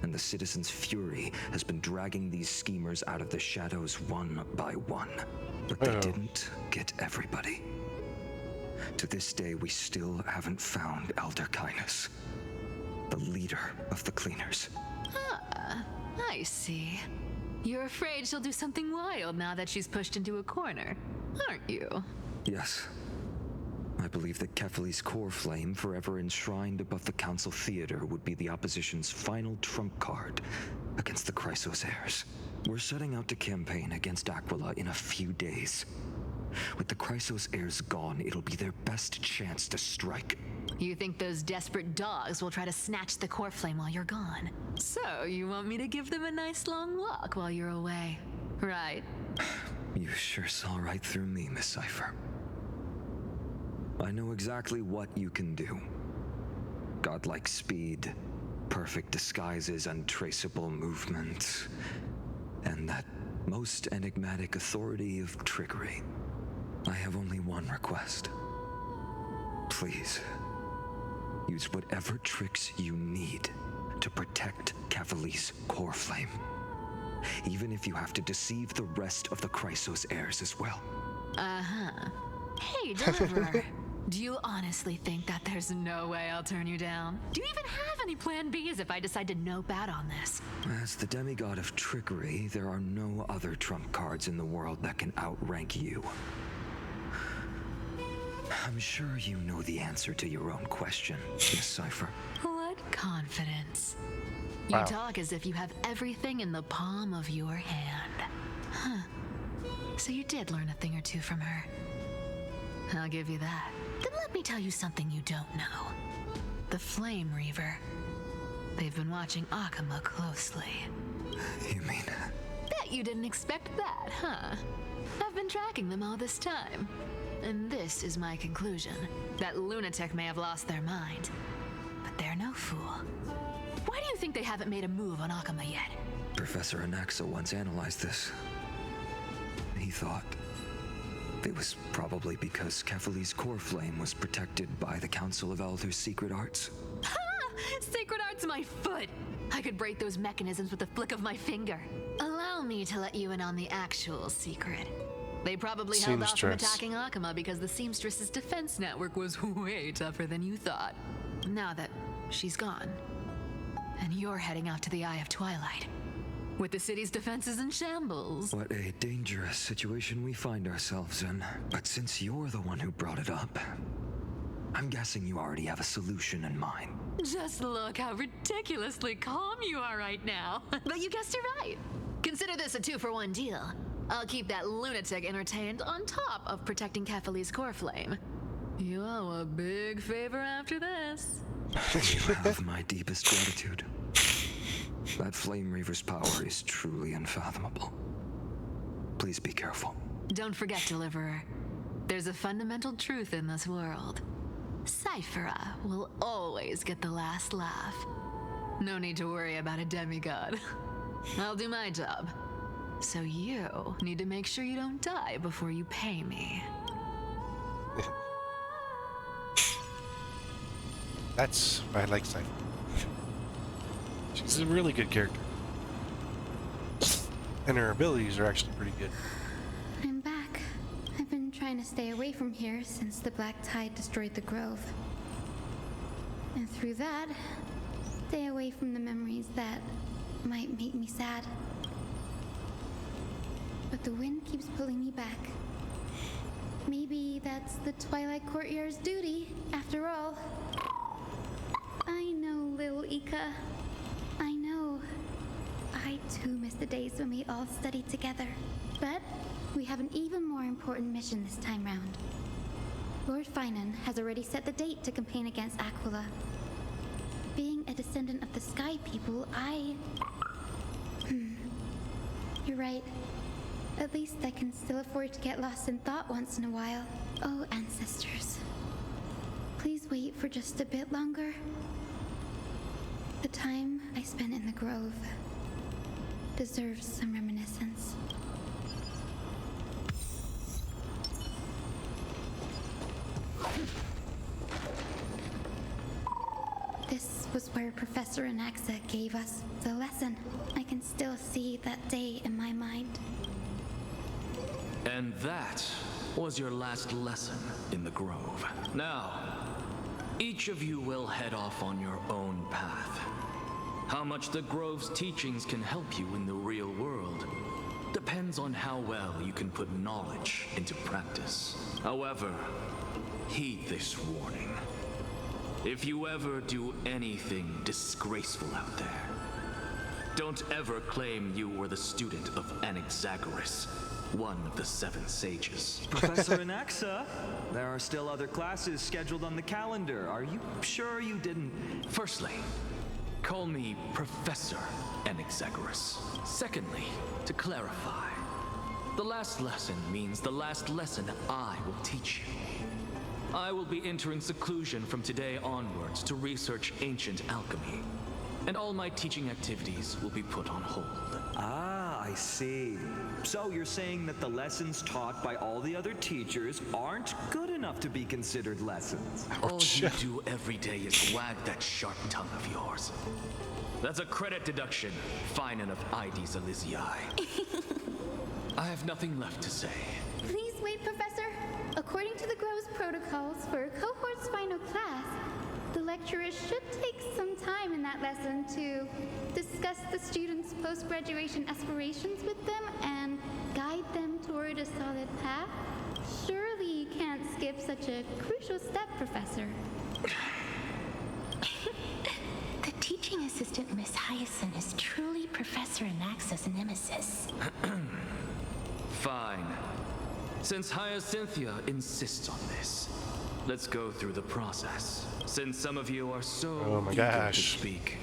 Speaker 5: And the citizens' fury has been dragging these schemers out of the shadows one by one. But they didn't get everybody. To this day, we still haven't found Elder Kindness, the leader of the cleaners.
Speaker 4: Ah, I see. You're afraid she'll do something wild now that she's pushed into a corner, aren't you?
Speaker 5: Yes. I believe that Kefali's core flame, forever enshrined above the council theater, would be the opposition's final trump card against the Chrysos heirs. We're setting out to campaign against Aquila in a few days. With the Chrysos heirs gone, it'll be their best chance to strike.
Speaker 4: You think those desperate dogs will try to snatch the core flame while you're gone? So you want me to give them a nice long walk while you're away, right?
Speaker 5: You sure saw right through me, Miss Cypher. I know exactly what you can do. Godlike speed, perfect disguises, untraceable movement, and that most enigmatic authority of trickery. I have only one request. Please, use whatever tricks you need to protect Kefali's core flame. Even if you have to deceive the rest of the Chrysos heirs as well.
Speaker 4: Uh-huh. Hey, Deliverer. Do you honestly think that there's no way I'll turn you down? Do you even have any plan Bs if I decide to nope out on this?
Speaker 5: As the demigod of trickery, there are no other trump cards in the world that can outrank you. I'm sure you know the answer to your own question, Miss Cypher.
Speaker 4: What confidence.
Speaker 5: Wow.
Speaker 4: You talk as if you have everything in the palm of your hand. Huh. So you did learn a thing or two from her. I'll give you that. Then let me tell you something you don't know. The Flame Reaver. They've been watching Akama closely.
Speaker 5: You mean?
Speaker 4: Bet you didn't expect that, huh? I've been tracking them all this time. And this is my conclusion. That lunatic may have lost their mind. But they're no fool. Why do you think they haven't made a move on Akama yet?
Speaker 5: Professor Anaxa once analyzed this. He thought it was probably because Kefali's core flame was protected by the Council of Elders' secret arts.
Speaker 4: Ha! Sacred art's my foot! I could break those mechanisms with a flick of my finger. Allow me to let you in on the actual secret. They probably held off from attacking Akama because the Seamstress's defense network was way tougher than you thought. Now that she's gone, and you're heading out to the Eye of Twilight, with the city's defenses in shambles.
Speaker 5: What a dangerous situation we find ourselves in. But since you're the one who brought it up, I'm guessing you already have a solution in mind.
Speaker 4: Just look how ridiculously calm you are right now. But you guessed it right. Consider this a 2-for-1 deal. I'll keep that lunatic entertained on top of protecting Kefali's core flame. You owe a big favor after this.
Speaker 5: You have my deepest gratitude. That Flame Reaver's power is truly unfathomable. Please be careful.
Speaker 4: Don't forget, Deliverer. There's a fundamental truth in this world. Cyphera will always get the last laugh. No need to worry about a demigod. I'll do my job. So you need to make sure you don't die before you pay me.
Speaker 1: That's why I like Cypher. She's a really good character. And her abilities are actually pretty good.
Speaker 8: I'm back. I've been trying to stay away from here since the Black Tide destroyed the grove. And through that, stay away from the memories that might make me sad. But the wind keeps pulling me back. Maybe that's the Twilight Courtyard's duty, after all. I know, little Ika. I know. I too miss the days when we all studied together. But we have an even more important mission this time round. Lord Finan has already set the date to campaign against Aquila. Being a descendant of the Sky People, You're right. At least I can still afford to get lost in thought once in a while. Oh, ancestors. Please wait for just a bit longer. The time I spent in the grove deserves some reminiscence. This was where Professor Anaxa gave us the lesson. I can still see that day in my mind.
Speaker 16: And that was your last lesson in the Grove. Now, each of you will head off on your own path. How much the Grove's teachings can help you in the real world depends on how well you can put knowledge into practice. However, heed this warning. If you ever do anything disgraceful out there, don't ever claim you were the student of Anaxagoras, one of the 7 sages.
Speaker 18: Professor Anaxa, there are still other classes scheduled on the calendar. Are you sure you didn't?
Speaker 16: Firstly, call me Professor Anaxagoras. Secondly, to clarify, the last lesson means the last lesson I will teach you. I will be entering seclusion from today onwards to research ancient alchemy, and all my teaching activities will be put on hold.
Speaker 18: Ah, I see. So you're saying that the lessons taught by all the other teachers aren't good enough to be considered lessons?
Speaker 16: All you do every day is wag that sharp tongue of yours. That's a credit deduction, fine enough IDs Elysiae. I have nothing left to say.
Speaker 8: Please wait, Professor. According to the Grove's protocols for a cohort's final class, the lecturer should take some time in that lesson to discuss the students' post-graduation aspirations with them and guide them toward a solid path. Surely you can't skip such a crucial step, Professor.
Speaker 2: The teaching assistant, Miss Hyacinth, is truly Professor Anaxa's nemesis.
Speaker 16: Fine. Since Hyacinthia insists on this, let's go through the process. Since some of you are so eager to speak,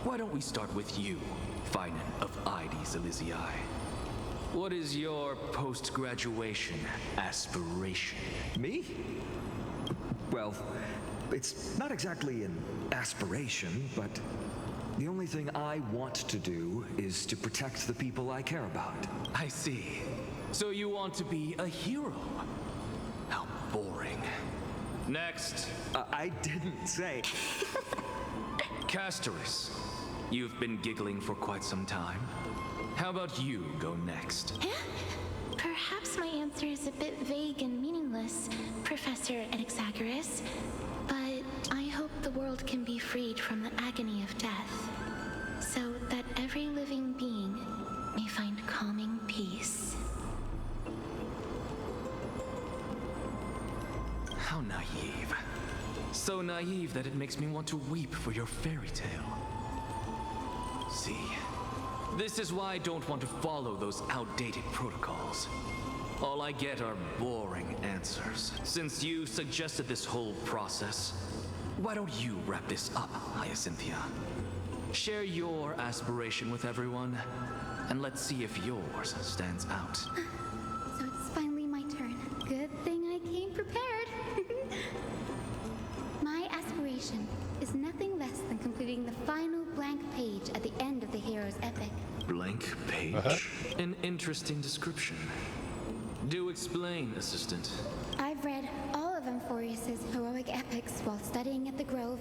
Speaker 16: why don't we start with you, Finan of IDs Elysiae? What is your post-graduation aspiration?
Speaker 18: Me? Well, it's not exactly an aspiration, but the only thing I want to do is to protect the people I care about.
Speaker 16: I see. So you want to be a hero? How boring. Next.
Speaker 18: I didn't say.
Speaker 16: Castoris, you've been giggling for quite some time. How about you go next?
Speaker 2: Perhaps my answer is a bit vague and meaningless, Professor Anaxagoras, but I hope the world can be freed from the agony of death, so that every living being may find calming peace.
Speaker 16: How naive. So naive that it makes me want to weep for your fairy tale. See, this is why I don't want to follow those outdated protocols. All I get are boring answers. Since you suggested this whole process, why don't you wrap this up, Hyacinthia? Share your aspiration with everyone, and let's see if yours stands out.
Speaker 8: So it's finally my turn. Good thing I came prepared. My aspiration is nothing less than completing the final blank page at the end of the hero's epic.
Speaker 16: Blank page? An interesting description. Do explain, assistant.
Speaker 8: I've read all of Amphorius's heroic epics while studying at the Grove,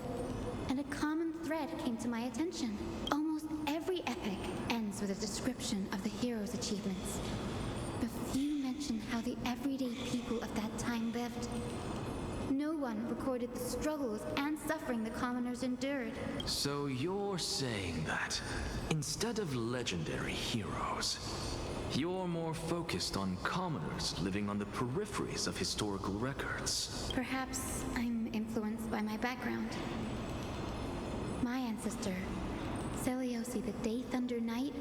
Speaker 8: and a common thread came to my attention. Almost every epic ends with a description of the hero's achievements. But few mention how the everyday people of that time lived. No one recorded the struggles and suffering the commoners endured.
Speaker 16: So you're saying that instead of legendary heroes, you're more focused on commoners living on the peripheries of historical records.
Speaker 8: Perhaps I'm influenced by my background. My ancestor, Seliosi the Day Thunder Knight,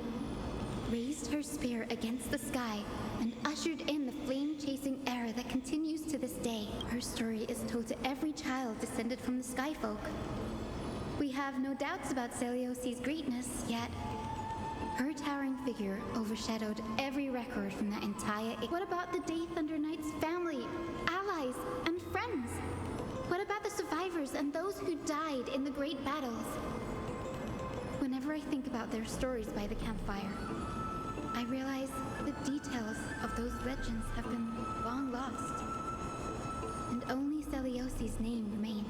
Speaker 8: raised her spear against the sky and ushered in the flame-chasing era that continues to this day. Her story is told to every child descended from the Skyfolk. We have no doubts about Seliosi's greatness, yet her towering figure overshadowed every record from that entire age. What about the Day Thunder Knight's family, allies, and friends? What about the survivors and those who died in the great battles? Whenever I think about their stories by the campfire, I realize the details of those legends have been long lost, and only Seliosi's name remains.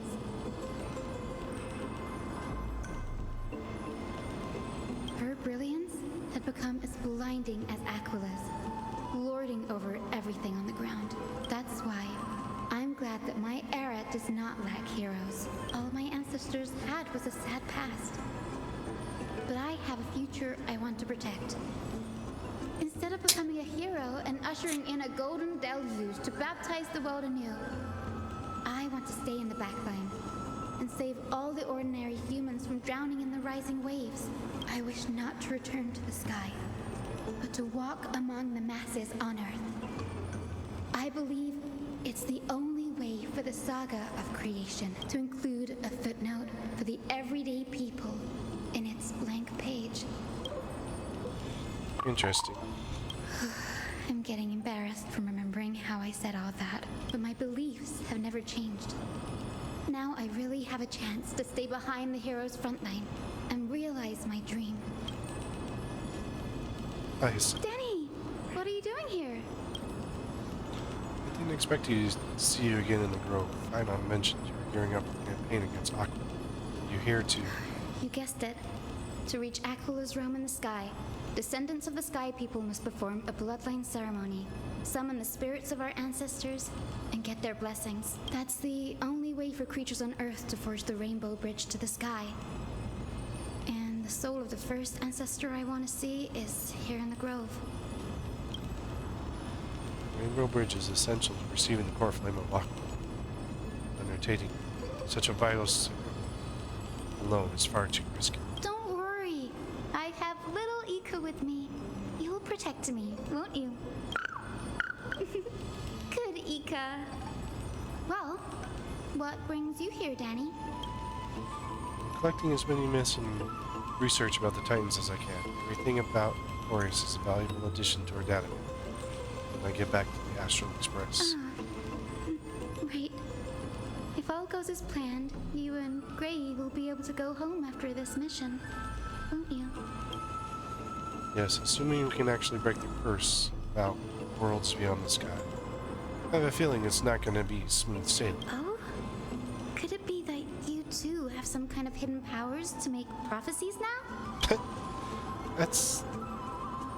Speaker 8: become as blinding as Aquila's, lording over everything on the ground. That's why I'm glad that my era does not lack heroes. All my ancestors had was a sad past. But I have a future I want to protect. Instead of becoming a hero and ushering in a golden deluge to baptize the world anew, I want to stay in the backline and save all the ordinary humans from drowning in the rising waves. I wish not to return to the sky, but to walk among the masses on Earth. I believe it's the only way for the saga of creation to include a footnote for the everyday people in its blank page.
Speaker 1: Interesting.
Speaker 8: I'm getting embarrassed from remembering how I said all that, but my beliefs have never changed. Now I really have a chance to stay behind the hero's front line and realize my dream.
Speaker 1: Nice.
Speaker 8: Danny, what are you doing here?
Speaker 1: I didn't expect to see you again in the grove. Ainon mentioned you were gearing up for the campaign against Aquila. You're here to...
Speaker 8: You guessed it. To reach Aquila's realm in the sky, descendants of the Sky People must perform a bloodline ceremony, summon the spirits of our ancestors, and get their blessings. That's the only way for creatures on Earth to forge the rainbow bridge to the sky. And the soul of the first ancestor I want to see is here in the grove.
Speaker 1: The rainbow bridge is essential to receiving the core flame of Aquila. Undertaking such a vital alone is far too risky.
Speaker 8: Don't worry. I have little Ika with me. You'll protect me, won't you? Good, Ika. Well, what brings you here, Danny?
Speaker 1: Collecting as many myths and research about the Titans as I can. Everything about Horus is a valuable addition to our database when I get back to the Astral Express.
Speaker 8: Right. If all goes as planned, you and Gray will be able to go home after this mission, won't you?
Speaker 1: Yes, assuming we can actually break the curse about worlds beyond the sky. I have a feeling it's not going to be smooth sailing.
Speaker 8: Oh? Could it be that you too have some kind of hidden powers to make prophecies now?
Speaker 1: That's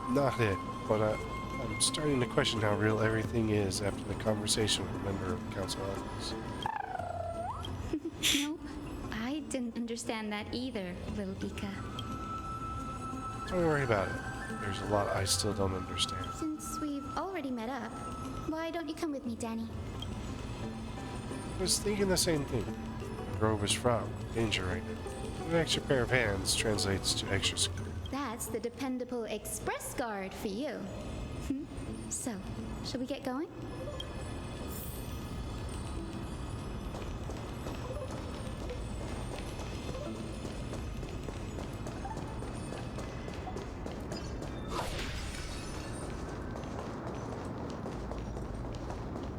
Speaker 1: not it, but I'm starting to question how real everything is after the conversation with a member of the Council of Elders.
Speaker 8: Nope. I didn't understand that either, little Ika.
Speaker 1: Don't worry about it. There's a lot I still don't understand.
Speaker 8: Since we've already met up, why don't you come with me, Danny?
Speaker 1: I was thinking the same thing. The grove is fraught with danger right now. An extra pair of hands translates to extra security.
Speaker 8: That's the dependable express guard for you. So, shall we get going?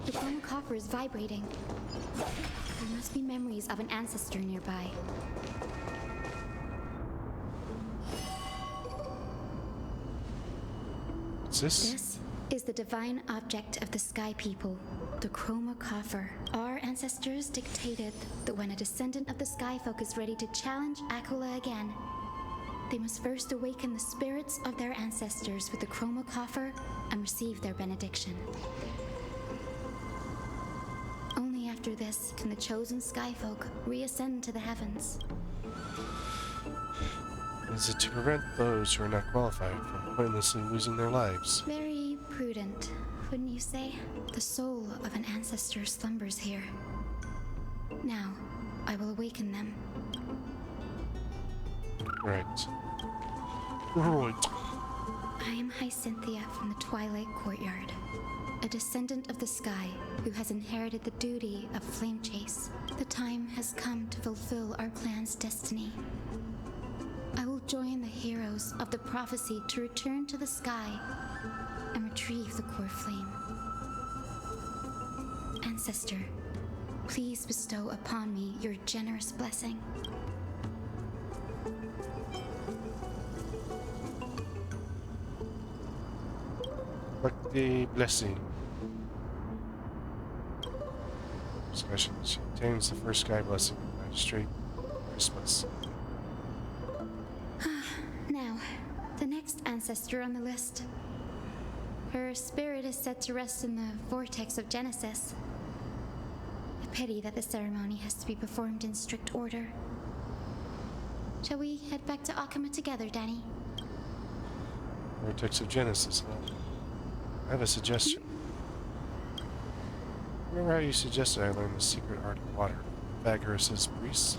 Speaker 8: The chroma coffer is vibrating. There must be memories of an ancestor nearby.
Speaker 1: What's this?
Speaker 8: This is the divine object of the Sky People, the chroma coffer. Our ancestors dictated that when a descendant of the Sky Folk is ready to challenge Aquila again, they must first awaken the spirits of their ancestors with the chroma coffer and receive their benediction. Only after this can the chosen Skyfolk reascend to the heavens.
Speaker 1: Is it to prevent those who are not qualified from pointlessly losing their lives?
Speaker 8: Very prudent, wouldn't you say? The soul of an ancestor slumbers here. Now, I will awaken them.
Speaker 1: Right.
Speaker 8: I am Hyacinthia from the Twilight Courtyard, a descendant of the sky who has inherited the duty of flame chase. The time has come to fulfill our clan's destiny. I will join the heroes of the prophecy to return to the sky and retrieve the core flame. Ancestor, please bestow upon me your generous blessing.
Speaker 1: Like the blessing. Discussion. She obtains the first sky blessing of Magistrate Christmas.
Speaker 8: Now, the next next ancestor on the list. Her spirit is said to rest in the vortex of Genesis. A pity that the ceremony has to be performed in strict order. Shall we head back to Akama together, Danny?
Speaker 1: Vortex of Genesis, huh? I have a suggestion. Remember how you suggested I learn the secret art of water? Pythagoras' priests?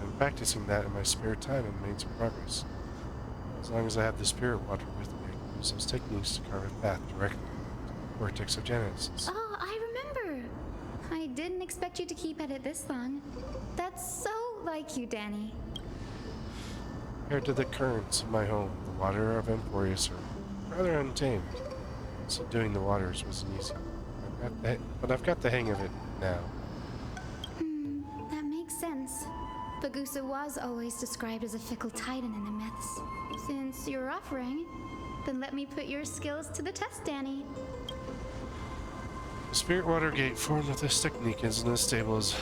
Speaker 1: I'm practicing that in my spare time and made some progress. As long as I have the spirit water with me, I can use those techniques to carve a path directly to the Vortex of Genesis.
Speaker 8: Oh, I remember! I didn't expect you to keep at it this long. That's so like you, Danny.
Speaker 1: Compared to the currents of my home, the water of Emporius are rather untamed. Subduing the waters wasn't easy. But I've got the hang of it now.
Speaker 8: That makes sense. Bagusa was always described as a fickle titan in the myths. Since you're offering, then let me put your skills to the test, Danny.
Speaker 1: The spirit water gate formed with this technique isn't as stable as a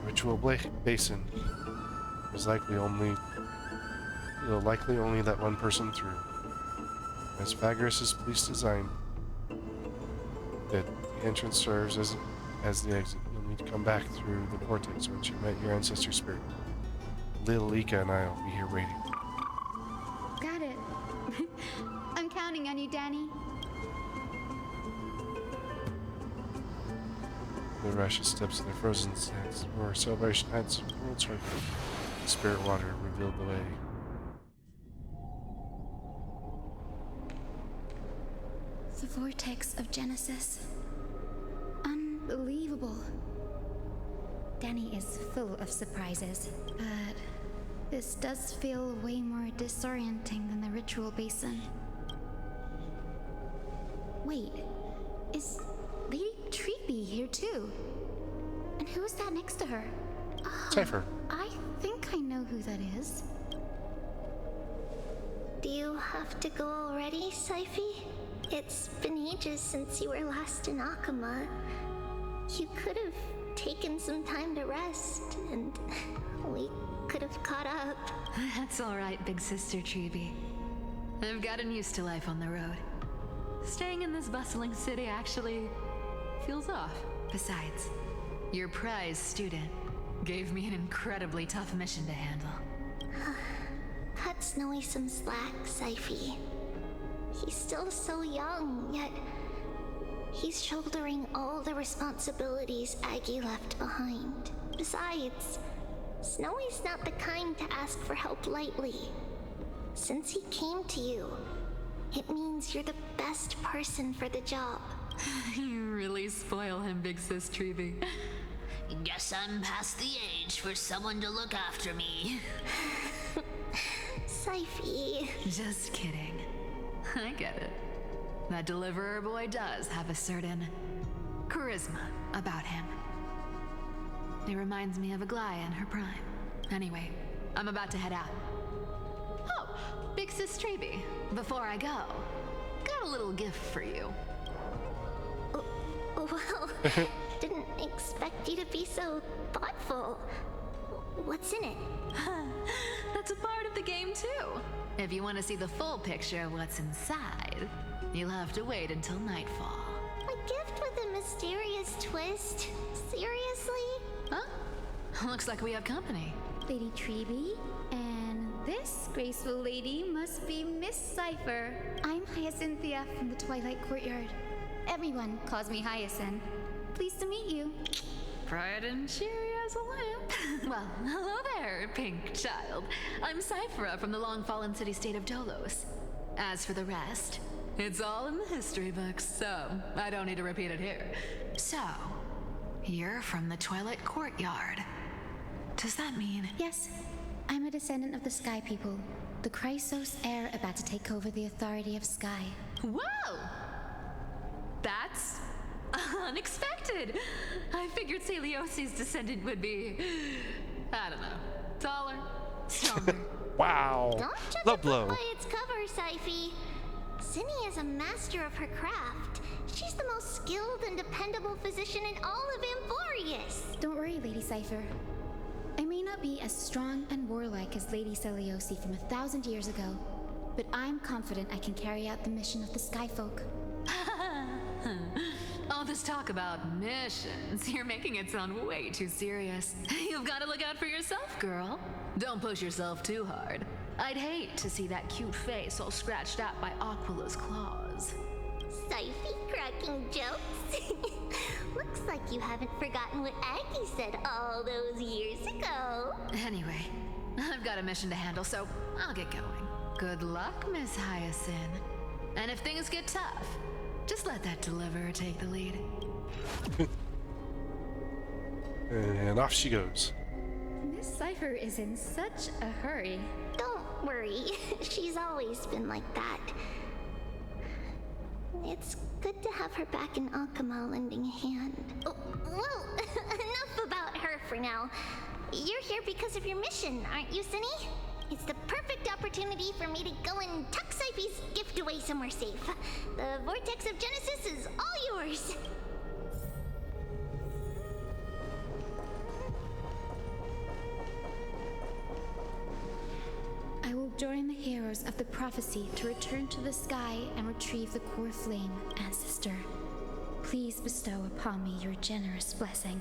Speaker 1: ritual basin. It'll likely only let one person through. As Pythagoras' police design, that the entrance serves as the exit. You'll need to come back through the vortex once you met your ancestor spirit. Little Ika and I will be here waiting.
Speaker 8: Got it. I'm counting on you, Danny.
Speaker 1: The rush of steps in the frozen sands, where celebration had world circle. The spirit water revealed the way.
Speaker 8: The vortex of Genesis. Unbelievable. Danny is full of surprises, but this does feel way more disorienting than the ritual basin. Wait, is Lady Treeby here too? And who is that next to her? Oh,
Speaker 1: Cypher.
Speaker 8: I think I know who that is.
Speaker 9: Do you have to go already, Syphy? It's been ages since you were last in Akama. You could have taken some time to rest, and we could have caught up.
Speaker 4: That's alright, big sister Treeby. I've gotten used to life on the road. Staying in this bustling city actually feels off. Besides, your prize student gave me an incredibly tough mission to handle.
Speaker 9: Cut Snowy some slack, Syphy. He's still so young, yet he's shouldering all the responsibilities Aggie left behind. Besides, Snowy's not the kind to ask for help lightly. Since he came to you, it means you're the best person for the job.
Speaker 4: You really spoil him, big sis Treeby.
Speaker 19: Guess I'm past the age for someone to look after me.
Speaker 9: Syphy.
Speaker 4: Just kidding. I get it. That deliverer boy does have a certain charisma about him. It reminds me of Aglaya in her prime. Anyway, I'm about to head out. Oh, big sis Treeby, before I go, got a little gift for you.
Speaker 9: Well, didn't expect you to be so thoughtful. What's in it?
Speaker 4: That's a part of the game too. If you want to see the full picture of what's inside, you'll have to wait until nightfall.
Speaker 9: A gift with a mysterious twist? Seriously?
Speaker 4: Huh? Looks like we have company.
Speaker 8: Lady Treeby, and this graceful lady must be Miss Cypher. I'm Hyacinthia from the Twilight Courtyard. Everyone calls me Hyacinth. Pleased to meet you.
Speaker 4: Bright and cheery as a lamp. Well, hello there, pink child. I'm Cyphera from the long-fallen city-state of Dolos. As for the rest, it's all in the history books, so I don't need to repeat it here. So, you're from the Twilight Courtyard. Does that mean?
Speaker 8: Yes, I'm a descendant of the Sky People, the Chrysos heir about to take over the authority of Sky.
Speaker 4: Whoa! That's unexpected. I figured Celiosi's descendant would be, I don't know, taller, stronger.
Speaker 1: Wow.
Speaker 9: Don't judge
Speaker 1: Low
Speaker 9: a book
Speaker 1: blow.
Speaker 9: by its cover, Syphy. Zinni is a master of her craft. She's the most skilled and dependable physician in all of Emporius.
Speaker 8: Don't worry, Lady Cypher. I may not be as strong and warlike as Lady Celiosi from 1,000 years ago, but I I'm confident I can carry out the mission of the Skyfolk.
Speaker 4: All this talk about missions, you're making it sound way too serious. You've got to look out for yourself, girl. Don't push yourself too hard. I'd hate to see that cute face all scratched out by Aquila's claws.
Speaker 9: Siphy cracking jokes. Looks like you haven't forgotten what Aggie said all those years ago.
Speaker 4: Anyway, I've got a mission to handle, so I'll get going. Good luck, Miss Hyacinth. And if things get tough, just let that deliverer take the lead.
Speaker 1: And off she goes.
Speaker 8: Miss Cypher is in such a hurry.
Speaker 9: Don't worry, she's always been like that. It's good to have her back in Akama lending a hand. Oh, well, enough about her for now. You're here because of your mission, aren't you, Cinny? It's the perfect opportunity for me to go and tuck Siphy's gift away somewhere safe. The Vortex of Genesis is all yours.
Speaker 8: I will join the heroes of the prophecy to return to the sky and retrieve the core flame, ancestor. Please bestow upon me your generous blessing.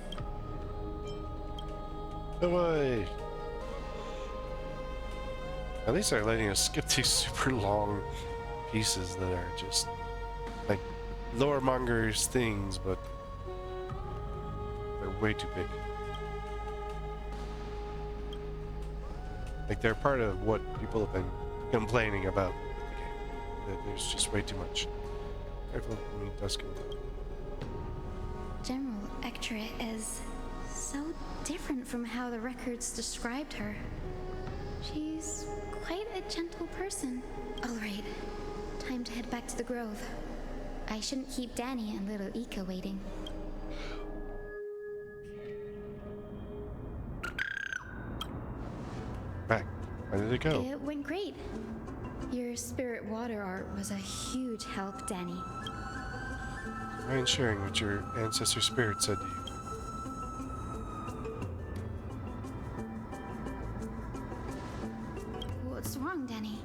Speaker 1: Away. At least they're letting us skip these super long pieces that are just like lore mongers things, but they're way too big. Like they're part of what people have been complaining about the game. That there's just way too much. Careful, I mean, Duskin.
Speaker 8: General Ectra is so different from how the records described her. She's quite a gentle person. All right, time to head back to the grove. I shouldn't keep Danny and little Ika waiting.
Speaker 1: Back. How did it go?
Speaker 8: It went great. Your spirit water art was a huge help, Danny.
Speaker 1: Mind sharing what your ancestor spirit said to you?
Speaker 8: What's wrong, Danny?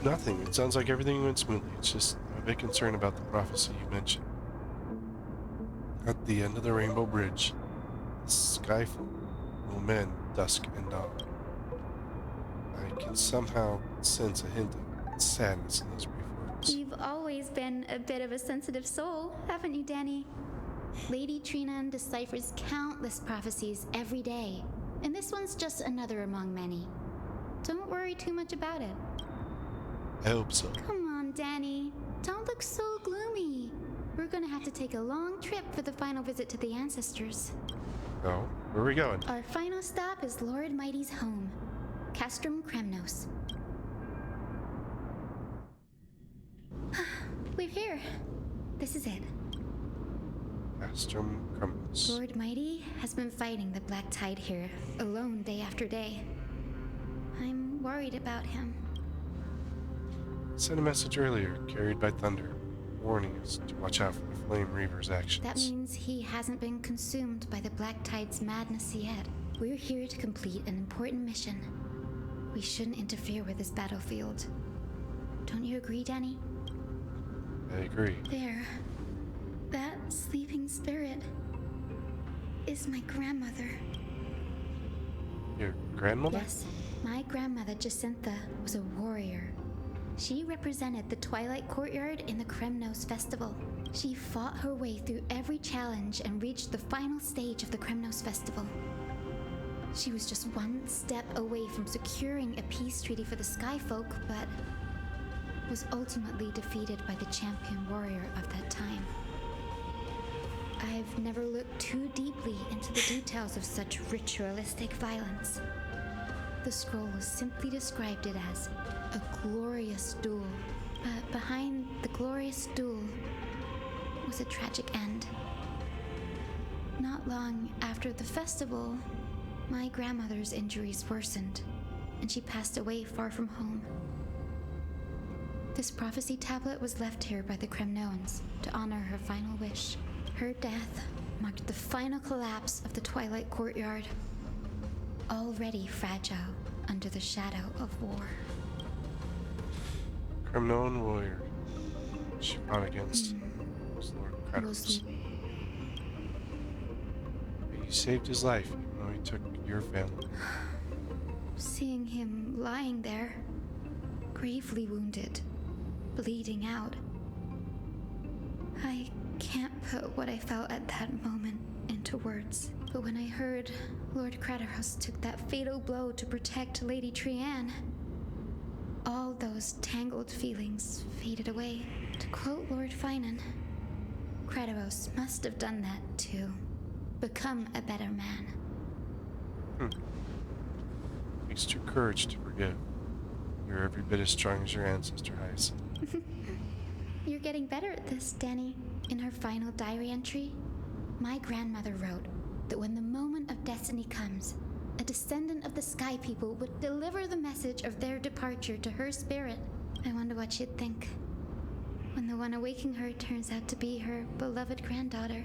Speaker 1: Nothing. It sounds like everything went smoothly. It's just I'm a bit concerned about the prophecy you mentioned. At the end of the Rainbow Bridge, the Skyfall will mend dusk and dawn. I can somehow sense a hint of sadness in those brief words.
Speaker 8: You've always been a bit of a sensitive soul, haven't you, Danny? Lady Trina deciphers countless prophecies every day, and this one's just another among many. Don't worry too much about it.
Speaker 1: I hope so.
Speaker 8: Come on, Danny. Don't look so gloomy. We're gonna have to take a long trip for the final visit to the ancestors.
Speaker 1: Oh, where are we going?
Speaker 8: Our final stop is Lord Mighty's home, Castrum Kremnos. We're here. This is it.
Speaker 1: Castrum Kremnos.
Speaker 8: Lord Mighty has been fighting the Black Tide here, alone day after day. I'm worried about him.
Speaker 1: Sent a message earlier, carried by thunder, warning us to watch out for the Flame Reaver's actions.
Speaker 8: That means he hasn't been consumed by the Black Tide's madness yet. We're here to complete an important mission. We shouldn't interfere with this battlefield. Don't you agree, Danny?
Speaker 1: I agree.
Speaker 8: There. That sleeping spirit is my grandmother.
Speaker 1: Your grandmother?
Speaker 8: Yes. My grandmother, Jacintha, was a warrior. She represented the Twilight Courtyard in the Kremnos Festival. She fought her way through every challenge and reached the final stage of the Kremnos Festival. She was just one step away from securing a peace treaty for the Skyfolk, but was ultimately defeated by the champion warrior of that time. I've never looked too deeply into the details of such ritualistic violence. The scroll simply described it as a glorious duel, but behind the glorious duel was a tragic end. Not long after the festival, my grandmother's injuries worsened, and she passed away far from home. This prophecy tablet was left here by the Kremnoans to honor her final wish. Her death marked the final collapse of the Twilight Courtyard, already fragile under the shadow of war.
Speaker 1: Unknown warrior. She fought against was Lord Kratos. He saved his life, even though he took your family.
Speaker 8: Seeing him lying there, gravely wounded, bleeding out. I can't put what I felt at that moment into words. But when I heard Lord Kratos took that fatal blow to protect Lady Trianne, all those tangled feelings faded away. To quote Lord Finan, Kratos must have done that to become a better man.
Speaker 1: Takes true courage to forgive. You're every bit as strong as your ancestor, Hyacinth.
Speaker 8: You're getting better at this, Danny. In her final diary entry, my grandmother wrote that when the moment of destiny comes, a descendant of the Sky People would deliver the message of their departure to her spirit. I wonder what she'd think when the one awaking her turns out to be her beloved granddaughter.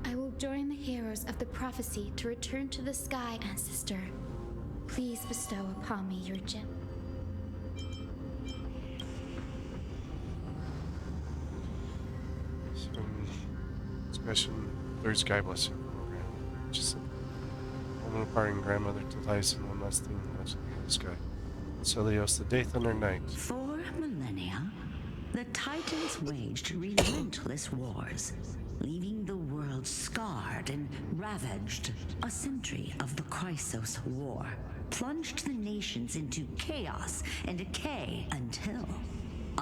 Speaker 8: I will join the heroes of the prophecy to return to the sky, ancestor. Please bestow upon me your gem.
Speaker 1: Discussion, third sky blessing program. Just a woman parting grandmother to Tyson, one last thing in the legend of the sky. Celios, the Day Thunder Knight.
Speaker 20: For millennia, the Titans waged relentless wars, leaving the world scarred and ravaged. A century of the Chrysos War plunged the nations into chaos and decay until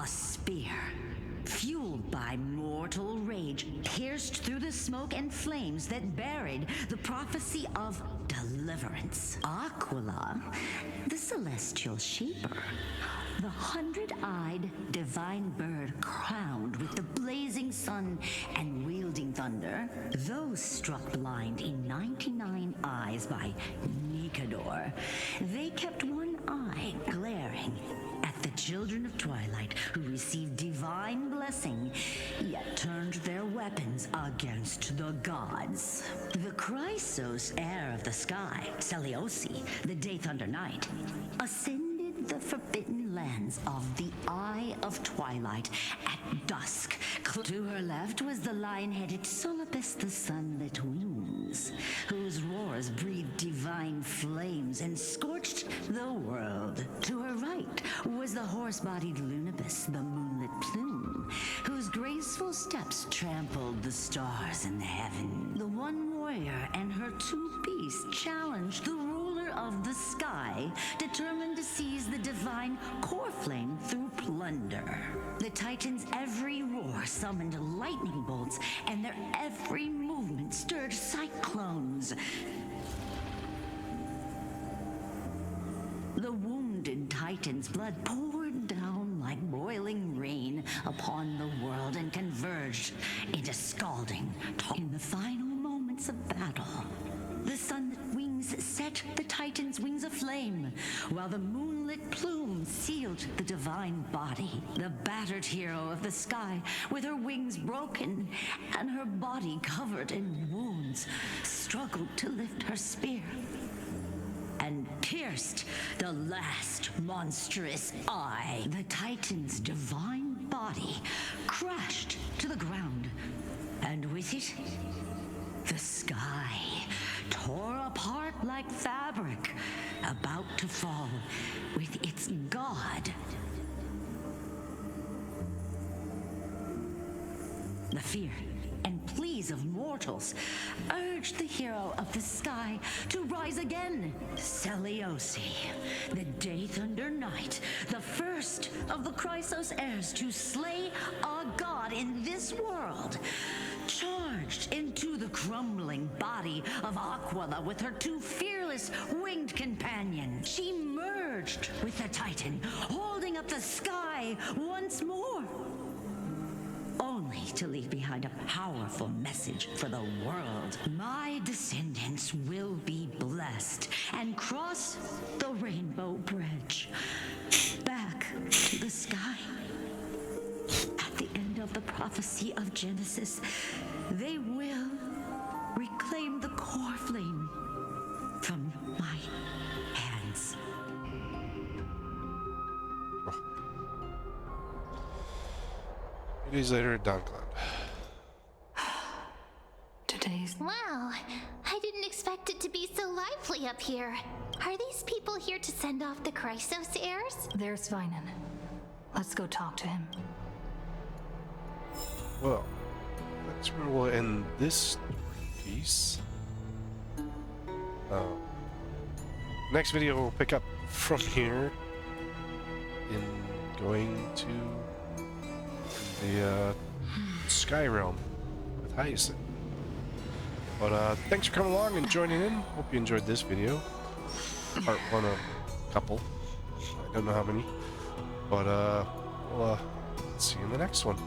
Speaker 20: a spear, fueled by mortal rage, pierced through the smoke and flames that buried the prophecy of deliverance. Aquila, the celestial sheeper, the 100-eyed divine bird crowned with the blazing sun and wielding thunder, those struck blind in 99 eyes by Nikedor, they kept one eye glaring at the children of Twilight who received divine blessing, yet turned their weapons against the gods. The Chrysos heir of the sky, Seliosi, the Day Thunder Knight, ascended the forbidden lands of the Eye of Twilight at dusk. To her left was the lion-headed Solopus the Sunlit Wings, whose roars breathed divine flames and scorched the world. To her right was the horse-bodied Lunibus, the Moonlit Plume, whose graceful steps trampled the stars in heaven. The one warrior and her two beasts challenged the ruler of the sky, determined to seize the divine core flame through plunder. The Titans' every roar summoned lightning bolts, and their every movement stirred cyclones. The wounded Titan's blood poured down like boiling rain upon the world and converged into scalding. In the final moments of battle, the sunlit wings set the Titan's wings aflame, while the moonlit plume sealed the divine body. The battered hero of the sky, with her wings broken and her body covered in wounds, struggled to lift her spear and pierced the last monstrous eye. The Titan's divine body crashed to the ground, and with it, the sky tore apart like fabric, about to fall with its god. The fear and pleas of mortals urged the hero of the sky to rise again. Seliosi, the Day Thunder Knight, the first of the Chrysos heirs to slay a god in this world, charged into the crumbling body of Aquila with her two fearless winged companions. She merged with the Titan, holding up the sky once more, only to leave behind a powerful message for the world. My descendants will be blessed and cross the rainbow bridge back to the sky. At the end of the prophecy of Genesis, they will reclaim the core flame from my hands.
Speaker 1: Oh, days later at Dawncloud.
Speaker 2: Wow, I didn't expect it to be so lively up here. Are these people here to send off the Chrysos heirs?
Speaker 6: There's Vinen. Let's go talk to him.
Speaker 1: Well, that's where we'll end this piece. Next video we'll pick up from here in going to the Sky Realm with Hyacinth. But thanks for coming along and joining in. Hope you enjoyed this video. Part one of a couple. I don't know how many. But we'll see you in the next one.